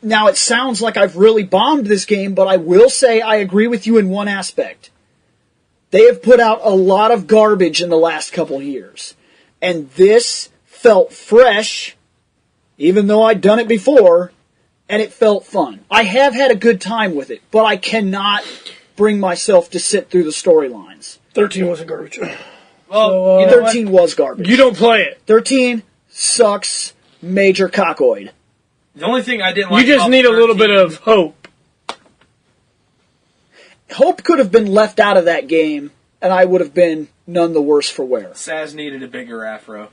[SPEAKER 1] now it sounds like I've really bombed this game, but I will say I agree with you in one aspect. They have put out a lot of garbage in the last couple years. And this felt fresh even though I'd done it before, and it felt fun. I have had a good time with it, but I cannot bring myself to sit through the storylines.
[SPEAKER 3] 13 wasn't garbage.
[SPEAKER 2] Well,
[SPEAKER 1] So, 13 was garbage.
[SPEAKER 3] You don't play it.
[SPEAKER 1] 13 sucks major cockoid.
[SPEAKER 2] The only thing I didn't like
[SPEAKER 3] You just
[SPEAKER 2] about
[SPEAKER 3] need a
[SPEAKER 2] 13,
[SPEAKER 3] little bit of hope.
[SPEAKER 1] Hope could have been left out of that game, and I would have been none the worse for wear.
[SPEAKER 2] Saz needed a bigger afro.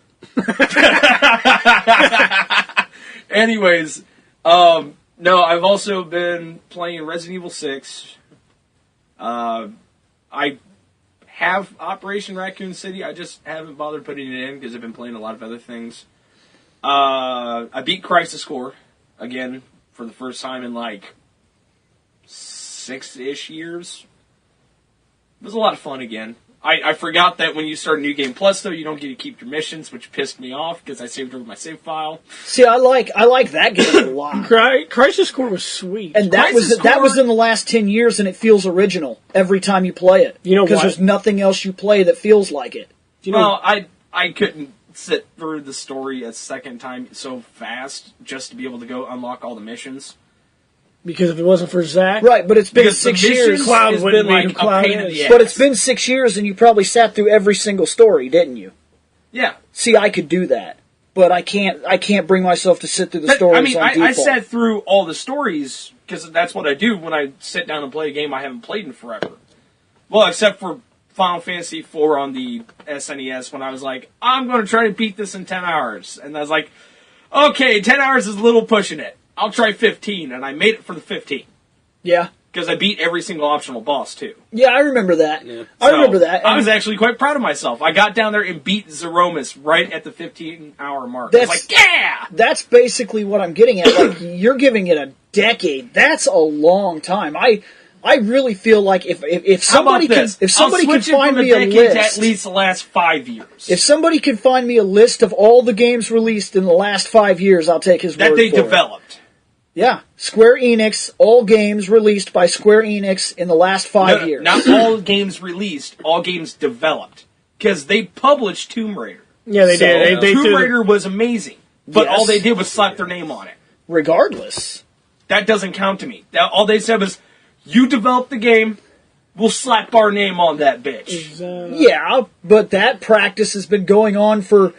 [SPEAKER 2] Anyways, no, I've also been playing Resident Evil 6. I have Operation Raccoon City. I just haven't bothered putting it in because I've been playing a lot of other things. I beat Crisis Core again for the first time in like 6-ish years. It was a lot of fun again. I forgot that when you start a New Game Plus, though, you don't get to keep your missions, which pissed me off because I saved over my save file.
[SPEAKER 1] See, I like that game a lot.
[SPEAKER 3] Crisis Core was sweet.
[SPEAKER 1] And that was in the last 10 years, and it feels original every time you play it.
[SPEAKER 3] You know
[SPEAKER 1] because
[SPEAKER 3] why?
[SPEAKER 1] there's nothing else you play that feels like it.
[SPEAKER 2] Well, I couldn't sit through the story a second time so fast just to be able to go unlock all the missions.
[SPEAKER 3] Because if it wasn't for Zach,
[SPEAKER 1] Right, but it's been
[SPEAKER 2] Because
[SPEAKER 1] 6
[SPEAKER 2] the
[SPEAKER 1] years.
[SPEAKER 2] missions
[SPEAKER 3] Cloud
[SPEAKER 2] has
[SPEAKER 3] wouldn't
[SPEAKER 2] been
[SPEAKER 3] leave
[SPEAKER 2] like
[SPEAKER 3] Cloud
[SPEAKER 2] a pain in
[SPEAKER 3] is.
[SPEAKER 2] the ass.
[SPEAKER 1] But it's been 6 years, and you probably sat through every single story, didn't you?
[SPEAKER 2] Yeah.
[SPEAKER 1] See, I could do that, but I can't bring myself to sit through the
[SPEAKER 2] But,
[SPEAKER 1] stories
[SPEAKER 2] I mean,
[SPEAKER 1] on
[SPEAKER 2] I
[SPEAKER 1] default.
[SPEAKER 2] sat through all the stories because that's what I do when I sit down and play a game I haven't played in forever. Well, except for Final Fantasy IV on the SNES when I was like, I'm going to try to beat this in 10 hours. And I was like, okay, 10 hours is a little pushing it. I'll try 15. And I made it for the 15.
[SPEAKER 1] Yeah.
[SPEAKER 2] Because I beat every single optional boss, too.
[SPEAKER 1] Yeah, I remember that.
[SPEAKER 4] Yeah.
[SPEAKER 1] I remember that.
[SPEAKER 2] I
[SPEAKER 1] and
[SPEAKER 2] was actually quite proud of myself. I got down there and beat Zeromus right at the 15-hour mark. I was like, yeah!
[SPEAKER 1] That's basically what I'm getting at. Like, you're giving it a decade. That's a long time. I really feel like if somebody
[SPEAKER 2] How about
[SPEAKER 1] can
[SPEAKER 2] this?
[SPEAKER 1] if somebody
[SPEAKER 2] I'll
[SPEAKER 1] can
[SPEAKER 2] switch it
[SPEAKER 1] find
[SPEAKER 2] from
[SPEAKER 1] me a
[SPEAKER 2] decade to
[SPEAKER 1] list,
[SPEAKER 2] at least the last 5 years.
[SPEAKER 1] if somebody can find me a list of all the games released in the last 5 years, I'll take his
[SPEAKER 2] that
[SPEAKER 1] word
[SPEAKER 2] they
[SPEAKER 1] for it.
[SPEAKER 2] developed.
[SPEAKER 1] Yeah, Square Enix, all games released by Square Enix in the last 5 years.
[SPEAKER 2] Not all games released, all games developed. Because they published Tomb Raider.
[SPEAKER 3] yeah, they
[SPEAKER 1] So,
[SPEAKER 3] did. They
[SPEAKER 2] Tomb
[SPEAKER 3] threw the-
[SPEAKER 2] Raider was amazing. But
[SPEAKER 1] Yes.
[SPEAKER 2] all they did was slap their name on it.
[SPEAKER 1] Regardless,
[SPEAKER 2] That doesn't count to me. All they said was, you developed the game, we'll slap our name on that bitch.
[SPEAKER 1] yeah, but that practice has been going on for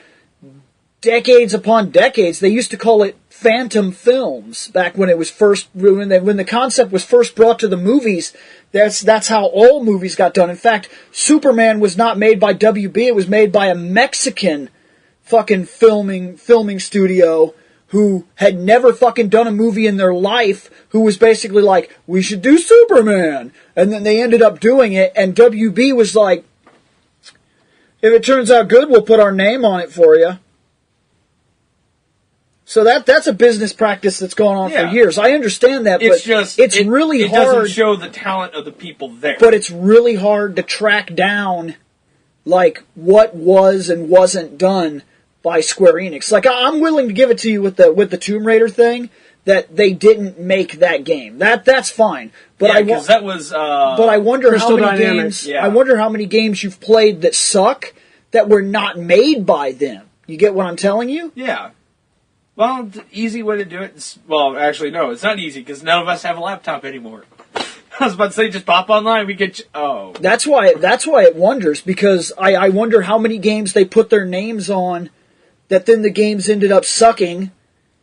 [SPEAKER 1] decades upon decades. They used to call it Phantom Films back when it was first when the concept was first brought to the movies. That's how all movies got done. In fact, Superman was not made by WB. It was made by a Mexican fucking filming studio who had never fucking done a movie in their life, who was basically like, we should do Superman. And then they ended up doing it, and WB was like, if it turns out good, we'll put our name on it for you. So that's a business practice that's gone on
[SPEAKER 2] Yeah.
[SPEAKER 1] for years. I understand that,
[SPEAKER 2] It's
[SPEAKER 1] but
[SPEAKER 2] just,
[SPEAKER 1] it's
[SPEAKER 2] it,
[SPEAKER 1] really
[SPEAKER 2] it
[SPEAKER 1] hard.
[SPEAKER 2] doesn't show the talent of the people there.
[SPEAKER 1] But it's really hard to track down, like, what was and wasn't done by Square Enix. Like, I'm willing to give it to you with the Tomb Raider thing, that they didn't make that game. That's fine. But
[SPEAKER 2] yeah, because that was...
[SPEAKER 1] but I wonder
[SPEAKER 3] Crystal
[SPEAKER 1] how many
[SPEAKER 3] Dynamics.
[SPEAKER 1] games.
[SPEAKER 2] Yeah.
[SPEAKER 1] I wonder how many games you've played that suck that were not made by them. You get what I'm telling you?
[SPEAKER 2] Yeah. Well, the easy way to do it is... Well, actually, no, it's not easy, because none of us have a laptop anymore. I was about to say, just pop online, we get... Oh.
[SPEAKER 1] That's why it wonders, because I wonder how many games they put their names on that then the games ended up sucking,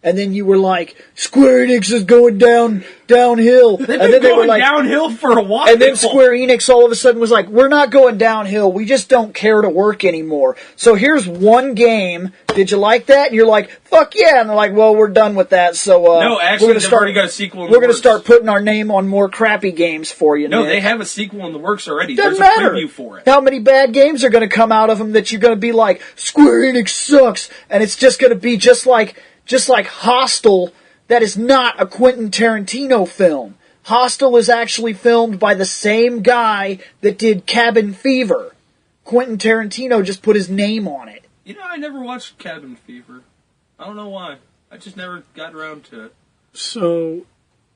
[SPEAKER 1] and then you were like, Square Enix is going downhill.
[SPEAKER 2] They've
[SPEAKER 1] And
[SPEAKER 2] been
[SPEAKER 1] then they were
[SPEAKER 2] going
[SPEAKER 1] like,
[SPEAKER 2] downhill for a while.
[SPEAKER 1] and then Square Enix all of a sudden was like, we're not going downhill, we just don't care to work anymore. So here's one game, did you like that? And you're like, fuck yeah, and they're like, well, we're done with that, so
[SPEAKER 2] No, actually,
[SPEAKER 1] we're gonna
[SPEAKER 2] they've already got a sequel in the
[SPEAKER 1] we're gonna
[SPEAKER 2] works.
[SPEAKER 1] start putting our name on more crappy games for you,
[SPEAKER 2] No,
[SPEAKER 1] Nick.
[SPEAKER 2] they have a sequel in the works already.
[SPEAKER 1] Doesn't
[SPEAKER 2] There's
[SPEAKER 1] matter.
[SPEAKER 2] a preview for it.
[SPEAKER 1] How many bad games are going to come out of them that you're going to be like, Square Enix sucks, and it's just going to be just like Hostel. That is not a Quentin Tarantino film. Hostel is actually filmed by the same guy that did Cabin Fever. Quentin Tarantino just put his name on it.
[SPEAKER 2] You know, I never watched Cabin Fever. I don't know why. I just never got around to it.
[SPEAKER 3] So,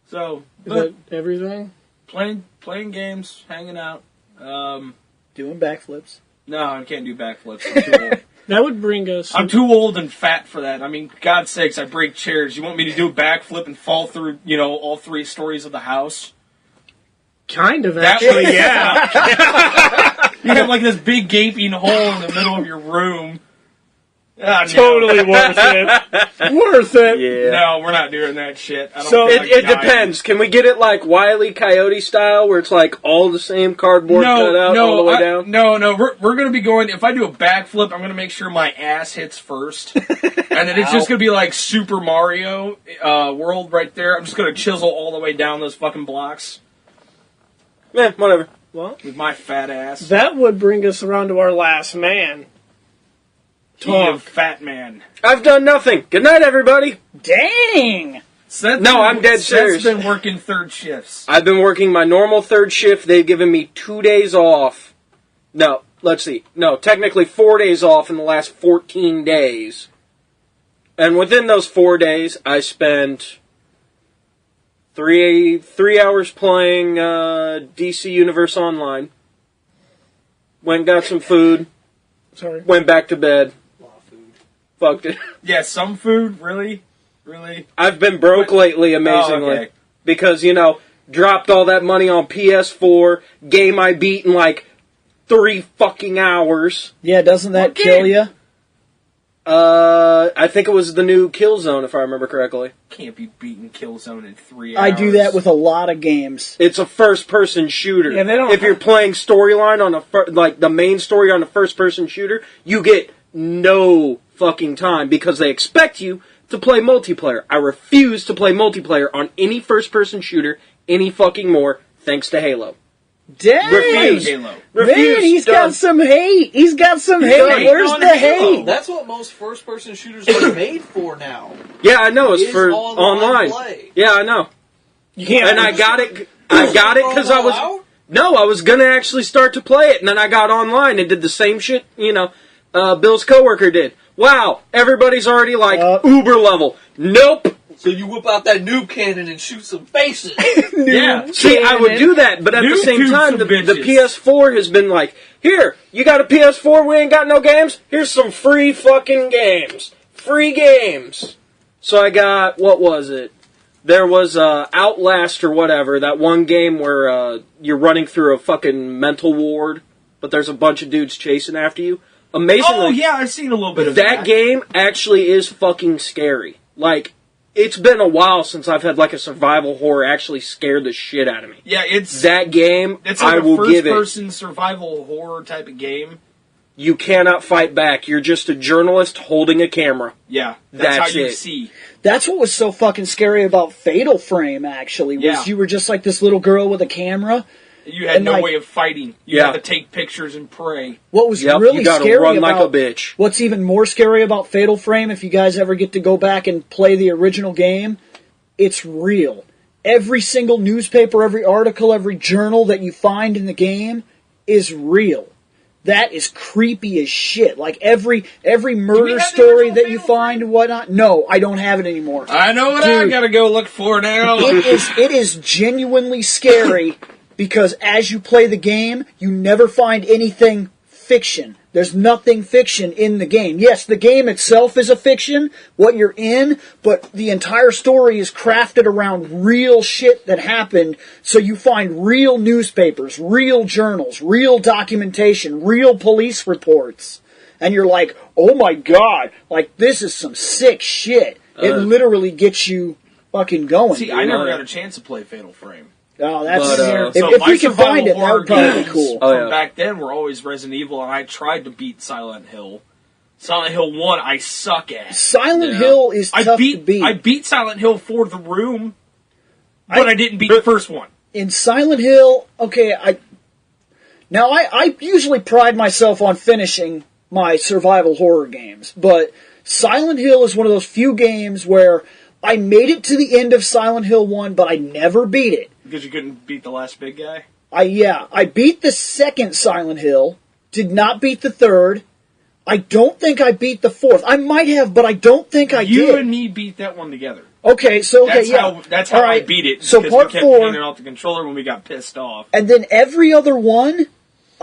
[SPEAKER 2] So,
[SPEAKER 3] is
[SPEAKER 2] but
[SPEAKER 3] that everything?
[SPEAKER 2] playing games, hanging out.
[SPEAKER 1] Doing backflips.
[SPEAKER 2] No, I can't do backflips. I'm too old.
[SPEAKER 3] That would bring us...
[SPEAKER 2] I'm too old and fat for that. I mean, God's sakes, I break chairs. You want me to do a backflip and fall through, all 3 stories of the house?
[SPEAKER 3] Kind of, actually, yeah.
[SPEAKER 2] You have like this big gaping hole in the middle of your room.
[SPEAKER 3] Totally worth it. Worth it.
[SPEAKER 4] Yeah.
[SPEAKER 2] No, we're not doing that shit.
[SPEAKER 4] So it depends. Can we get it like Wile E. Coyote style, where it's like all the same cardboard cutout all the way down?
[SPEAKER 2] No. We're going to be going. If I do a backflip, I'm going to make sure my ass hits first, and then it's just going to be like Super Mario World right there. I'm just going to chisel all the way down those fucking blocks.
[SPEAKER 4] Yeah, whatever.
[SPEAKER 3] Well,
[SPEAKER 2] with my fat ass.
[SPEAKER 3] That would bring us around to our last man.
[SPEAKER 2] Talk, fat man.
[SPEAKER 4] I've done nothing. Good night, everybody.
[SPEAKER 1] Dang.
[SPEAKER 4] I'm dead serious.
[SPEAKER 2] Seth's been working 3rd shifts.
[SPEAKER 4] I've been working my normal 3rd shift. They've given me 2 days off. No, let's see. No, technically 4 days off in the last 14 days. And within those 4 days, I spent 3 hours playing DC Universe Online. Went and got some food.
[SPEAKER 3] Sorry.
[SPEAKER 4] Went back to bed. Fucked it.
[SPEAKER 2] Yeah, some food, really?
[SPEAKER 4] I've been broke lately, amazingly.
[SPEAKER 2] Oh, okay.
[SPEAKER 4] Because, dropped all that money on PS4, game I beat in like 3 fucking hours.
[SPEAKER 1] Yeah, doesn't that kill you?
[SPEAKER 4] I think it was the new Killzone, if I remember correctly.
[SPEAKER 2] Can't be beating Killzone in 3 hours.
[SPEAKER 1] I do that with a lot of games.
[SPEAKER 4] It's a first-person shooter.
[SPEAKER 3] Yeah, they don't
[SPEAKER 4] if you're playing storyline on like the main story on a first-person shooter, you get no fucking time because they expect you to play multiplayer. I refuse to play multiplayer on any first-person shooter any fucking more, thanks to Halo.
[SPEAKER 1] Dang!
[SPEAKER 4] Refuse.
[SPEAKER 2] Halo.
[SPEAKER 1] Man, he's got some hate. He's got some hate. Where's the hate?
[SPEAKER 5] That's what most first-person shooters are made for now.
[SPEAKER 4] Yeah, I know. It's for
[SPEAKER 5] online play.
[SPEAKER 4] Yeah, I know.
[SPEAKER 3] You can't.
[SPEAKER 4] And I got it because I was... No, I was going to actually start to play it, and then I got online and did the same shit, Bill's coworker did. Wow, everybody's already like uber level. Nope.
[SPEAKER 5] So you whip out that noob cannon and shoot some faces.
[SPEAKER 2] Yeah.
[SPEAKER 4] See, I would do that, but at the same time, the PS4 has been like, here, you got a PS4, we ain't got no games? Here's some free fucking games. Free games. So I got, what was it? There was Outlast or whatever, that one game where you're running through a fucking mental ward, but there's a bunch of dudes chasing after you. Amazingly,
[SPEAKER 2] oh yeah, I've seen a little bit of that.
[SPEAKER 4] That game actually is fucking scary. Like, it's been a while since I've had like a survival horror actually scare the shit out of me.
[SPEAKER 2] Yeah, it's
[SPEAKER 4] that game.
[SPEAKER 2] It's like
[SPEAKER 4] I will give it.
[SPEAKER 2] a first-person survival horror type of game.
[SPEAKER 4] You cannot fight back. You're just a journalist holding a camera.
[SPEAKER 2] Yeah, that's how you
[SPEAKER 4] it.
[SPEAKER 2] see.
[SPEAKER 1] That's what was so fucking scary about Fatal Frame, actually, was you were just like this little girl with a camera.
[SPEAKER 2] You had no way of fighting. You had to take pictures and pray.
[SPEAKER 1] What was really
[SPEAKER 4] you gotta
[SPEAKER 1] scary
[SPEAKER 4] run
[SPEAKER 1] about
[SPEAKER 4] like a bitch.
[SPEAKER 1] What's even more scary about Fatal Frame, if you guys ever get to go back and play the original game, it's real. Every single newspaper, every article, every journal that you find in the game is real. That is creepy as shit. Like every murder story that you find and whatnot. No, I don't have it anymore.
[SPEAKER 2] I know what I gotta go look for now.
[SPEAKER 1] It is genuinely scary because as you play the game, you never find anything fiction. There's nothing fiction in the game. Yes, the game itself is a fiction, what you're in, but the entire story is crafted around real shit that happened, so you find real newspapers, real journals, real documentation, real police reports. And you're like, oh my god, like this is some sick shit. It literally gets you fucking going.
[SPEAKER 2] See, I never got a chance to play Fatal Frame.
[SPEAKER 1] Oh, that's
[SPEAKER 2] if
[SPEAKER 1] we can find it, that would probably be cool.
[SPEAKER 2] From back then, were always Resident Evil, and I tried to beat Silent Hill. Silent Hill 1, I suck at.
[SPEAKER 1] Silent Hill is tough to beat.
[SPEAKER 2] I beat Silent Hill for The Room, but I didn't beat the first one.
[SPEAKER 1] In Silent Hill, okay, I usually pride myself on finishing my survival horror games, but Silent Hill is one of those few games where I made it to the end of Silent Hill 1, but I never beat it.
[SPEAKER 2] Because you couldn't beat the last big guy?
[SPEAKER 1] I beat the second Silent Hill, did not beat the third. I don't think I beat the fourth. I might have, but I don't think I did.
[SPEAKER 2] You and me beat that one together.
[SPEAKER 1] Okay, so
[SPEAKER 2] that's how I beat it.
[SPEAKER 1] So
[SPEAKER 2] because
[SPEAKER 1] part
[SPEAKER 2] we kept
[SPEAKER 1] 4,
[SPEAKER 2] handing off the controller when we got pissed off.
[SPEAKER 1] And then every other one,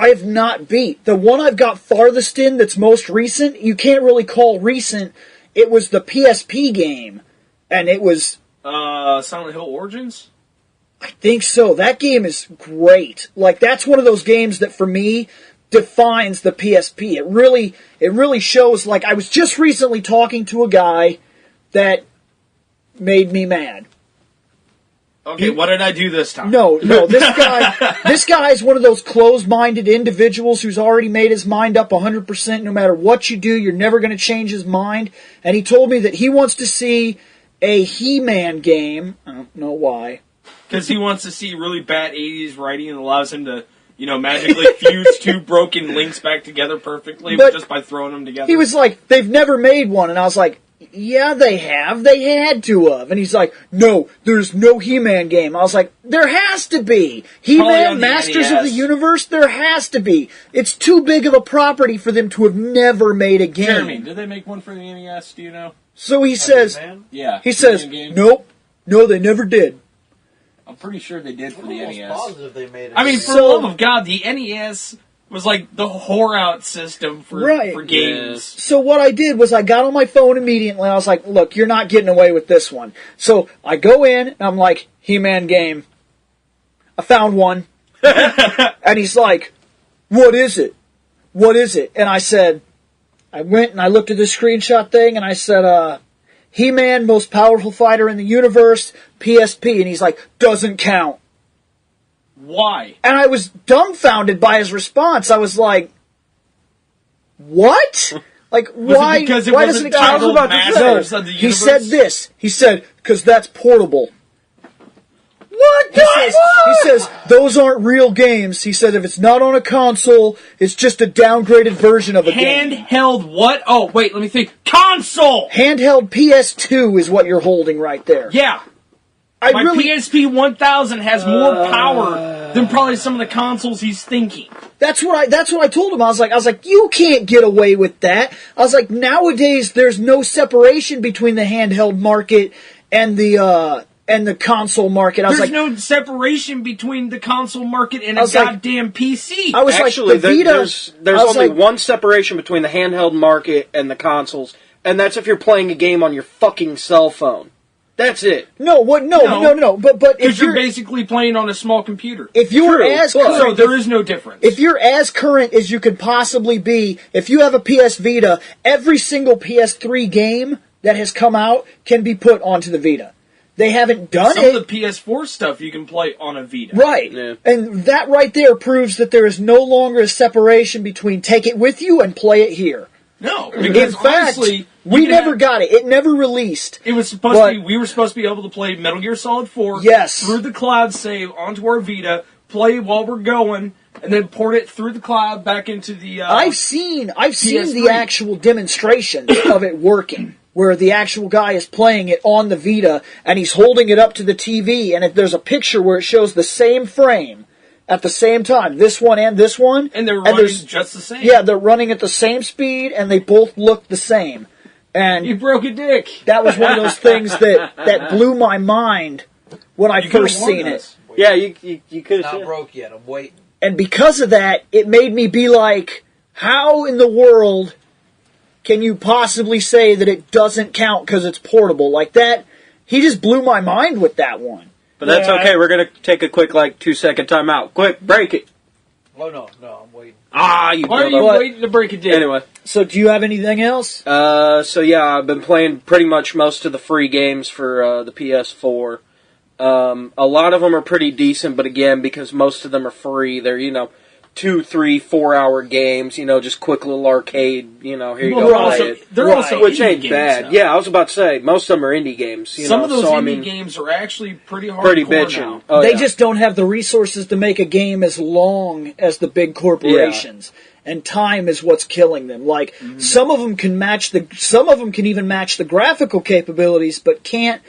[SPEAKER 1] I have not beat. The one I've got farthest in that's most recent, you can't really call recent. It was the PSP game, and it was...
[SPEAKER 2] Silent Hill Origins?
[SPEAKER 1] I think so. That game is great. Like, that's one of those games that, for me, defines the PSP. It really shows, like, I was just recently talking to a guy that made me mad.
[SPEAKER 2] Okay, what did I do this time?
[SPEAKER 1] No, this guy is one of those closed-minded individuals who's already made his mind up 100%. No matter what you do, you're never going to change his mind. And he told me that he wants to see a He-Man game. I don't know why.
[SPEAKER 2] Because he wants to see really bad 80s writing and allows him to, magically fuse two broken links back together perfectly just by throwing them together.
[SPEAKER 1] He was like, they've never made one. And I was like, yeah, they have. They had to have. And he's like, no, there's no He-Man game. I was like, there has to be. He-Man, Masters of the Universe, there has to be. It's too big of a property for them to have never made a game.
[SPEAKER 2] Jeremy, did they make one for the NES, do you know?
[SPEAKER 1] So he says, he says, nope, no, they never did.
[SPEAKER 2] I'm pretty sure they did for the NES.
[SPEAKER 5] Positive they made it.
[SPEAKER 2] I mean, for the love of God, the NES was like the whore out system for games.
[SPEAKER 1] So what I did was I got on my phone immediately and I was like, look, you're not getting away with this one. So I go in and I'm like, He-Man game. I found one. And he's like, what is it? What is it? And I said, I went and I looked at the screenshot thing and I said, He-Man, most powerful fighter in the universe, PSP. And he's like, doesn't count.
[SPEAKER 2] Why?
[SPEAKER 1] And I was dumbfounded by his response. I was like, what? Like, why?
[SPEAKER 2] Because it
[SPEAKER 1] why
[SPEAKER 2] wasn't
[SPEAKER 1] doesn't it count?
[SPEAKER 2] titled Masters of the
[SPEAKER 1] He
[SPEAKER 2] Universe?
[SPEAKER 1] said this. He said, because that's portable.
[SPEAKER 5] What?
[SPEAKER 1] He says, those aren't real games. He said, if it's not on a console, it's just a downgraded version of a game.
[SPEAKER 2] Handheld what? Oh, wait, let me think. Console!
[SPEAKER 1] Handheld PS2 is what you're holding right there.
[SPEAKER 2] Yeah. My PSP 1000 has more power than probably some of the consoles he's thinking.
[SPEAKER 1] That's what I told him. I was like, you can't get away with that. I was like, nowadays there's no separation between the handheld market and the console market.
[SPEAKER 2] There's no separation between the console market and a goddamn PC.
[SPEAKER 1] I was
[SPEAKER 4] Actually,
[SPEAKER 1] like, the Vita,
[SPEAKER 4] there's only one separation between the handheld market and the consoles, and that's if you're playing a game on your fucking cell phone. That's it.
[SPEAKER 1] No. But
[SPEAKER 2] if you're basically playing on a small computer.
[SPEAKER 1] If you're current,
[SPEAKER 2] so there is no difference.
[SPEAKER 1] If you're as current as you could possibly be, if you have a PS Vita, every single PS3 game that has come out can be put onto the Vita. They haven't done
[SPEAKER 2] Some
[SPEAKER 1] it.
[SPEAKER 2] of the PS4 stuff you can play on a Vita.
[SPEAKER 1] Right.
[SPEAKER 4] Yeah.
[SPEAKER 1] And that right there proves that there is no longer a separation between take it with you and play it here.
[SPEAKER 2] No, because
[SPEAKER 1] in fact,
[SPEAKER 2] honestly,
[SPEAKER 1] we never got it. It never released.
[SPEAKER 2] It was supposed to be. We were supposed to be able to play Metal Gear Solid 4 through the cloud save onto our Vita, play while we're going, and then port it through the cloud back into the.
[SPEAKER 1] I've seen the actual demonstration of it working, where the actual guy is playing it on the Vita and he's holding it up to the TV, and there's a picture where it shows the same frame. At the same time, this one and this one.
[SPEAKER 2] And they're running just the same.
[SPEAKER 1] Yeah, they're running at the same speed, and they both look the same. And
[SPEAKER 2] you broke a dick.
[SPEAKER 1] That was one of those things that blew my mind when I first seen it.
[SPEAKER 4] Yeah, you could have
[SPEAKER 5] not broke yet. I'm waiting.
[SPEAKER 1] And because of that, it made me be like, how in the world can you possibly say that it doesn't count because it's portable? Like that, he just blew my mind with that one.
[SPEAKER 4] But that's okay. We're going to take a quick, 2-second time out. Quick, break it.
[SPEAKER 5] Oh, no, I'm waiting.
[SPEAKER 2] Why are you waiting to break it down?
[SPEAKER 4] Anyway.
[SPEAKER 1] So do you have anything else?
[SPEAKER 4] I've been playing pretty much most of the free games for the PS4. A lot of them are pretty decent, but again, because most of them are free, they're, 2, 3, 4 hour games, just quick little arcade, here you go, play it.
[SPEAKER 2] They're also
[SPEAKER 4] which ain't
[SPEAKER 2] indie
[SPEAKER 4] bad.
[SPEAKER 2] games,
[SPEAKER 4] Yeah, I was about to say, most of them are indie games.
[SPEAKER 2] Some of those indie games are actually pretty hardcore now.
[SPEAKER 4] Oh,
[SPEAKER 1] they just don't have the resources to make a game as long as the big corporations. Yeah. And time is what's killing them. Like, some of them can even match the graphical capabilities, but can't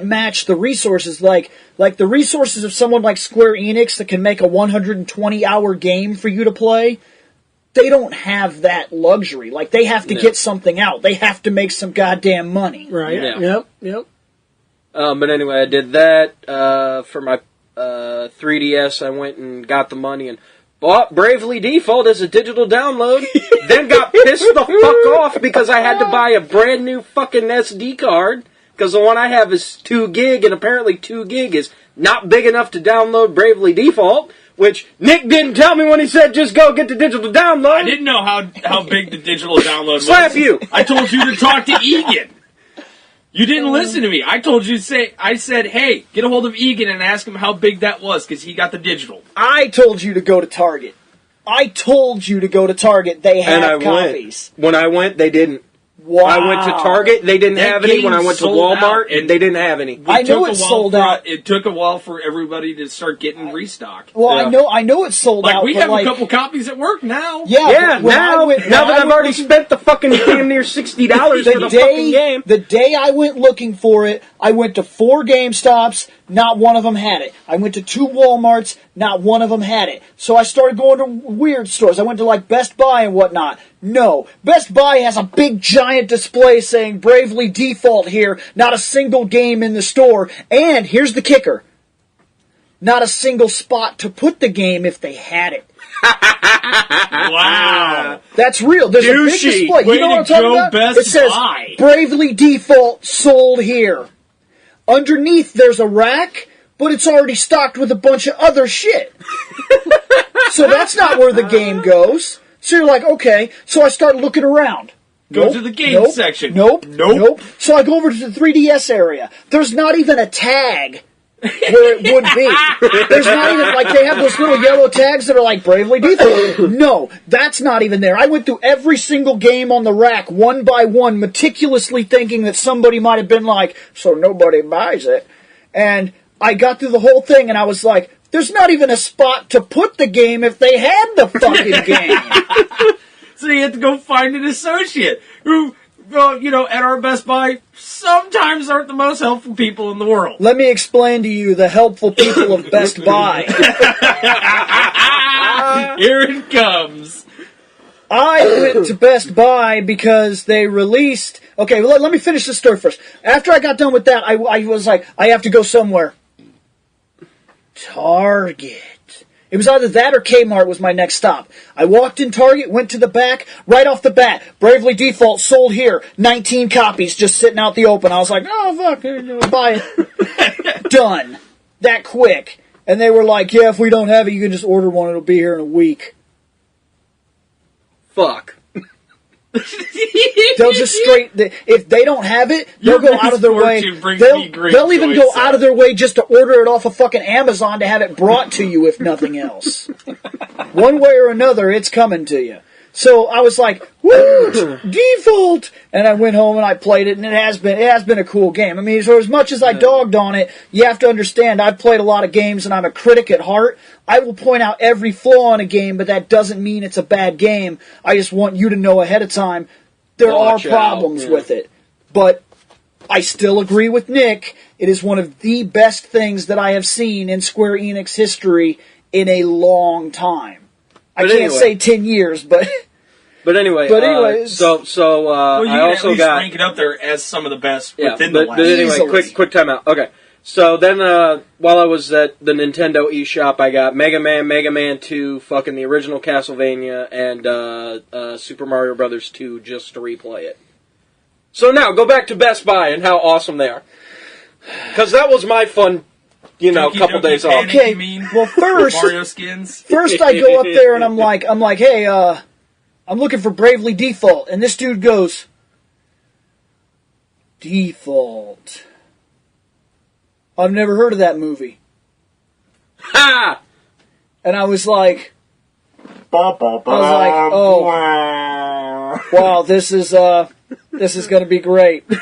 [SPEAKER 1] match the resources like the resources of someone like Square Enix that can make a 120-hour game for you to play. They don't have that luxury. Like, they have to get something out. They have to make some goddamn money.
[SPEAKER 3] Right. Yeah. Yep.
[SPEAKER 4] But anyway, I did that for my 3DS. I went and got the money and bought Bravely Default as a digital download, then got pissed the fuck off because I had to buy a brand new fucking SD card, because the one I have is 2 gig, and apparently 2 gig is not big enough to download Bravely Default, which Nick didn't tell me when he said just go get the digital download.
[SPEAKER 2] I didn't know how big the digital download was.
[SPEAKER 4] Slap you!
[SPEAKER 2] I told you to talk to Egan. You didn't listen to me. I told you I said, hey, get a hold of Egan and ask him how big that was, because he got the digital.
[SPEAKER 1] I told you to go to Target. They have copies.
[SPEAKER 4] When I went, they didn't.
[SPEAKER 1] Wow.
[SPEAKER 4] I went to Target, they didn't
[SPEAKER 2] That
[SPEAKER 4] have any. When I
[SPEAKER 2] game
[SPEAKER 4] went to
[SPEAKER 2] sold
[SPEAKER 4] Walmart,
[SPEAKER 2] out, and
[SPEAKER 4] they didn't have any.
[SPEAKER 1] I know it's sold out.
[SPEAKER 2] It took a while for everybody to start getting restock.
[SPEAKER 1] Well,
[SPEAKER 4] Yeah.
[SPEAKER 1] I know it's sold out.
[SPEAKER 2] We
[SPEAKER 1] but
[SPEAKER 2] have a couple copies at work now.
[SPEAKER 1] Yeah, but
[SPEAKER 4] now that I've already spent the fucking damn near $60 for the fucking game.
[SPEAKER 1] The day I went looking for it, I went to 4 GameStops, not one of them had it. I went to 2 Walmarts, not one of them had it. So I started going to weird stores. I went to like Best Buy and whatnot. No. Best Buy has a big giant display saying Bravely Default here, not a single game in the store. And here's the kicker. Not a single spot to put the game if they had it.
[SPEAKER 2] Wow.
[SPEAKER 1] That's real. There's a big
[SPEAKER 4] Douchey.
[SPEAKER 1] display.
[SPEAKER 2] Way
[SPEAKER 1] You know
[SPEAKER 2] to
[SPEAKER 1] what I'm talking
[SPEAKER 2] go,
[SPEAKER 1] about?
[SPEAKER 2] Best
[SPEAKER 1] It says
[SPEAKER 2] Buy.
[SPEAKER 1] Bravely Default sold here. Underneath there's a rack, but it's already stocked with a bunch of other shit. So that's not where the game goes. So you're like, okay. So I start looking around.
[SPEAKER 2] Go to the game section.
[SPEAKER 1] Nope. So I go over to the 3DS area. There's not even a tag where it would be. There's not even, like, they have those little yellow tags that are like Bravely Default. No, that's not even there. I went through every single game on the rack, one by one, meticulously thinking that somebody might have been like, so nobody buys it. And I got through the whole thing, and I was like, there's not even a spot to put the game if they had the fucking game.
[SPEAKER 2] So you have to go find an associate who, at our Best Buy, sometimes aren't the most helpful people in the world.
[SPEAKER 1] Let me explain to you the helpful people of Best Buy.
[SPEAKER 2] Here it comes.
[SPEAKER 1] I went to Best Buy because they released... Okay, well, let me finish this story first. After I got done with that, I was like, I have to go somewhere. Target. It was either that or Kmart was my next stop. I walked in Target, went to the back, right off the bat, Bravely Default sold here, 19 copies just sitting out the open. I was like, oh, fuck, buy it. Done. That quick. And they were like, yeah, if we don't have it, you can just order one. It'll be here in a week.
[SPEAKER 4] Fuck.
[SPEAKER 1] They'll just if they don't have it, they'll go out of their way. They'll even go out of their way just to order it off of fucking Amazon to have it brought to you, if nothing else. One way or another, it's coming to you. So I was like, woo, Default! And I went home and I played it, and it has been a cool game. I mean, so as much as I dogged on it, you have to understand I've played a lot of games and I'm a critic at heart. I will point out every flaw in a game, but that doesn't mean it's a bad game. I just want you to know ahead of time there are problems with it. But I still agree with Nick. It is one of the best things that I have seen in Square Enix history in a long time. I can't say 10 years, but...
[SPEAKER 4] But anyways,
[SPEAKER 2] well,
[SPEAKER 4] I also
[SPEAKER 2] at least
[SPEAKER 4] got...
[SPEAKER 2] rank it up there as some of the best within
[SPEAKER 4] the
[SPEAKER 2] the last.
[SPEAKER 4] But anyway, quick timeout. Okay, so then while I was at the Nintendo eShop, I got Mega Man 2, fucking the original Castlevania, and Super Mario Brothers 2 just to replay it. So now, go back to Best Buy and how awesome they are. Because that was my fun... couple days off.
[SPEAKER 1] Okay, well, first,
[SPEAKER 2] Mario skins.
[SPEAKER 1] First, I go up there and I'm like, hey, I'm looking for Bravely Default, and this dude goes, Default. I've never heard of that movie.
[SPEAKER 4] Ha!
[SPEAKER 1] And I was like, oh, wow, this is going to be great. So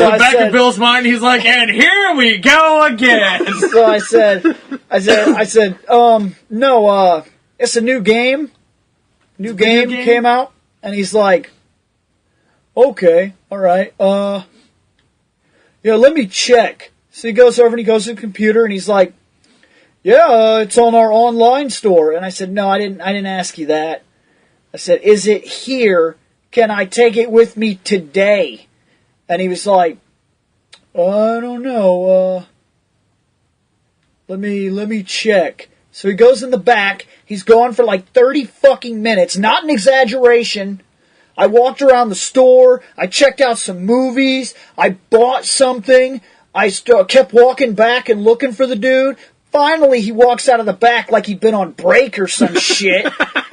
[SPEAKER 2] I back in Bill's mind, he's like, and here we go again.
[SPEAKER 1] So I said, no, it's a new game. New game came out, and he's like, okay, all right, yeah, let me check. So he goes over and he goes to the computer, and he's like, yeah, it's on our online store. And I said, no, I didn't ask you that. I said, is it here? Can I take it with me today? And he was like, I don't know. Let me check. So he goes in the back. He's gone for like 30 fucking minutes. Not an exaggeration. I walked around the store. I checked out some movies. I bought something. I kept walking back and looking for the dude. Finally, he walks out of the back like he'd been on break or some shit.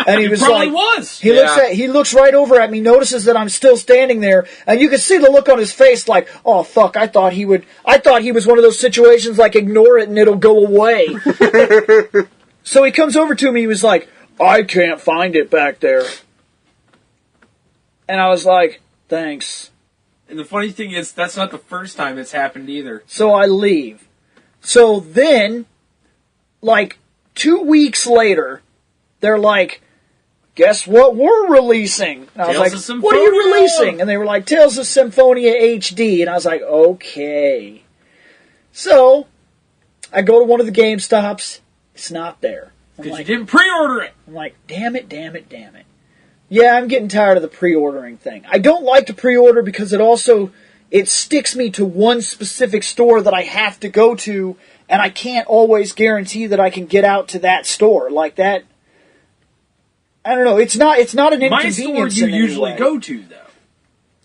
[SPEAKER 1] And he was
[SPEAKER 2] probably
[SPEAKER 1] like,
[SPEAKER 2] was.
[SPEAKER 1] He looks right over at me, notices that I'm still standing there, and you can see the look on his face like, oh fuck, I thought he was one of those situations like ignore it and it'll go away. So he comes over to me, he was like, I can't find it back there. And I was like, thanks.
[SPEAKER 2] And the funny thing is, that's not the first time it's happened either.
[SPEAKER 1] So I leave. So then, like, 2 weeks later, they're like, guess what we're releasing? And I was like, what are you releasing? And they were like, Tales of Symphonia HD. And I was like, okay. So, I go to one of the GameStops. It's not there.
[SPEAKER 2] Because you didn't pre-order it.
[SPEAKER 1] I'm like, damn it. Yeah, I'm getting tired of the pre-ordering thing. I don't like to pre-order because it sticks me to one specific store that I have to go to, and I can't always guarantee that I can get out to that store. Like that, I don't know, it's not an inconvenience.
[SPEAKER 2] My store you usually go to, though.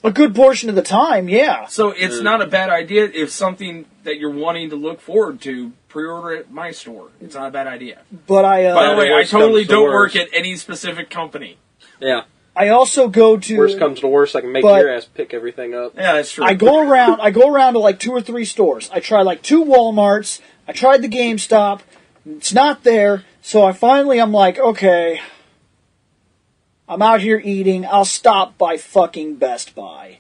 [SPEAKER 1] A good portion of the time, yeah.
[SPEAKER 2] So it's not a bad idea if something that you're wanting to look forward to, pre-order at my store. It's not a bad idea.
[SPEAKER 1] But
[SPEAKER 2] by the way, I totally don't work at any specific company.
[SPEAKER 4] Yeah.
[SPEAKER 1] I also go to...
[SPEAKER 4] Worst comes to worst, I can make your ass pick everything up.
[SPEAKER 2] Yeah, that's true.
[SPEAKER 1] I go around to like 2 or 3 stores. I try like 2 Walmarts. I tried the GameStop. It's not there. So I'm like, okay, I'm out here eating. I'll stop by fucking Best Buy.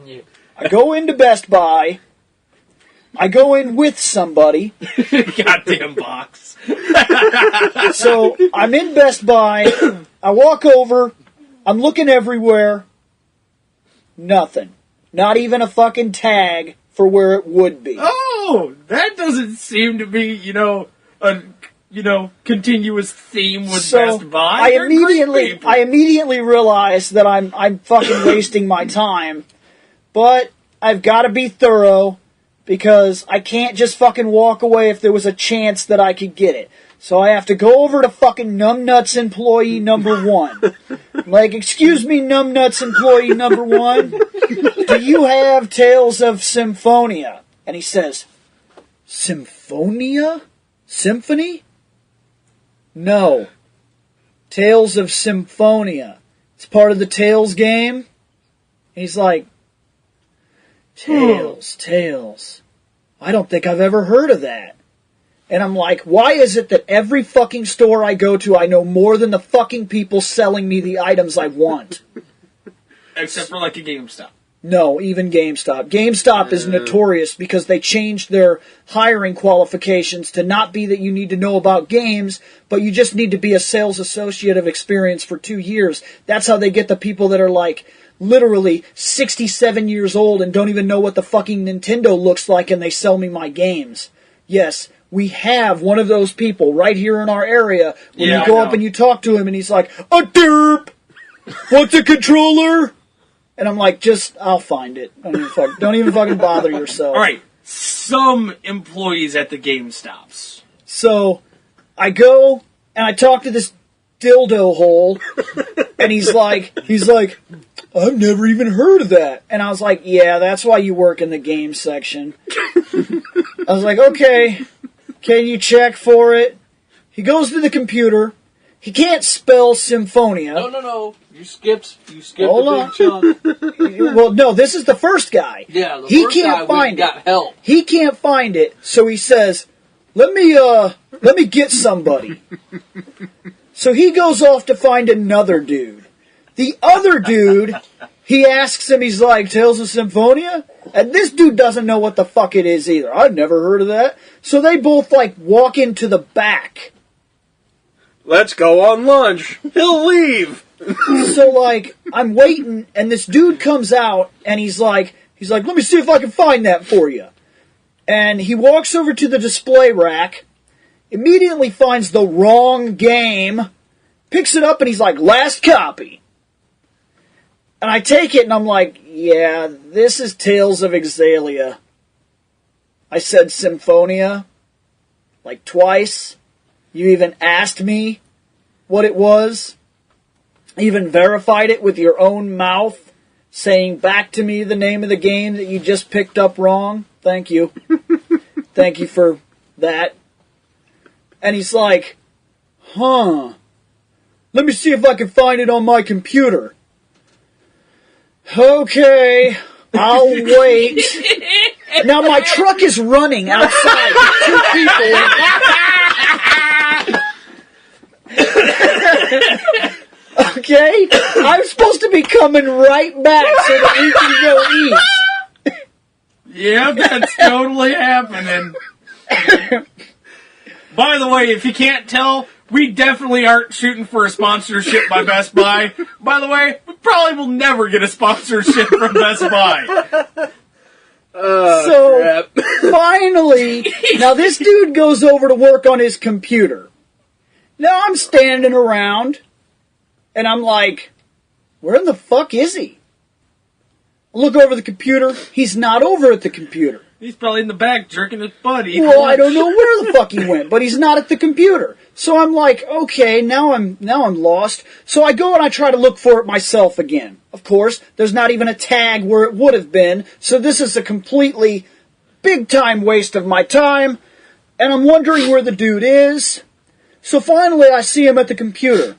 [SPEAKER 4] Yeah.
[SPEAKER 1] I go into Best Buy. I go in with somebody.
[SPEAKER 2] Goddamn box.
[SPEAKER 1] So I'm in Best Buy. I walk over. I'm looking everywhere. Nothing. Not even a fucking tag for where it would be.
[SPEAKER 2] Oh, that doesn't seem to be, a continuous theme with Best Buy.
[SPEAKER 1] I immediately realized that I'm fucking wasting my time. But I've got to be thorough because I can't just fucking walk away if there was a chance that I could get it. So I have to go over to fucking Numbnuts employee number 1. Like, excuse me, Numbnuts employee number 1, do you have Tales of Symphonia? And he says, Symphonia? Symphony? No. Tales of Symphonia. It's part of the Tales game. And he's like, Tales. I don't think I've ever heard of that. And I'm like, why is it that every fucking store I go to, I know more than the fucking people selling me the items I want?
[SPEAKER 2] Except for like a GameStop.
[SPEAKER 1] No, even GameStop. GameStop is notorious because they changed their hiring qualifications to not be that you need to know about games, but you just need to be a sales associate of experience for 2 years. That's how they get the people that are like literally 67 years old and don't even know what the fucking Nintendo looks like and they sell me my games. Yes, we have one of those people right here in our area. When you go up and you talk to him and he's like, a derp! What's a controller? And I'm like, I'll find it. Don't even fucking bother yourself.
[SPEAKER 2] Alright, some employees at the GameStops.
[SPEAKER 1] So, I go and I talk to this dildo hole and he's like, I've never even heard of that. And I was like, yeah, that's why you work in the game section. I was like, okay, can you check for it? He goes to the computer. He can't spell Symphonia.
[SPEAKER 5] No. You skipped
[SPEAKER 1] Hold
[SPEAKER 5] a big chunk.
[SPEAKER 1] Well, no, this is the first guy.
[SPEAKER 5] Yeah, the
[SPEAKER 1] he
[SPEAKER 5] first
[SPEAKER 1] can't
[SPEAKER 5] guy
[SPEAKER 1] find
[SPEAKER 5] got help.
[SPEAKER 1] He can't find it, so he says, let me get somebody. So he goes off to find another dude. The other dude, he asks him, he's like, Tales of Symphonia? And this dude doesn't know what the fuck it is either. I've never heard of that. So they both, walk into the back.
[SPEAKER 4] Let's go on lunch. He'll leave.
[SPEAKER 1] So, I'm waiting, and this dude comes out, and he's like, let me see if I can find that for you. And he walks over to the display rack, immediately finds the wrong game, picks it up, and he's like, last copy. And I take it, and I'm like, yeah, this is Tales of Exalia. I said Symphonia, twice. You even asked me what it was. Even verified it with your own mouth, saying back to me the name of the game that you just picked up wrong. Thank you. Thank you for that. And he's like, huh. Let me see if I can find it on my computer. Okay, I'll wait. Now my truck is running outside with 2 people. Okay? I'm supposed to be coming right back so that we can go eat.
[SPEAKER 2] Yeah, that's totally happening. By the way, if you can't tell, we definitely aren't shooting for a sponsorship by Best Buy. By the way, we probably will never get a sponsorship from Best Buy.
[SPEAKER 1] So, finally, now this dude goes over to work on his computer. Now I'm standing around, and I'm like, where the fuck is he? I look over the computer, he's not over at the computer.
[SPEAKER 2] He's probably in the back jerking his butt.
[SPEAKER 1] Well, I don't know where the fuck he went, but he's not at the computer. So I'm like, okay, now I'm lost. So I go and I try to look for it myself again. Of course, there's not even a tag where it would have been, so this is a completely big time waste of my time, and I'm wondering where the dude is. So finally I see him at the computer,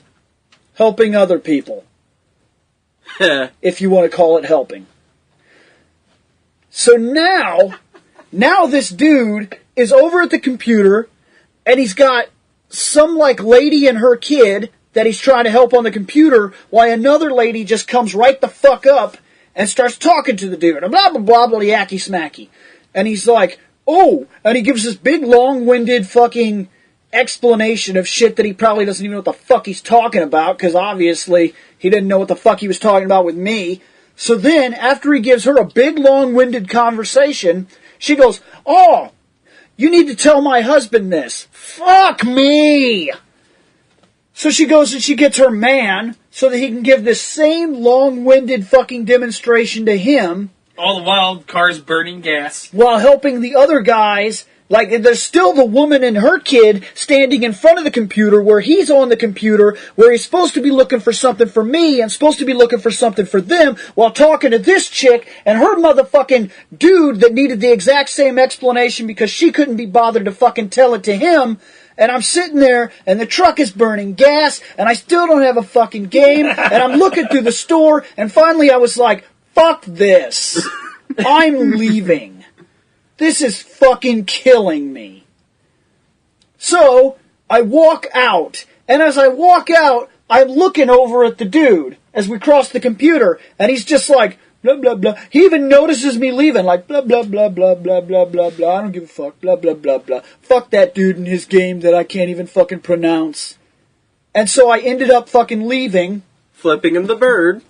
[SPEAKER 1] helping other people. If you want to call it helping. So now this dude is over at the computer, and he's got some, like, lady and her kid that he's trying to help on the computer, while another lady just comes right the fuck up and starts talking to the dude. Blah, blah, blah, blah, yacky smacky. And he's like, oh, and he gives this big, long-winded fucking explanation of shit that he probably doesn't even know what the fuck he's talking about, because obviously he didn't know what the fuck he was talking about with me. So then, after he gives her a big, long-winded conversation, she goes, oh, you need to tell my husband this. Fuck me! So she goes and she gets her man so that he can give this same long-winded fucking demonstration to him.
[SPEAKER 2] All the while, cars burning gas.
[SPEAKER 1] While helping the other guys. Like, there's still the woman and her kid standing in front of the computer where he's on the computer, where he's supposed to be looking for something for me and supposed to be looking for something for them, while talking to this chick and her motherfucking dude that needed the exact same explanation because she couldn't be bothered to fucking tell it to him. And I'm sitting there, and the truck is burning gas, and I still don't have a fucking game, and I'm looking through the store, and finally I was like, fuck this. I'm leaving. This is fucking killing me. So, I walk out, and as I walk out, I'm looking over at the dude as we cross the computer, and he's just like, blah, blah, blah. He even notices me leaving, like, blah, blah, blah, blah, blah, blah, blah, blah. I don't give a fuck, blah, blah, blah, blah. Fuck that dude and his game that I can't even fucking pronounce. And so I ended up fucking leaving.
[SPEAKER 4] Flipping him the bird.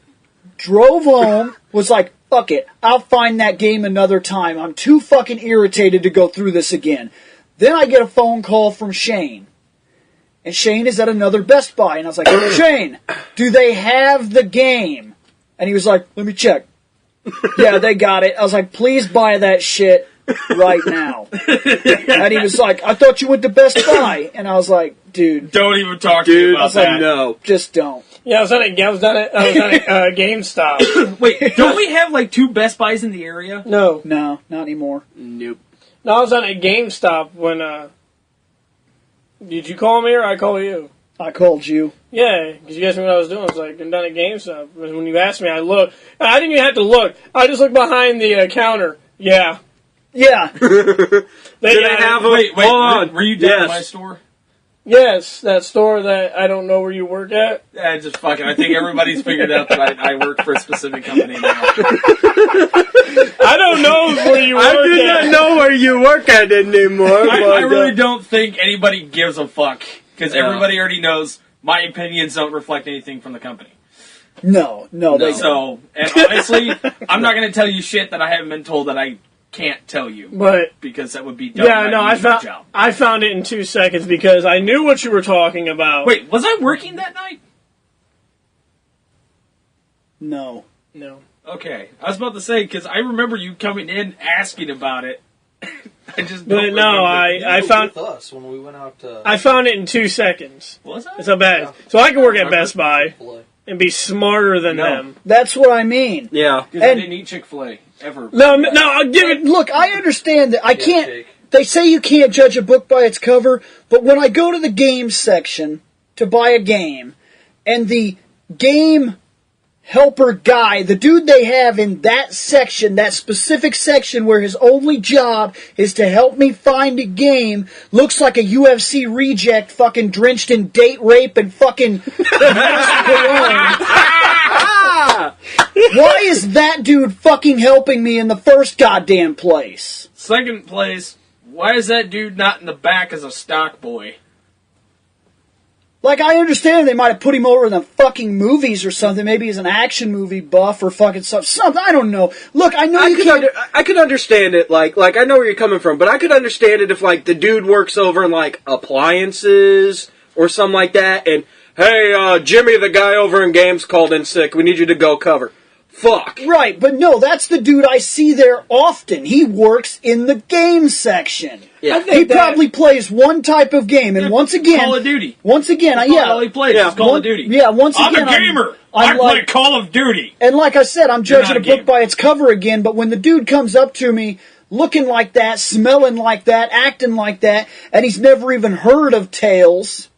[SPEAKER 1] Drove home, was like, fuck it, I'll find that game another time. I'm too fucking irritated to go through this again. Then I get a phone call from Shane. And Shane is at another Best Buy. And I was like, Shane, do they have the game? And he was like, let me check. Yeah, they got it. I was like, please buy that shit right now. And he was like, I thought you went to Best Buy. And I was like, dude.
[SPEAKER 2] Don't even talk to me about that.
[SPEAKER 4] No.
[SPEAKER 1] Just don't.
[SPEAKER 3] Yeah, I was done at GameStop.
[SPEAKER 2] Wait, don't we have like 2 Best Buys in the area?
[SPEAKER 3] No,
[SPEAKER 1] not anymore.
[SPEAKER 4] Nope.
[SPEAKER 3] no, I was done at GameStop when. Did you call me or I call you?
[SPEAKER 1] I called you.
[SPEAKER 3] Yeah, because you asked me what I was doing. I was like, I'm done at GameStop. When you asked me, I looked. I didn't even have to look. I just looked behind the counter. Yeah.
[SPEAKER 1] Yeah.
[SPEAKER 4] Did I have a...
[SPEAKER 2] Wait,
[SPEAKER 4] hold on.
[SPEAKER 2] were you down at my store?
[SPEAKER 3] Yes, that store that I don't know where you work at.
[SPEAKER 2] Yeah, just fucking. I think everybody's figured out that I work for a specific company now.
[SPEAKER 3] I don't know where you work at.
[SPEAKER 4] I do not know where you work at anymore.
[SPEAKER 2] I really don't think anybody gives a fuck. Because everybody already knows my opinions don't reflect anything from the company.
[SPEAKER 1] No, they don't.
[SPEAKER 2] So, and honestly, I'm not going to tell you shit that I haven't been told that I can't tell you.
[SPEAKER 3] But
[SPEAKER 2] because that would be dumb.
[SPEAKER 3] Yeah, no, I found it in 2 seconds because I knew what you were talking about.
[SPEAKER 2] Wait, was I working that night?
[SPEAKER 1] No.
[SPEAKER 2] Okay. I was about to say, because I remember you coming in asking about it. I just
[SPEAKER 3] But
[SPEAKER 2] don't
[SPEAKER 3] no,
[SPEAKER 2] remember.
[SPEAKER 3] I found
[SPEAKER 5] with us when we went out to
[SPEAKER 3] I found it in 2 seconds.
[SPEAKER 2] Was that?
[SPEAKER 3] That's how bad. So I can work at Best Buy
[SPEAKER 5] Chick-fil-A.
[SPEAKER 3] and be smarter than them.
[SPEAKER 1] That's what I mean.
[SPEAKER 4] Yeah.
[SPEAKER 2] Because I
[SPEAKER 1] And-
[SPEAKER 2] didn't eat Chick-fil-A ever.
[SPEAKER 3] No, I'll give it.
[SPEAKER 1] Look, I understand that I can't.
[SPEAKER 5] Jake.
[SPEAKER 1] They say you can't judge a book by its cover, but when I go to the games section to buy a game, and the game helper guy, the dude they have in that section, that specific section where his only job is to help me find a game, looks like a UFC reject fucking drenched in date rape and fucking Why is that dude fucking helping me in the first goddamn place?
[SPEAKER 2] Second place, why is that dude not in the back as a stock boy?
[SPEAKER 1] Like, I understand they might have put him over in the fucking movies or something. Maybe he's an action movie buff or fucking something. I don't know. Look, I know you can't...
[SPEAKER 4] I could understand it, like I know where you're coming from, but I could understand it if, like, the dude works over in, like, appliances or something like that, and, hey, Jimmy, the guy over in games called in sick, we need you to go cover. Fuck.
[SPEAKER 1] Right, but no, that's the dude I see there often. He works in the game section.
[SPEAKER 4] Yeah.
[SPEAKER 1] He probably plays one type of game, and once again...
[SPEAKER 2] Call of Duty.
[SPEAKER 1] Once again,
[SPEAKER 2] That's all he plays is Call of Duty.
[SPEAKER 1] Yeah, once
[SPEAKER 2] I'm
[SPEAKER 1] again...
[SPEAKER 2] a gamer.
[SPEAKER 1] I'm
[SPEAKER 2] I play
[SPEAKER 1] like,
[SPEAKER 2] Call of Duty.
[SPEAKER 1] and like I said, I'm judging
[SPEAKER 2] not
[SPEAKER 1] a
[SPEAKER 2] a
[SPEAKER 1] book
[SPEAKER 2] gamer.
[SPEAKER 1] by its cover again, but when the dude comes up to me looking like that, smelling like that, acting like that, and he's never even heard of Tales...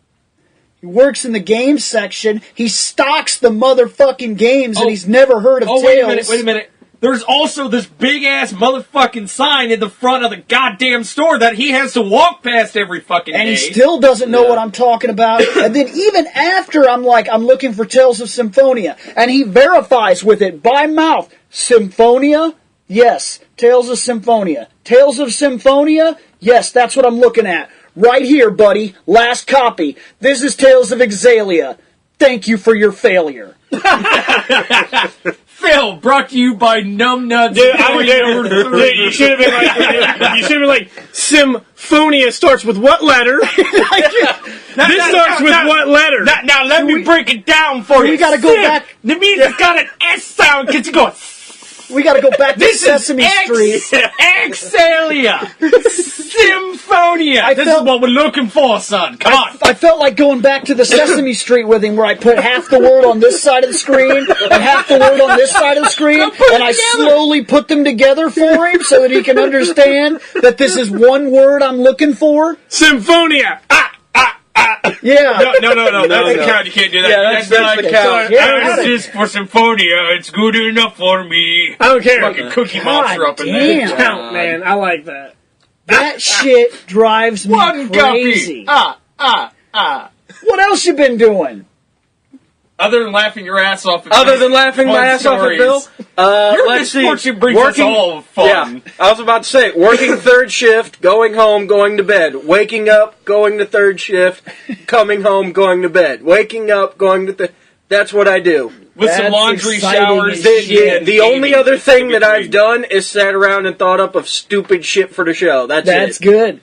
[SPEAKER 1] He works in the games section. He stocks the motherfucking games, and he's never heard of Tales.
[SPEAKER 2] Wait a minute. There's also this big-ass motherfucking sign in the front of the goddamn store that he has to walk past every fucking
[SPEAKER 1] And
[SPEAKER 2] day.
[SPEAKER 1] he still doesn't know what I'm talking about. And then even after I'm looking for Tales of Symphonia, and he verifies with it by mouth, Symphonia? Yes. Tales of Symphonia. Tales of Symphonia? Yes, that's what I'm looking at. Right here, buddy. Last copy. This is Tales of Exalia. Thank you for your failure.
[SPEAKER 2] Phil, brought to you by Numbnuts.
[SPEAKER 3] Dude, you should have been like, Symphonia starts with what letter? This starts with what letter?
[SPEAKER 2] Now let me break it down for you.
[SPEAKER 1] We gotta go back.
[SPEAKER 2] The music's got an S sound because you go.
[SPEAKER 1] We gotta go back to Sesame Street.
[SPEAKER 2] Exalia. Symphonia. This is what we're looking for, son. Come on.
[SPEAKER 1] I felt like going back to the Sesame Street with him, where I put half the word on this side of the screen and half the word on this side of the screen, and I slowly put them together for him so that he can understand that this is one word I'm looking for.
[SPEAKER 3] Symphonia.
[SPEAKER 1] Yeah.
[SPEAKER 2] No. That's the count. You can't do that.
[SPEAKER 4] Yeah, that's
[SPEAKER 2] like,
[SPEAKER 4] the count.
[SPEAKER 1] Yeah.
[SPEAKER 2] This is for Symphonia. It's good enough for me.
[SPEAKER 3] I don't care.
[SPEAKER 2] Fucking Cookie
[SPEAKER 1] God
[SPEAKER 2] Monster up in
[SPEAKER 1] damn.
[SPEAKER 2] there.
[SPEAKER 3] Count, man. I like that.
[SPEAKER 1] That shit drives me
[SPEAKER 2] One
[SPEAKER 1] crazy.
[SPEAKER 2] guppy.
[SPEAKER 1] What else you been doing?
[SPEAKER 2] Other than laughing your ass off at
[SPEAKER 4] Other than laughing my ass off at Bill, let's see.
[SPEAKER 2] misfortune brings us all fun.
[SPEAKER 4] Yeah, I was about to say, working third shift, going home, going to bed, waking up, going to third shift, coming home, going to bed, waking up, going to that's what I do.
[SPEAKER 2] With some
[SPEAKER 1] That's
[SPEAKER 2] laundry
[SPEAKER 1] exciting
[SPEAKER 2] showers.
[SPEAKER 1] as
[SPEAKER 2] and
[SPEAKER 1] shit.
[SPEAKER 4] The only other thing
[SPEAKER 2] in
[SPEAKER 4] that I've
[SPEAKER 2] between.
[SPEAKER 4] done is sat around and thought up of stupid shit for the show. That's it.
[SPEAKER 1] Good.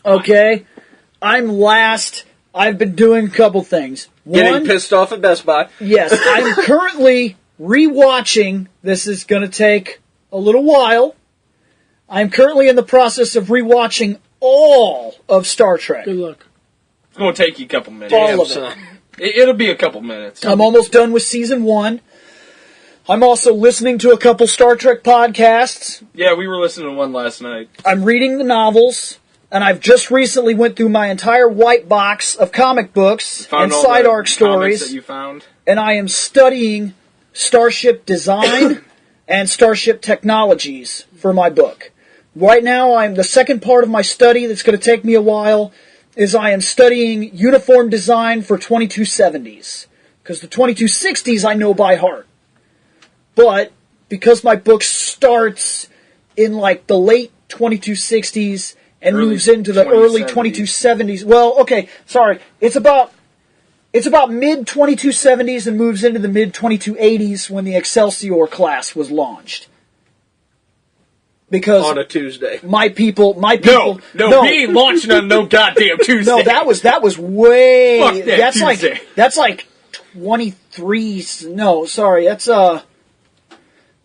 [SPEAKER 1] Okay. I'm last. I've been doing a couple things.
[SPEAKER 4] Getting
[SPEAKER 1] One,
[SPEAKER 4] pissed off at Best Buy.
[SPEAKER 1] yes, I'm currently rewatching. This is going to take a little while. I'm currently in the process of rewatching all of Star Trek.
[SPEAKER 3] Good luck.
[SPEAKER 2] It's going to take you a couple minutes.
[SPEAKER 1] All of it.
[SPEAKER 4] So,
[SPEAKER 2] It'll be a couple minutes.
[SPEAKER 1] I'm almost done with season 1. I'm also listening to a couple Star Trek podcasts.
[SPEAKER 2] Yeah, we were listening to one last night.
[SPEAKER 1] I'm reading the novels. And I've just recently went through my entire white box of comic books and
[SPEAKER 2] Found all
[SPEAKER 1] side
[SPEAKER 2] the
[SPEAKER 1] arc
[SPEAKER 2] comics
[SPEAKER 1] stories.
[SPEAKER 2] that you found.
[SPEAKER 1] And I am studying Starship design and Starship technologies for my book. Right now, the second part of my study that's going to take me a while is I am studying uniform design for 2270s. Because the 2260s I know by heart. But because my book starts in like the late 2260s and
[SPEAKER 2] Early
[SPEAKER 1] moves into the early 2270s. Well, okay, sorry. It's about mid 2270s and moves into the mid 2280s when the Excelsior class was launched. Because
[SPEAKER 4] on a Tuesday.
[SPEAKER 1] my people.
[SPEAKER 2] No, we ain't launching on no goddamn Tuesday.
[SPEAKER 1] No, that was way.
[SPEAKER 2] Fuck that Tuesday.
[SPEAKER 1] That's like 23. No, sorry, that's the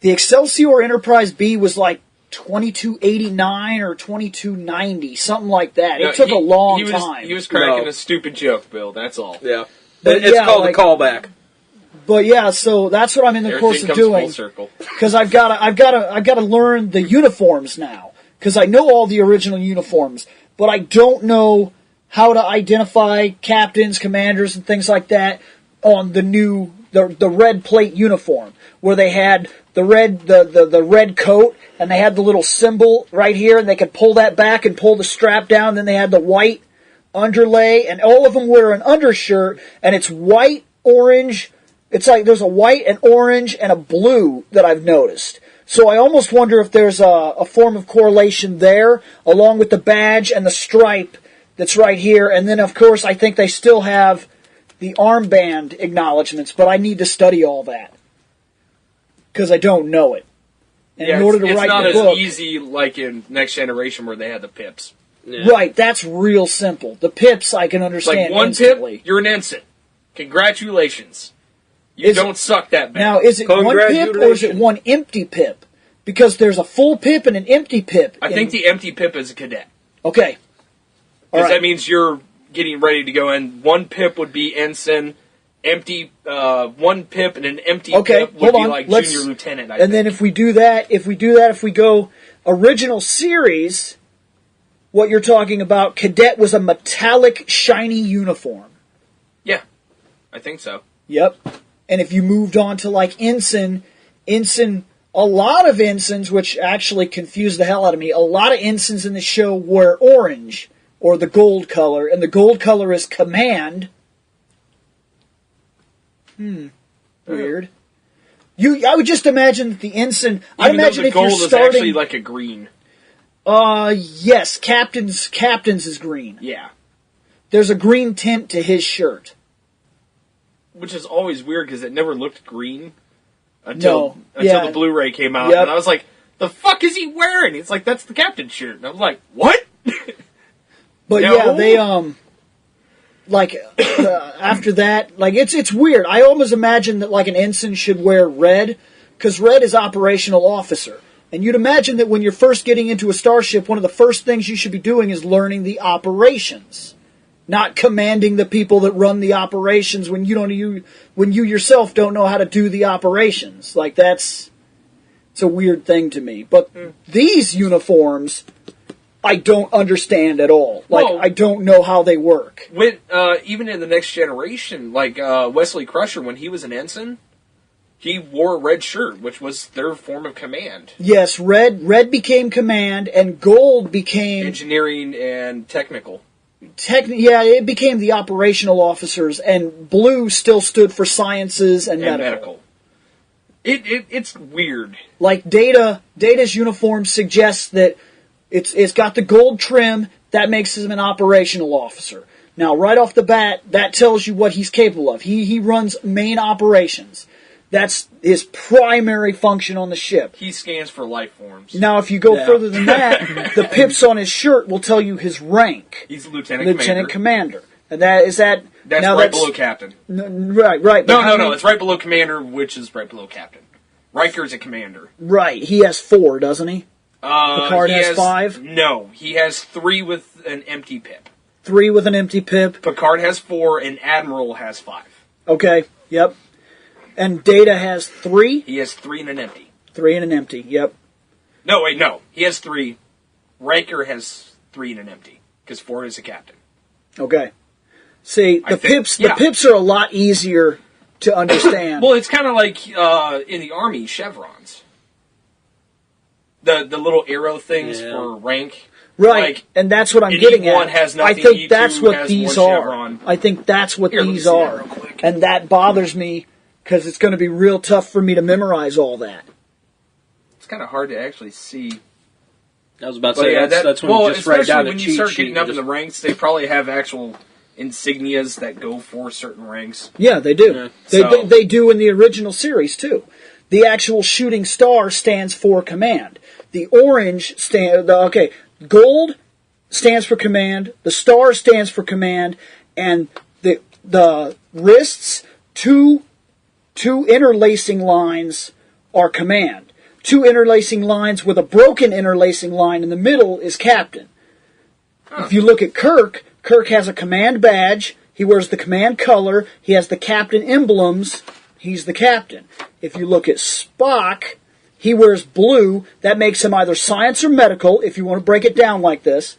[SPEAKER 1] Excelsior Enterprise B was like 2289 or 2290, something like that. It took a long time.
[SPEAKER 2] He was cracking a stupid joke, Bill, that's all.
[SPEAKER 4] Yeah. But it's called a callback.
[SPEAKER 1] But yeah, so that's what I'm in the course of doing. Because I've got to learn the uniforms now. Because I know all the original uniforms, but I don't know how to identify captains, commanders, and things like that on the red plate uniform, where they had the red coat and they had the little symbol right here, and they could pull that back and pull the strap down. And then they had the white underlay, and all of them wear an undershirt, and it's white, orange. It's like there's a white, an orange, and a blue that I've noticed. So I almost wonder if there's a form of correlation there, along with the badge and the stripe that's right here. And then, of course, I think they still have the armband acknowledgments, but I need to study all that because I don't know it. And in order to write the book,
[SPEAKER 2] it's not as easy like in Next Generation where they had the pips.
[SPEAKER 1] Yeah. Right, that's real simple. The pips I can understand
[SPEAKER 2] like one
[SPEAKER 1] instantly.
[SPEAKER 2] Pip, you're an ensign. Congratulations. You don't suck that bad.
[SPEAKER 1] Now, is it one pip or is it one empty pip? Because there's a full pip and an empty pip.
[SPEAKER 2] I think the empty pip is a cadet.
[SPEAKER 1] Okay.
[SPEAKER 2] Because that means you're getting ready to go in. One pip would be ensign. One pip and an empty pip would be like junior lieutenant, I think.
[SPEAKER 1] Then if we go original series, what you're talking about, cadet was a metallic, shiny uniform.
[SPEAKER 2] Yeah, I think so.
[SPEAKER 1] Yep. And if you moved on to like ensign, a lot of ensigns, which actually confused the hell out of me, a lot of ensigns in the show were orange, or the gold color, and the gold color is command. Weird. I would just imagine that the ensign. I imagine if you're starting.
[SPEAKER 2] Gold is actually like a green.
[SPEAKER 1] Yes, captain's is green.
[SPEAKER 2] Yeah.
[SPEAKER 1] There's a green tint to his shirt.
[SPEAKER 2] Which is always weird because it never looked green until the Blu-ray came out, and I was like, "The fuck is he wearing?" It's like, "That's the captain's shirt," and I was like, "What?"
[SPEAKER 1] But yeah, they after that, like it's weird. I almost imagine that like an ensign should wear red because red is operational officer, and you'd imagine that when you're first getting into a starship, one of the first things you should be doing is learning the operations. Not commanding the people that run the operations when you yourself don't know how to do the operations. Like it's a weird thing to me. But these uniforms, I don't understand at all. I don't know how they work.
[SPEAKER 2] When even in the Next Generation, like Wesley Crusher, when he was an ensign, he wore a red shirt, which was their form of command.
[SPEAKER 1] Yes, red became command, and gold became
[SPEAKER 2] engineering and technical.
[SPEAKER 1] It became the operational officers, and blue still stood for sciences and medical.
[SPEAKER 2] It's weird.
[SPEAKER 1] Like Data's uniform suggests that it's got the gold trim, that makes him an operational officer. Now, right off the bat, that tells you what he's capable of. He runs main operations. That's his primary function on the ship.
[SPEAKER 2] He scans for life forms.
[SPEAKER 1] Now, if you go further than that, the pips on his shirt will tell you his rank.
[SPEAKER 2] He's Lieutenant
[SPEAKER 1] Commander. And that's
[SPEAKER 2] right below Captain.
[SPEAKER 1] Right.
[SPEAKER 2] No, it's right below Commander, which is right below Captain. Riker's a Commander.
[SPEAKER 1] Right. He has 4, doesn't he? Picard has 5?
[SPEAKER 2] No, he has 3 with an empty pip.
[SPEAKER 1] 3 with an empty pip.
[SPEAKER 2] Picard has 4, and Admiral has 5.
[SPEAKER 1] Okay, yep. And Data has 3?
[SPEAKER 2] He has 3 and an empty.
[SPEAKER 1] 3 and an empty, yep.
[SPEAKER 2] No, wait, no. He has 3. Riker has 3 and an empty, because 4 is a captain.
[SPEAKER 1] Okay. See, the pips are a lot easier to understand.
[SPEAKER 2] Well, it's kind of like in the Army, chevrons. The little arrow things for rank.
[SPEAKER 1] Right,
[SPEAKER 2] like,
[SPEAKER 1] and that's what I'm getting at.
[SPEAKER 2] Has nothing,
[SPEAKER 1] I think that's what these are.
[SPEAKER 2] Chevron.
[SPEAKER 1] I think that's what these are. And that bothers me, because it's going to be real tough for me to memorize all that.
[SPEAKER 2] It's kind of hard to actually see.
[SPEAKER 4] I was about to say, that's when you just write down a cheat sheet. When you start
[SPEAKER 2] getting up in the ranks, they probably have actual insignias that go for certain ranks.
[SPEAKER 1] Yeah, they do. Yeah. They do in the original series, too. The actual shooting star stands for command. The orange gold stands for command, the star stands for command, and the wrists, two interlacing lines are command. two interlacing lines with a broken interlacing line in the middle is Captain. If you look at Kirk, Kirk has a command badge. He wears the command color. He has the captain emblems. He's the captain. If you look at Spock, he wears blue. That makes him either science or medical, if you want to break it down like this.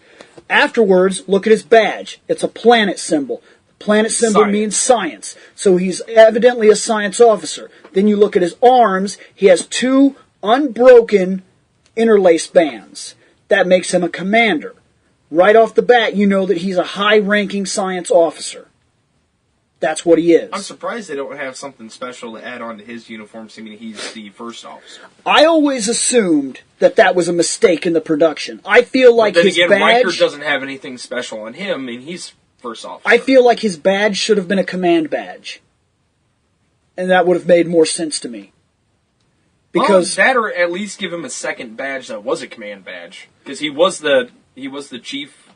[SPEAKER 1] Afterwards, look at his badge. It's a planet symbol. The planet symbol means science. So he's evidently a science officer. Then you look at his arms. He has two unbroken interlace bands. That makes him a commander. Right off the bat, you know that he's a high-ranking science officer. That's what he is.
[SPEAKER 2] I'm surprised they don't have something special to add on to his uniform, seeming he's the first officer.
[SPEAKER 1] I always assumed that was a mistake in the production. I feel like his badge...
[SPEAKER 2] Riker doesn't have anything special on him, and he's first officer.
[SPEAKER 1] I feel like his badge should have been a command badge. And that would have made more sense to me. Because
[SPEAKER 2] that, or at least give him a second badge that was a command badge. Because he was the chief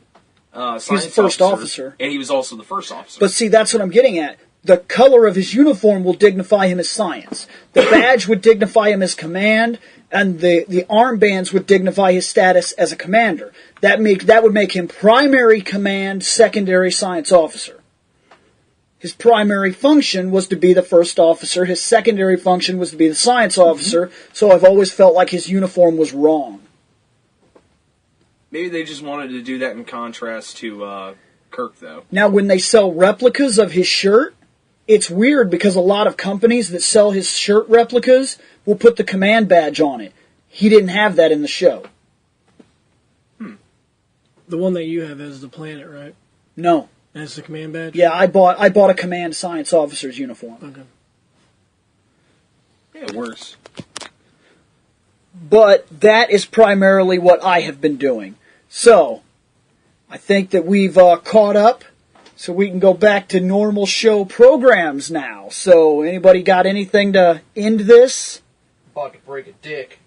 [SPEAKER 2] science
[SPEAKER 1] he's the first officer.
[SPEAKER 2] And he was also the first officer.
[SPEAKER 1] But see, that's what I'm getting at. The color of his uniform will dignify him as science. The badge would dignify him as command, and the armbands would dignify his status as a commander. That would make him primary command, secondary science officer. His primary function was to be the first officer. His secondary function was to be the science officer. So I've always felt like his uniform was wrong.
[SPEAKER 2] Maybe they just wanted to do that in contrast to Kirk, though.
[SPEAKER 1] Now, when they sell replicas of his shirt, it's weird because a lot of companies that sell his shirt replicas will put the command badge on it. He didn't have that in the show.
[SPEAKER 3] The one that you have is the planet, right?
[SPEAKER 1] No.
[SPEAKER 3] That's the command badge?
[SPEAKER 1] Yeah, I bought a command science officer's uniform.
[SPEAKER 3] Okay.
[SPEAKER 2] Yeah, it works.
[SPEAKER 1] But that is primarily what I have been doing. So, I think that we've caught up, so we can go back to normal show programs now. So, anybody got anything to end this?
[SPEAKER 5] About to break a dick.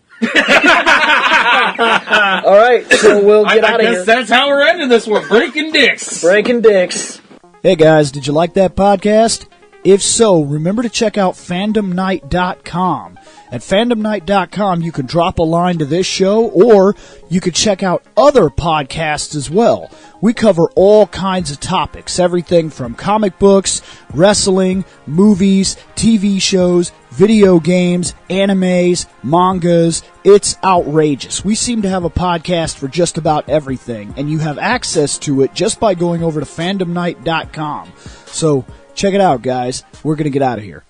[SPEAKER 1] Alright, so we'll get out of here.
[SPEAKER 2] That's how we're ending this one. Breaking dicks.
[SPEAKER 1] Breaking dicks. Hey guys, did you like that podcast? If so, remember to check out fandomnight.com. At fandomnight.com, you can drop a line to this show, or you could check out other podcasts as well. We cover all kinds of topics, everything from comic books, wrestling, movies, TV shows, video games, animes, mangas. It's outrageous. We seem to have a podcast for just about everything, and you have access to it just by going over to fandomnight.com. So, check it out, guys. We're going to get out of here.